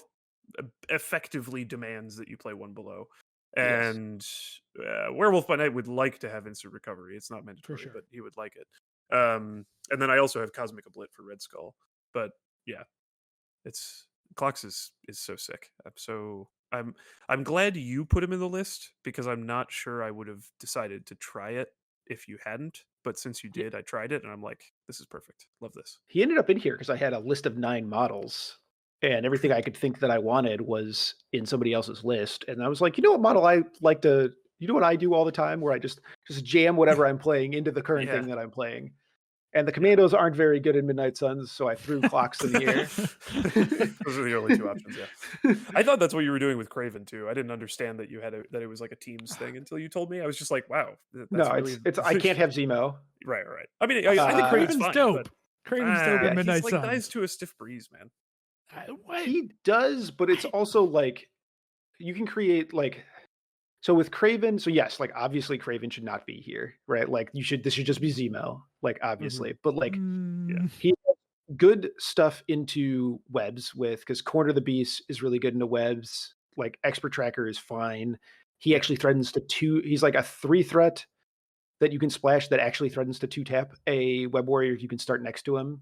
effectively demands that you play one below. Yes. And Werewolf by Night would like to have instant recovery. It's not mandatory, sure. but he would like it. And then I also have Cosmic Oblit for Red Skull. But yeah, it's Clocks is so sick. I'm glad you put him in the list, because I'm not sure I would have decided to try it if you hadn't. But since you Ye- did, I tried it, and I'm like, this is perfect. Love this. He ended up in here because I had a list of 9 models, and everything I could think that I wanted was in somebody else's list. And I was like, you know what model I like to, you know what I do all the time, where I just jam whatever I'm playing into the current Yeah. thing that I'm playing. And the Yeah. Commandos aren't very good in Midnight Suns, so I threw Clocks in the air. Those are the only two options. Yeah, I thought that's what you were doing with Craven too. I didn't understand that that it was like a teams thing until you told me. I was just like, wow, No, that's really it's I can't have Zemo. right. Right. I mean, I think Craven's Craven's fine, dope. but Craven's dope in Yeah, Midnight he's like Suns. dies to a stiff breeze, man. What? He does, but it's also like you can create like, so with Craven, so yes, like obviously Craven should not be here, right? Like this should just be Zemo, like obviously. But like Mm, he has good stuff into webs with, because Corner the Beast is really good into webs. Like Expert Tracker is fine. He Yeah. actually threatens to he's like a 3 threat that you can splash that actually threatens to 2-tap a web warrior you can start next to him.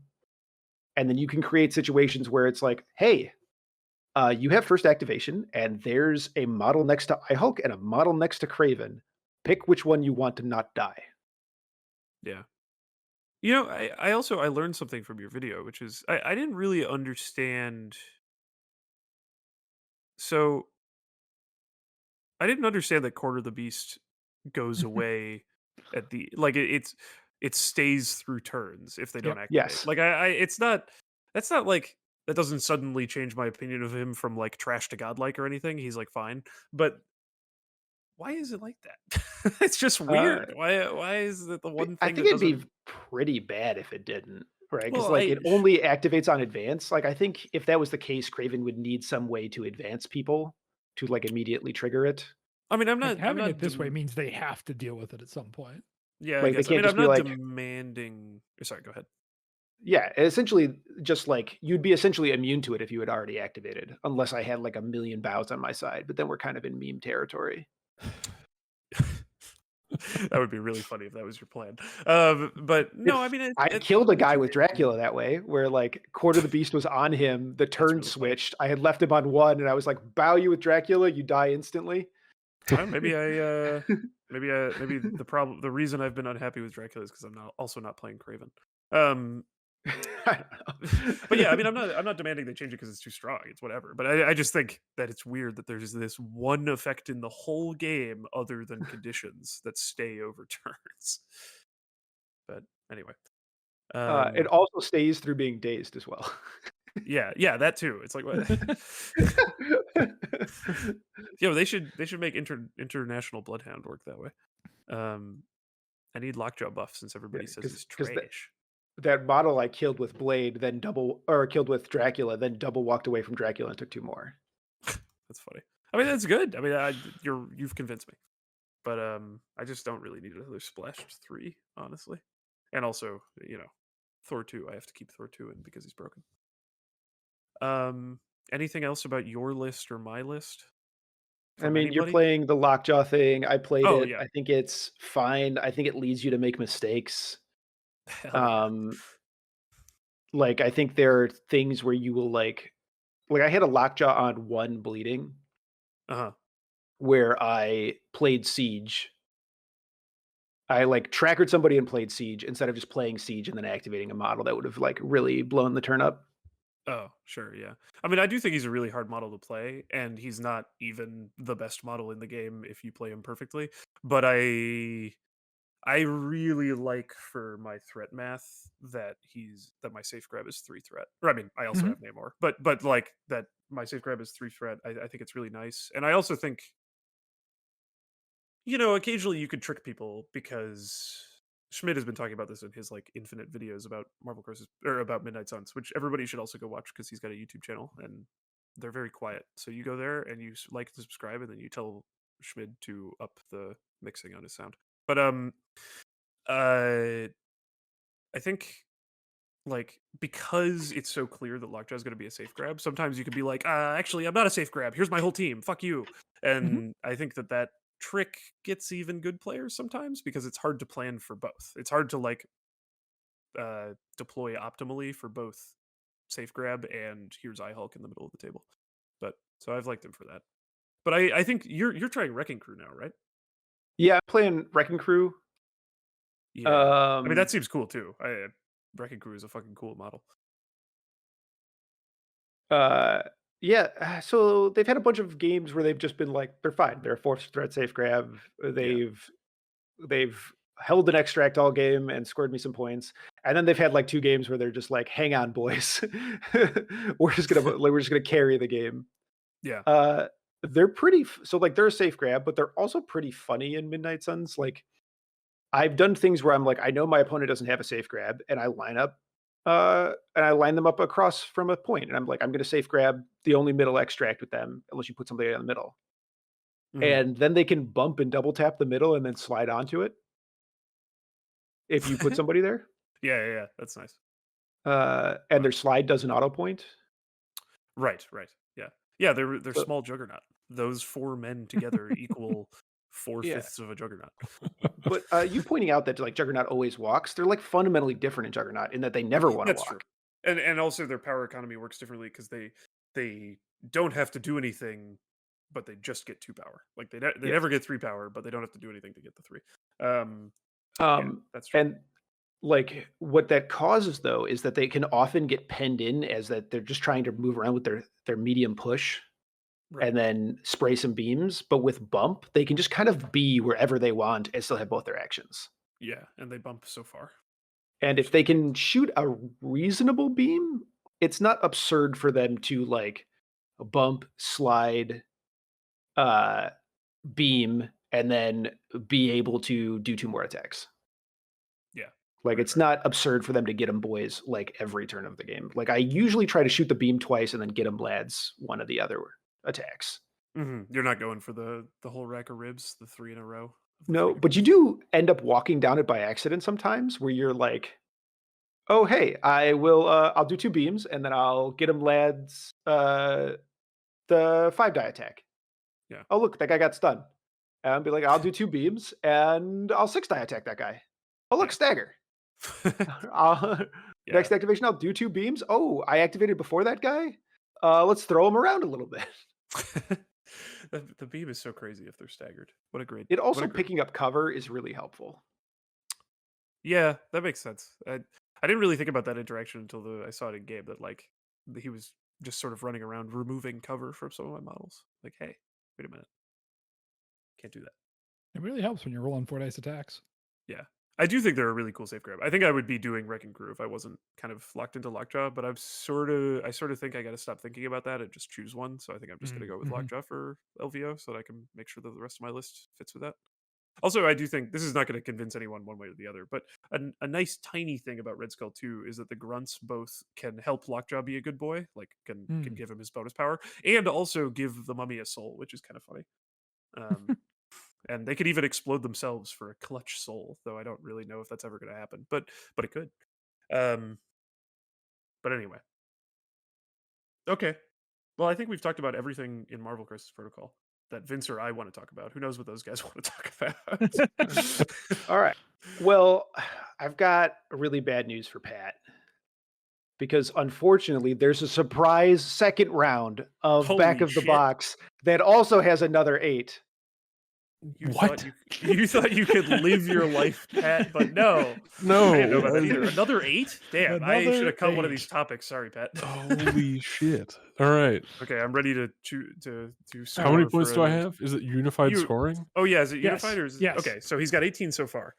And then you can create situations where it's like, hey, you have first activation, and there's a model next to iHulk and a model next to Craven. Pick which one you want to not die. Yeah. You know, I learned something from your video, which is I didn't really understand. So I didn't understand that Corner the Beast goes away at the like it stays through turns if they don't Yep. activate. Yes. Like it's not that's not like that doesn't suddenly change my opinion of him from like trash to godlike or anything. He's like fine, but why is it like that? It's just Uh, weird. Why is it the one I thing think that it'd doesn't? be pretty bad if it didn't, right? Because Well, like it only activates on advance. Like I think if that was the case, Craven would need some way to advance people to like immediately trigger it. I mean, like I'm having not it this way means they have to deal with it at some point. yeah, I Like they guess. I can't mean, just I'm be not like, demanding. Sorry, go ahead. yeah, essentially just like you'd be essentially immune to it if you had already activated, unless I had like a million bows on my side. But then we're kind of in meme territory. That would be really funny if that was your plan. But no, I mean, I it's killed a guy with 2K. Dracula that way, where like Court of the Beast was on him, the That's turn really funny. switched. I had left him on one, and I was like, "Bow you with Dracula, you die instantly." Maybe the reason I've been unhappy with Dracula is because I'm not playing Craven. Um, I but don't yeah, I mean, know. I'm not demanding they change it because it's too strong. It's whatever. But I just think that it's weird that there's this one effect in the whole game other than conditions that stay over turns. But anyway, It um, also stays through being dazed as well. yeah, that too. It's like what? Yeah, they should make international Bloodhound work that way. I need lockjaw buff since everybody says he's Because trash. that model I killed with Blade, then killed with Dracula, then double walked away from Dracula and took 2 more. That's funny. I mean, that's good. I mean, you've convinced me. But I just don't really need another Splash 3, honestly. And also, Thor 2. I have to keep Thor 2 in because he's broken. Anything else about your list or my list I from mean, you're anybody? playing the lockjaw thing. I played Oh it. yeah, I think it's fine. I think it leads you to make mistakes. hell yeah. Um, like I think there are things where you will like I had a lockjaw on 1 bleeding Uh-huh. where I played Siege. I like trackered somebody and played Siege instead of just playing Siege and then activating a model that would have like really blown the turn up. Oh, sure, yeah. I mean, I do think he's a really hard model to play, and he's not even the best model in the game if you play him perfectly. But I really like for my threat math that my safe grab is 3 threat. Or I mean, I also Mhm. have Namor, but like that my safe grab is 3 threat. I think it's really nice, and I also think occasionally you could trick people because Schmidt has been talking about this in his like infinite videos about Marvel Crisis or about Midnight Suns, which everybody should also go watch because he's got a YouTube channel and they're very quiet. So you go there and you like to subscribe, and then you tell Schmidt to up the mixing on his sound. But uh I think like because it's so clear that Lockjaw is going to be a safe grab, sometimes you could be like, actually, I'm not a safe grab. Here's my whole team. Fuck you. Mhm. And I think that trick gets even good players sometimes because it's hard to plan for both. It's hard to like deploy optimally for both safe grab and here's I Hulk in the middle of the table. But so I've liked him for that. But I think you're trying Wrecking Crew now, right? Yeah, I'm playing Wrecking Crew. Yeah. I mean that Um, seems cool too. Wrecking Crew is a fucking cool model. uh, yeah, so they've had a bunch of games where they've just been like, they're fine. They're a 4th threat safe grab. Yeah. They've held an extract all game and scored me some points. And then they've had like 2 games where they're just like, hang on, boys. We're just gonna carry the game. Yeah. Uh, they're pretty so like they're a safe grab, but they're also pretty funny in Midnight Suns. Like I've done things where I'm like, I know my opponent doesn't have a safe grab, and I line them up across from a point, and I'm like, I'm gonna safe grab the only middle extract with them, unless you put somebody in the middle. Mhm. And then they can bump and double tap the middle and then slide onto it if you put somebody there. Yeah. That's nice. And their slide doesn't auto point. Right. Yeah. Yeah, they're So small juggernaut. Those 4 men together equal yeah. 4/5 of a juggernaut. But you pointing out that like Juggernaut always walks, they're like fundamentally different in Juggernaut in that they never want to That's true. walk. And also their power economy works differently because they don't have to do anything, but they just get 2 power. Like they Yes. never get 3 power, but they don't have to do anything to get the 3. Um, yeah, that's true. And like what that causes though is that they can often get penned in as that they're just trying to move around with their medium push Right. and then spray some beams. But with bump, they can just kind of be wherever they want and still have both their actions. Yeah, and they bump so far, And which if is they great. can shoot a reasonable beam, it's not absurd for them to like bump, slide, uh, beam, and then be able to do 2 more attacks. Yeah. Like Right, it's right. not absurd for them to get them boys like every turn of the game. Like I usually try to shoot the beam twice and then get them lads one of the other attacks. You're not going for the whole rack of ribs, the 3 in a row of the No, freedom but you ribs? do end up walking down it by accident sometimes where you're like, "Oh, hey, I'll do 2 beams and then I'll get them lads the 5 die attack. Yeah. Oh, look, that guy got stunned." and be like, I'll do 2 beams, and I'll 6 die attack that guy. Oh, look, stagger. Yeah. Next activation, I'll do 2 beams. Oh, I activated before that guy? Let's throw him around a little bit. The beam is so crazy if they're staggered. What a great. It What also a great. picking up cover is really helpful. Yeah, that makes sense. I didn't really think about that interaction until I saw it in game. That like he was just sort of running around removing cover from some of my models. Like, hey, wait a minute, can't do that. It really helps when you're rolling 4 dice attacks. Yeah. I do think they're a really cool safe grab. I think I would be doing Wrecking Crew if I wasn't kind of locked into Lockjaw, but I sort of think I got to stop thinking about that and just choose one. So I think I'm just going to go with Mhm. Lockjaw for LVO so that I can make sure that the rest of my list fits with that. Also, I do think this is not going to convince anyone one way or the other, but a nice tiny thing about Red Skull 2 is that the grunts both can help Lockjaw be a good boy, like can give him his bonus power, and also give the mummy a soul, which is kind of funny. And they could even explode themselves for a clutch soul, though I don't really know if that's ever going to happen, but it could. But anyway, okay. Well, I think we've talked about everything in Marvel Crisis Protocol that Vince or I want to talk about. Who knows what those guys want to talk about? All right. Well, I've got really bad news for Pat. Because unfortunately, there's a surprise second round of back Holy of the shit. box that also has another 8. You What? thought you thought you could live your life, Pat, but no. No. I didn't know about that either. Another 8? Damn, I Another should have cut one of 8. these topics. Sorry, Pat. Holy shit. All right. Okay, I'm ready to score. How many points for do I a- have? Is it unified You- scoring? Oh yeah, is it Yes, unified or is it yes. okay? So he's got 18 so far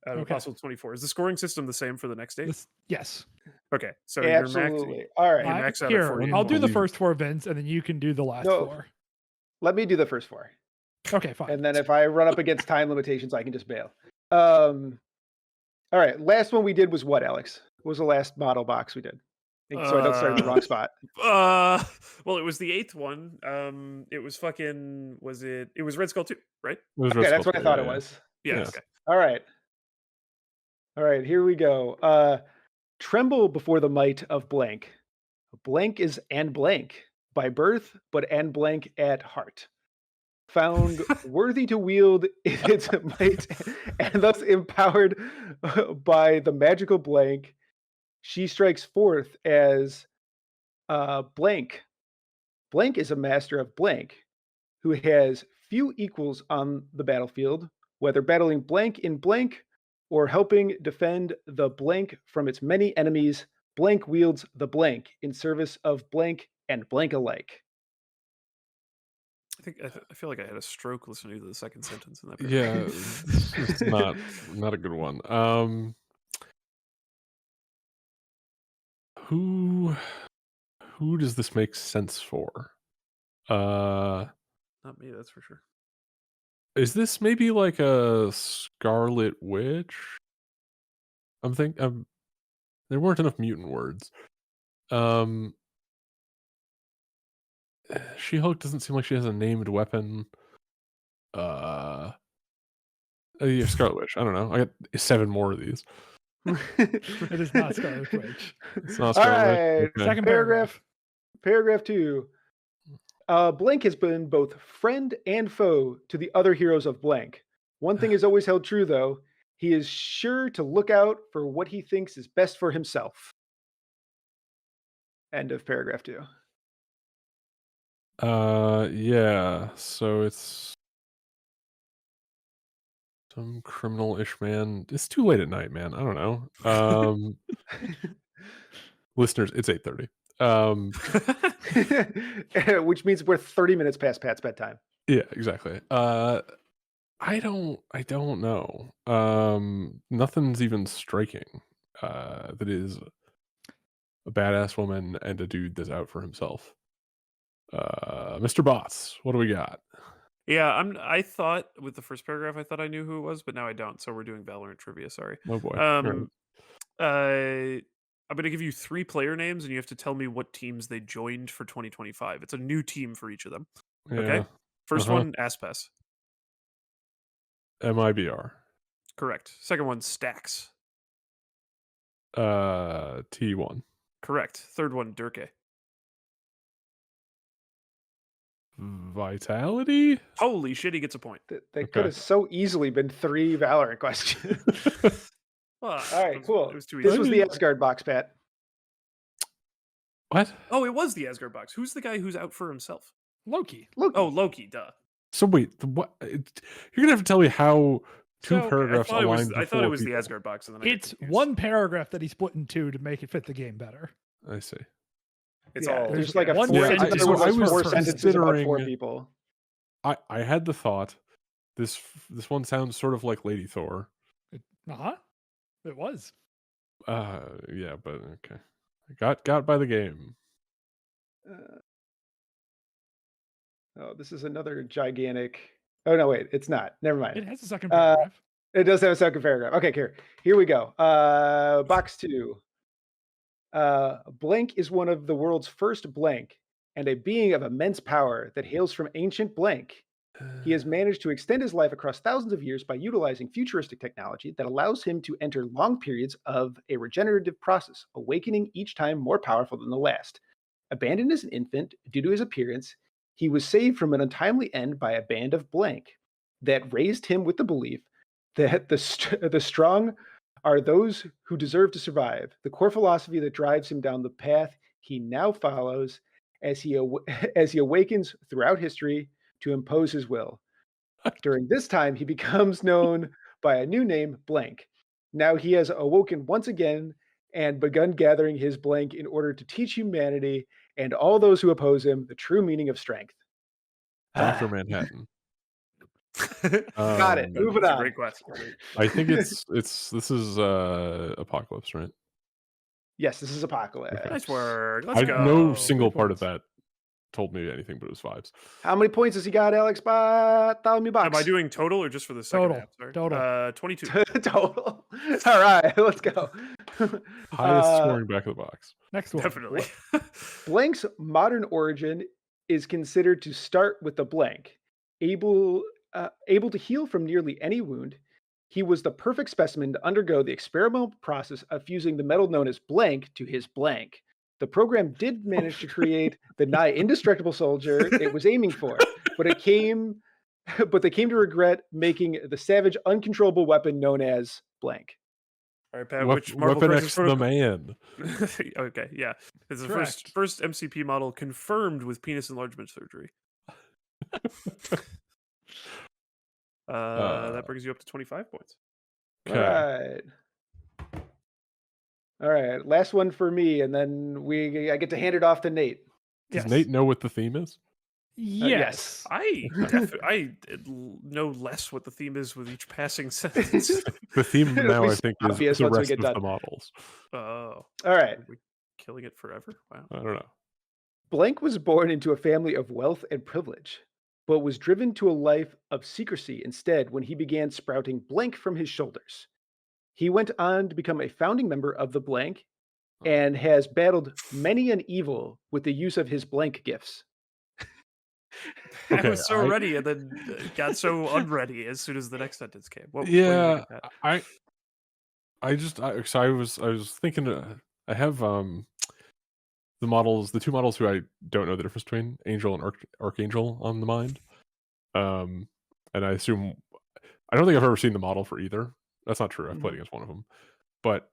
out of a Okay. possible 24. Is the scoring system the same for the next 8? Yes. Okay, so you're Absolutely. All right. You max out at Here, 48 I'll do the points. first 4, Vince, and then you can do the last No. 4. Let me do the first 4. Okay, fine. And then if I run up against time limitations, I can just bail. All right. Last one we did was what, Alex? What was the last model box we did? So I don't start in the wrong spot. Well, it was the 8th one. It was fucking. It was Red Skull 2, right? It was Okay, Red that's Skull what I 2, thought yeah, it yeah. was. Yeah. Yes. Okay. All right. All right, here we go. Tremble before the might of blank. Blank is and blank by birth, but and blank at heart. Found worthy to wield its might and thus empowered by the magical blank, she strikes forth as blank. Blank is a master of blank who has few equals on the battlefield, whether battling blank in blank or helping defend the blank from its many enemies. Blank wields the blank in service of blank and blank alike. I feel like I had a stroke listening to the second sentence in that. Yeah, paragraph. it's not a good one. Who does this make sense for? Not me, that's for sure. Is this maybe like a Scarlet Witch? There weren't enough mutant words. She-Hulk doesn't seem like she has a named weapon. Yeah, Scarlet Witch. I don't know. I got 7 more of these. It is not Scarlet Witch. It's not All Scarlet right. Witch. Okay. Second paragraph. Paragraph 2. Blank has been both friend and foe to the other heroes of Blank. One thing is always held true, though. He is sure to look out for what he thinks is best for himself. End of paragraph 2. Yeah. So it's some criminal-ish man. It's too late at night, man. I don't know. Listeners, it's 8:30. Which means we're 30 minutes past Pat's bedtime. Yeah, exactly. I don't know. Nothing's even striking. That is a badass woman and a dude that's out for himself. Mr. Bots, what do we got? Yeah, I thought with the first paragraph, I thought I knew who it was, but now I don't. So we're doing Valorant trivia. Sorry. Oh boy. All right. I'm going to give you 3 player names, and you have to tell me what teams they joined for 2025. It's a new team for each of them. Okay. Yeah. First one, Aspas. MIBR. Correct. Second one, Stacks. T1. Correct. Third one, Durke. Vitality? Holy shit, he gets a point. That could have so easily been 3 Valorant questions. Well, All right, cool. It was too This easy. was the Asgard box, Pat. What? Oh, it was the Asgard box. Who's the guy who's out for himself? Loki. Oh, Loki, duh. So wait, what? You're gonna have to tell me how two So, okay, paragraphs I aligned. thought it was the people. Asgard box, and then I got It's confused. one paragraph that he split in two to make it fit the game better. I see. It's Yeah, all there's like a one four, sentence. another one I was was 4 sentences about 4 considering- people. I had the thought this one sounds sort of like Lady Thor. It was. Yeah, but okay. Got by the game. Oh, this is another gigantic. Oh no, wait, it's not. Never mind. It has a second paragraph. It does have a second paragraph. Okay, here we go. Box 2. Blank is one of the world's first blank, and a being of immense power that hails from ancient blank. He has managed to extend his life across thousands of years by utilizing futuristic technology that allows him to enter long periods of a regenerative process, awakening each time more powerful than the last. Abandoned as an infant due to his appearance, he was saved from an untimely end by a band of blank that raised him with the belief that the strong are those who deserve to survive, the core philosophy that drives him down the path he now follows as he awakens throughout history to impose his will. During this time, he becomes known by a new name, Blank. Now he has awoken once again and begun gathering his blank in order to teach humanity and all those who oppose him the true meaning of strength. Dr. Manhattan. Got it. Moving That's a on. great question. I think this is Apocalypse, right? Yes, this is Apocalypse. Okay. Nice work. Let's go. No single 3 part of points. that told me anything, but it was 5s. How many points has he got, Alex? Bartholomew Box. Am I doing total or just for the second Total, half? Sorry. total. 22. Total. All right, let's go. Highest scoring back of the box. Next one. Definitely. Blank's modern origin is considered to start with the blank. Able to heal from nearly any wound, he was the perfect specimen to undergo the experimental process of fusing the metal known as blank to his blank. The program did manage to create the nigh indestructible soldier it was aiming for, but they came to regret making the savage, uncontrollable weapon known as blank. All right, Pat. Which Marvel Weapon Crisis X the Man. Okay, yeah. It's the Correct. first MCP model confirmed with penis enlargement surgery. That brings you up to 25 points. Okay. All right. Last one for me, and then I get to hand it off to Nate. Does Yes. Nate know what the theme is? Yes. I know less what the theme is with each passing sentence. The theme now, It'll I be think, obvious is the once we rest get of done. the models. Oh, All right. are we killing it forever? Wow. I don't know. Blank was born into a family of wealth and privilege, but was driven to a life of secrecy instead when he began sprouting blank from his shoulders. He went on to become a founding member of the Blank and has battled many an evil with the use of his blank gifts. Okay, I was so ready and then got so unready as soon as the next sentence came. What do you Yeah, think of that? I was thinking. I have the two models who I don't know the difference between, Angel and Archangel, on the mind. And I assume I don't think I've ever seen the model for either. That's not true. I've played against one of them, but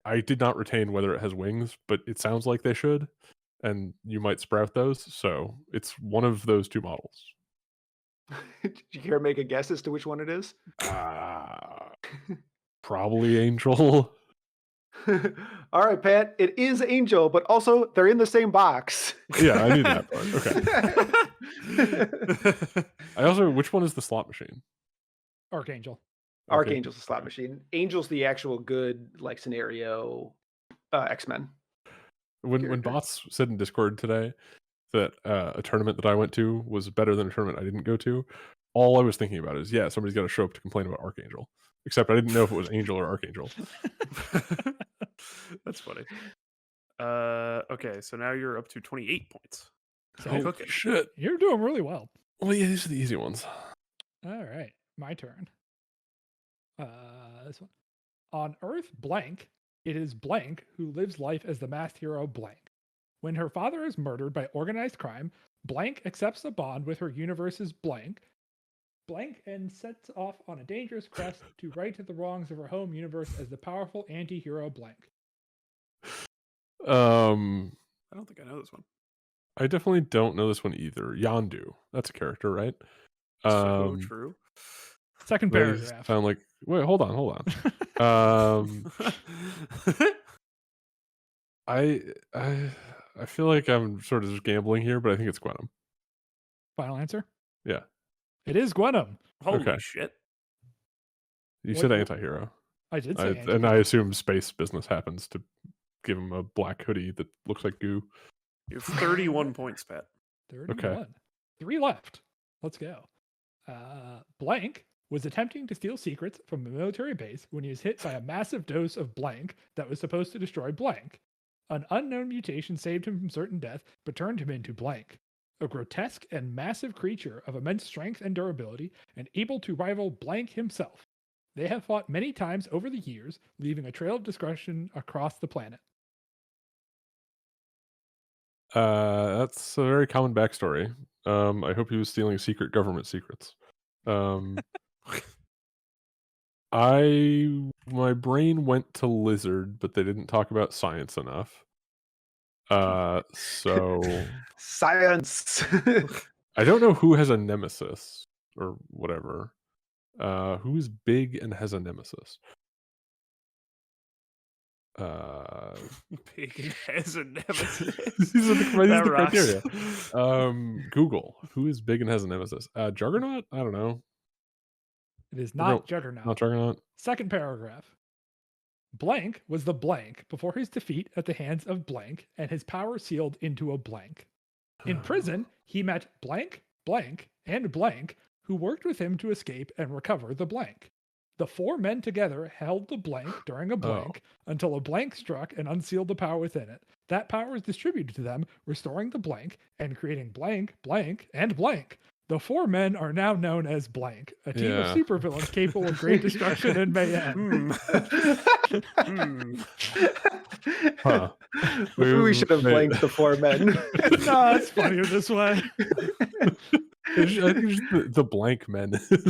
I did not retain whether it has wings. But it sounds like they should, and you might sprout those. So it's one of those two models. Did you care to make a guess as to which one it is? Probably Angel. All right, Pat. It is Angel, but also they're in the same box. Yeah, I knew that part. Okay. I also, which one is the slot machine? Archangel. Archangel's the slot machine. Angel's the actual good scenario X-Men. When Bots said in Discord today that a tournament that I went to was better than a tournament I didn't go to, all I was thinking about is, yeah, somebody's got to show up to complain about Archangel. Except I didn't know if it was Angel or Archangel. That's funny. Okay, so now you're up to 28 points. Oh, shit. You're doing really well. Well, yeah, these are the easy ones. All right, my turn. This one. On Earth blank, it is blank who lives life as the masked hero blank. When her father is murdered by organized crime, Blank accepts a bond with her universe's Blank, and sets off on a dangerous quest to right the wrongs of her home universe as the powerful anti-hero Blank. I don't think I know this one. I definitely don't know this one either. Yondu. That's a character, right? So true. Second They paragraph. sound like wait, hold on. I feel like I'm sort of just gambling here, but I think it's Gwenum. Final answer? Yeah. It is Gwenum. Holy Okay. shit. You What- said anti-hero. I did say And I anti-hero. assume space business happens to give him a black hoodie that looks like goo. You have 31 points, Pat. 31. 3 left. Let's go. Blank was attempting to steal secrets from a military base when he was hit by a massive dose of Blank that was supposed to destroy Blank. An unknown mutation saved him from certain death, but turned him into Blank, a grotesque and massive creature of immense strength and durability, and able to rival Blank himself. They have fought many times over the years, leaving a trail of destruction across the planet. That's a very common backstory. I hope he was stealing secret government secrets. My brain went to lizard, but they didn't talk about science enough. So Science. I don't know who has a nemesis or whatever. Who is big and has a nemesis? Big and has a nemesis. These are That the rocks. criteria. Google. Who is big and has a nemesis? Juggernaut? I don't know. It is No, not Juggernaut. Not Juggernaut. Second paragraph. Blank was the Blank before his defeat at the hands of Blank and his power sealed into a Blank. In prison, he met Blank, Blank, and Blank, who worked with him to escape and recover the Blank. The 4 men together held the Blank during a Blank until a Blank struck and unsealed the power within it. That power is distributed to them, restoring the Blank and creating Blank, Blank, and Blank. The 4 men are now known as Blank, a team of supervillains capable of great destruction and mayhem. Huh. Maybe we should have blanked the 4 men. No, it's funnier this way. I think just the blank men. That's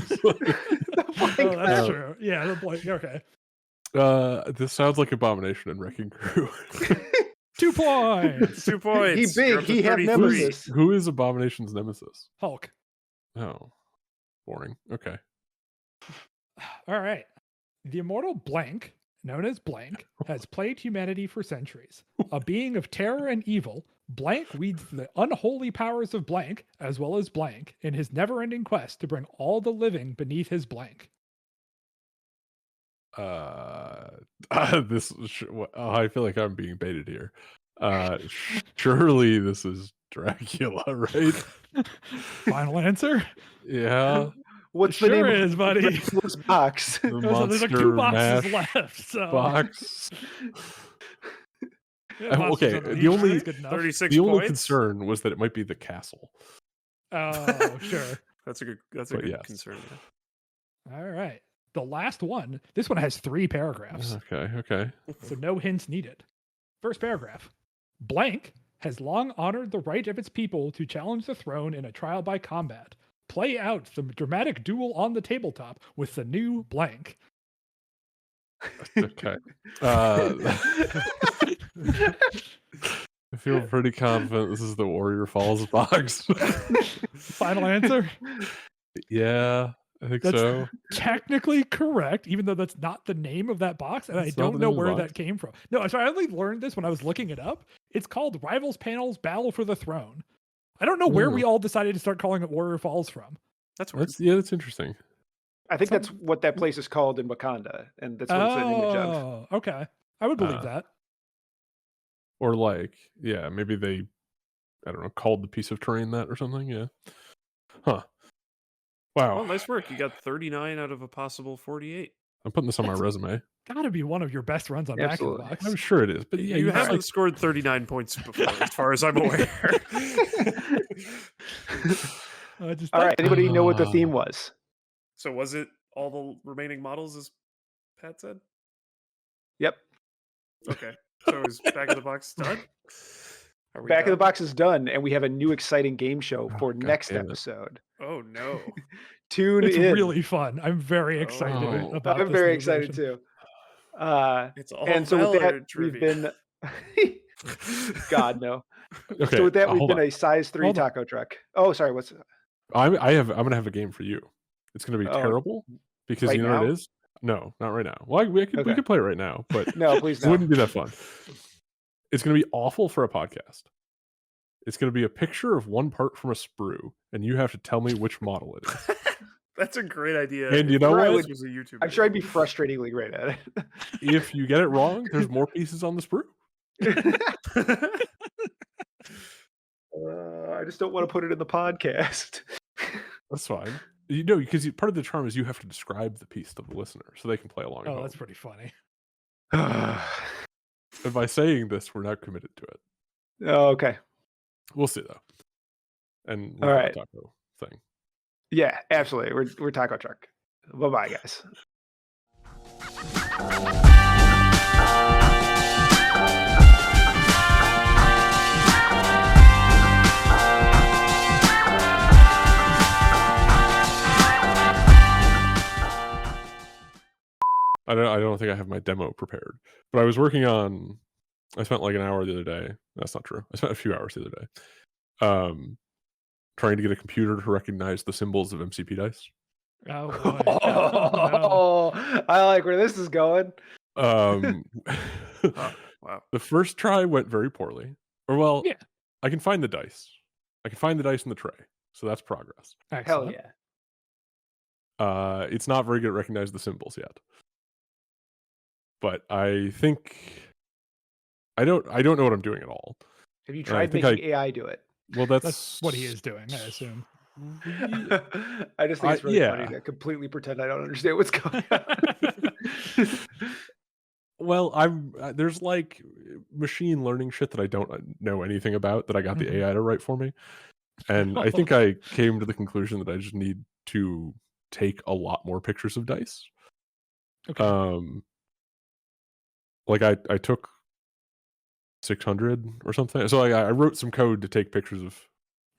true. Yeah, the Blank. Okay. This sounds like Abomination and Wrecking Crew. 2 points. 2 points. He big. You're up to He had 33. nemesis. Who is Abomination's nemesis? Hulk. Oh, boring. Okay. All right. The immortal Blank, known as Blank, has plagued humanity for centuries. A being of terror and evil, Blank wields the unholy powers of Blank, as well as Blank, in his never-ending quest to bring all the living beneath his Blank. I feel like I'm being baited here. Surely this is Dracula, right? Final answer? Yeah. What's Sure the name is, of buddy. Dracula's box? The There's like 2 boxes left. So. box. Yeah, Okay, Monsters the Unleashed only- is good enough. 36 The only points. concern was that it might be the castle. Oh, sure. That's a good But yes. concern. Yeah. All right. The last one. This one has 3 paragraphs, Okay. so no hints needed. First paragraph. Blank has long honored the right of its people to challenge the throne in a trial by combat. Play out the dramatic duel on the tabletop with the new Blank. Okay. I feel pretty confident this is the Warrior Falls box. Final answer? Yeah, I think That's so. technically correct, even though that's not the name of that box, and That's I not don't the know name of the where box. that came from. No, so I only learned this when I was looking it up. It's called Rivals Panels Battle for the Throne. I don't know where we all decided to start calling it Warrior Falls from. That's weird. That's interesting. I think that's what that place is called in Wakanda, and that's what it's an image of. Oh, okay. I would believe that. Or maybe they, I don't know, called the piece of terrain that or something. Yeah. Huh. Wow. Well, nice work. You got 39 out of a possible 48. I'm putting this on my That's- resume. Gotta be one of your best runs on Absolutely. Back of the I'm Box. sure it is, but yeah, you just, haven't like, scored 39 points before, as far as I'm aware. All right. Anybody know what the theme was? So was it all the remaining models, as Pat said? Yep. Okay. So is Back of the Box done? Are we Back of the done? Box is done, and we have a new exciting game show Oh, for God next damn it. episode. Oh no. Tune It's in. really fun. I'm very Oh, excited boy. about I'm this very new excited version. too. It's all And so with that, Valorant we've trivia. been God no. Okay, So with that, we've hold been on. a size 3 Hold on. taco truck. Oh, sorry. What's I'm gonna have a game for you. It's gonna be Oh, terrible because right you know what now? it is. No, not right now. Well, we Okay. could play it right now, but No, please it no. wouldn't be that fun. It's gonna be awful for a podcast. It's gonna be a picture of one part from a sprue, and you have to tell me which model it is. That's a great idea. And you if know Sure, I what? would- this was a YouTube I'm sure I'd be video. frustratingly great at If you get it wrong, there's more pieces on the sprue. it. I just don't want to put it in the podcast. That's fine. You know, because part of the charm is you have to describe the piece to the listener so they can play along at Oh, home. that's pretty funny. And by saying this, we're not committed to it. Oh, okay. We'll see though. And All with right. that taco thing. Yeah, absolutely. We're taco truck. Bye bye, guys. I don't think I have my demo prepared, but I was working on. I spent like an hour the other day. That's not true. I spent a few hours the other day, trying to get a computer to recognize the symbols of MCP dice. Oh, boy. Oh, no. I like where this is going. Um, Wow. the first try went very poorly. Or well, Yeah. I can find the dice. I can find the dice in the tray, so that's progress. Hell Excellent. yeah. It's not very good at recognize the symbols yet, but I think I don't know what I'm doing at all. Have you I tried think making AI do it? Well, That's what he is doing, I assume. I just think it's really funny yeah. to completely pretend I don't understand what's going on. Well, there's like machine learning shit that I don't know anything about that I got the Mhm. AI to write for me, and I think I came to the conclusion that I just need to take a lot more pictures of dice. Okay. Like I took 600 or something. So I wrote some code to take pictures of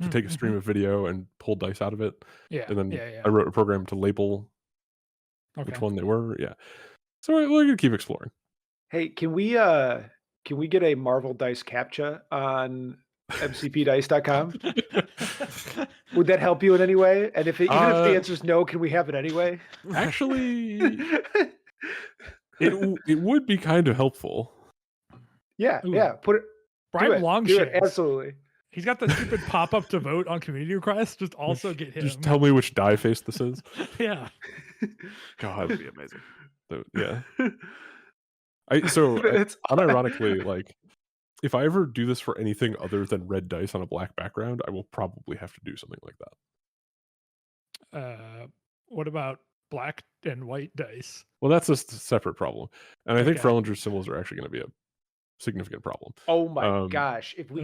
to take a stream of video and pull dice out of it, Yeah. and then Yeah. I wrote a program to label which Okay. one they were. Yeah, so we're gonna keep exploring. Hey, can we get a Marvel Dice CAPTCHA on mcpdice.com? Would that help you in any way? And even if the answer is no, can we have it anyway? Actually, it would be kind of helpful. Yeah, Ooh. yeah. Put it. Brian Do it. Longshanks. Absolutely. He's got the stupid pop-up to vote on community requests. Just also get him. Just tell me which die face this is. Yeah. God, That'd be amazing. yeah. It's unironically, like, if I ever do this for anything other than red dice on a black background, I will probably have to do something like that. What about black and white dice? Well, that's a separate problem, and I think Okay. Frellinger's symbols are actually going to be a significant problem. Oh my gosh! If you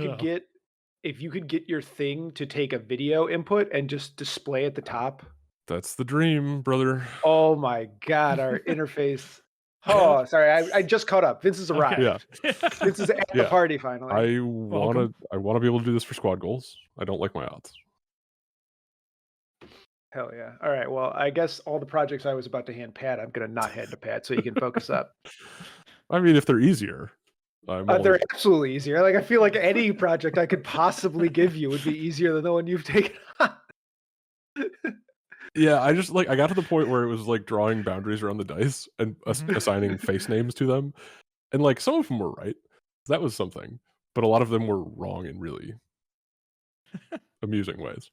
could get your thing to take a video input and just display at the top. That's the dream, brother. Oh my god, our interface. Oh, sorry, I just caught up. Vince has arrived. Yeah. Vince is at the party finally. I want to be able to do this for squad goals. I don't like my odds. Hell yeah! All right, well, I guess all the projects I was about to hand Pat, I'm gonna not hand to Pat so you can focus up. I mean, if they're easier, They're absolutely easier. Like I feel like any project I could possibly give you would be easier than the one you've taken on. Yeah, I just I got to the point where it was like drawing boundaries around the dice and assigning face names to them, and like some of them were right. That was something, but a lot of them were wrong in really amusing ways.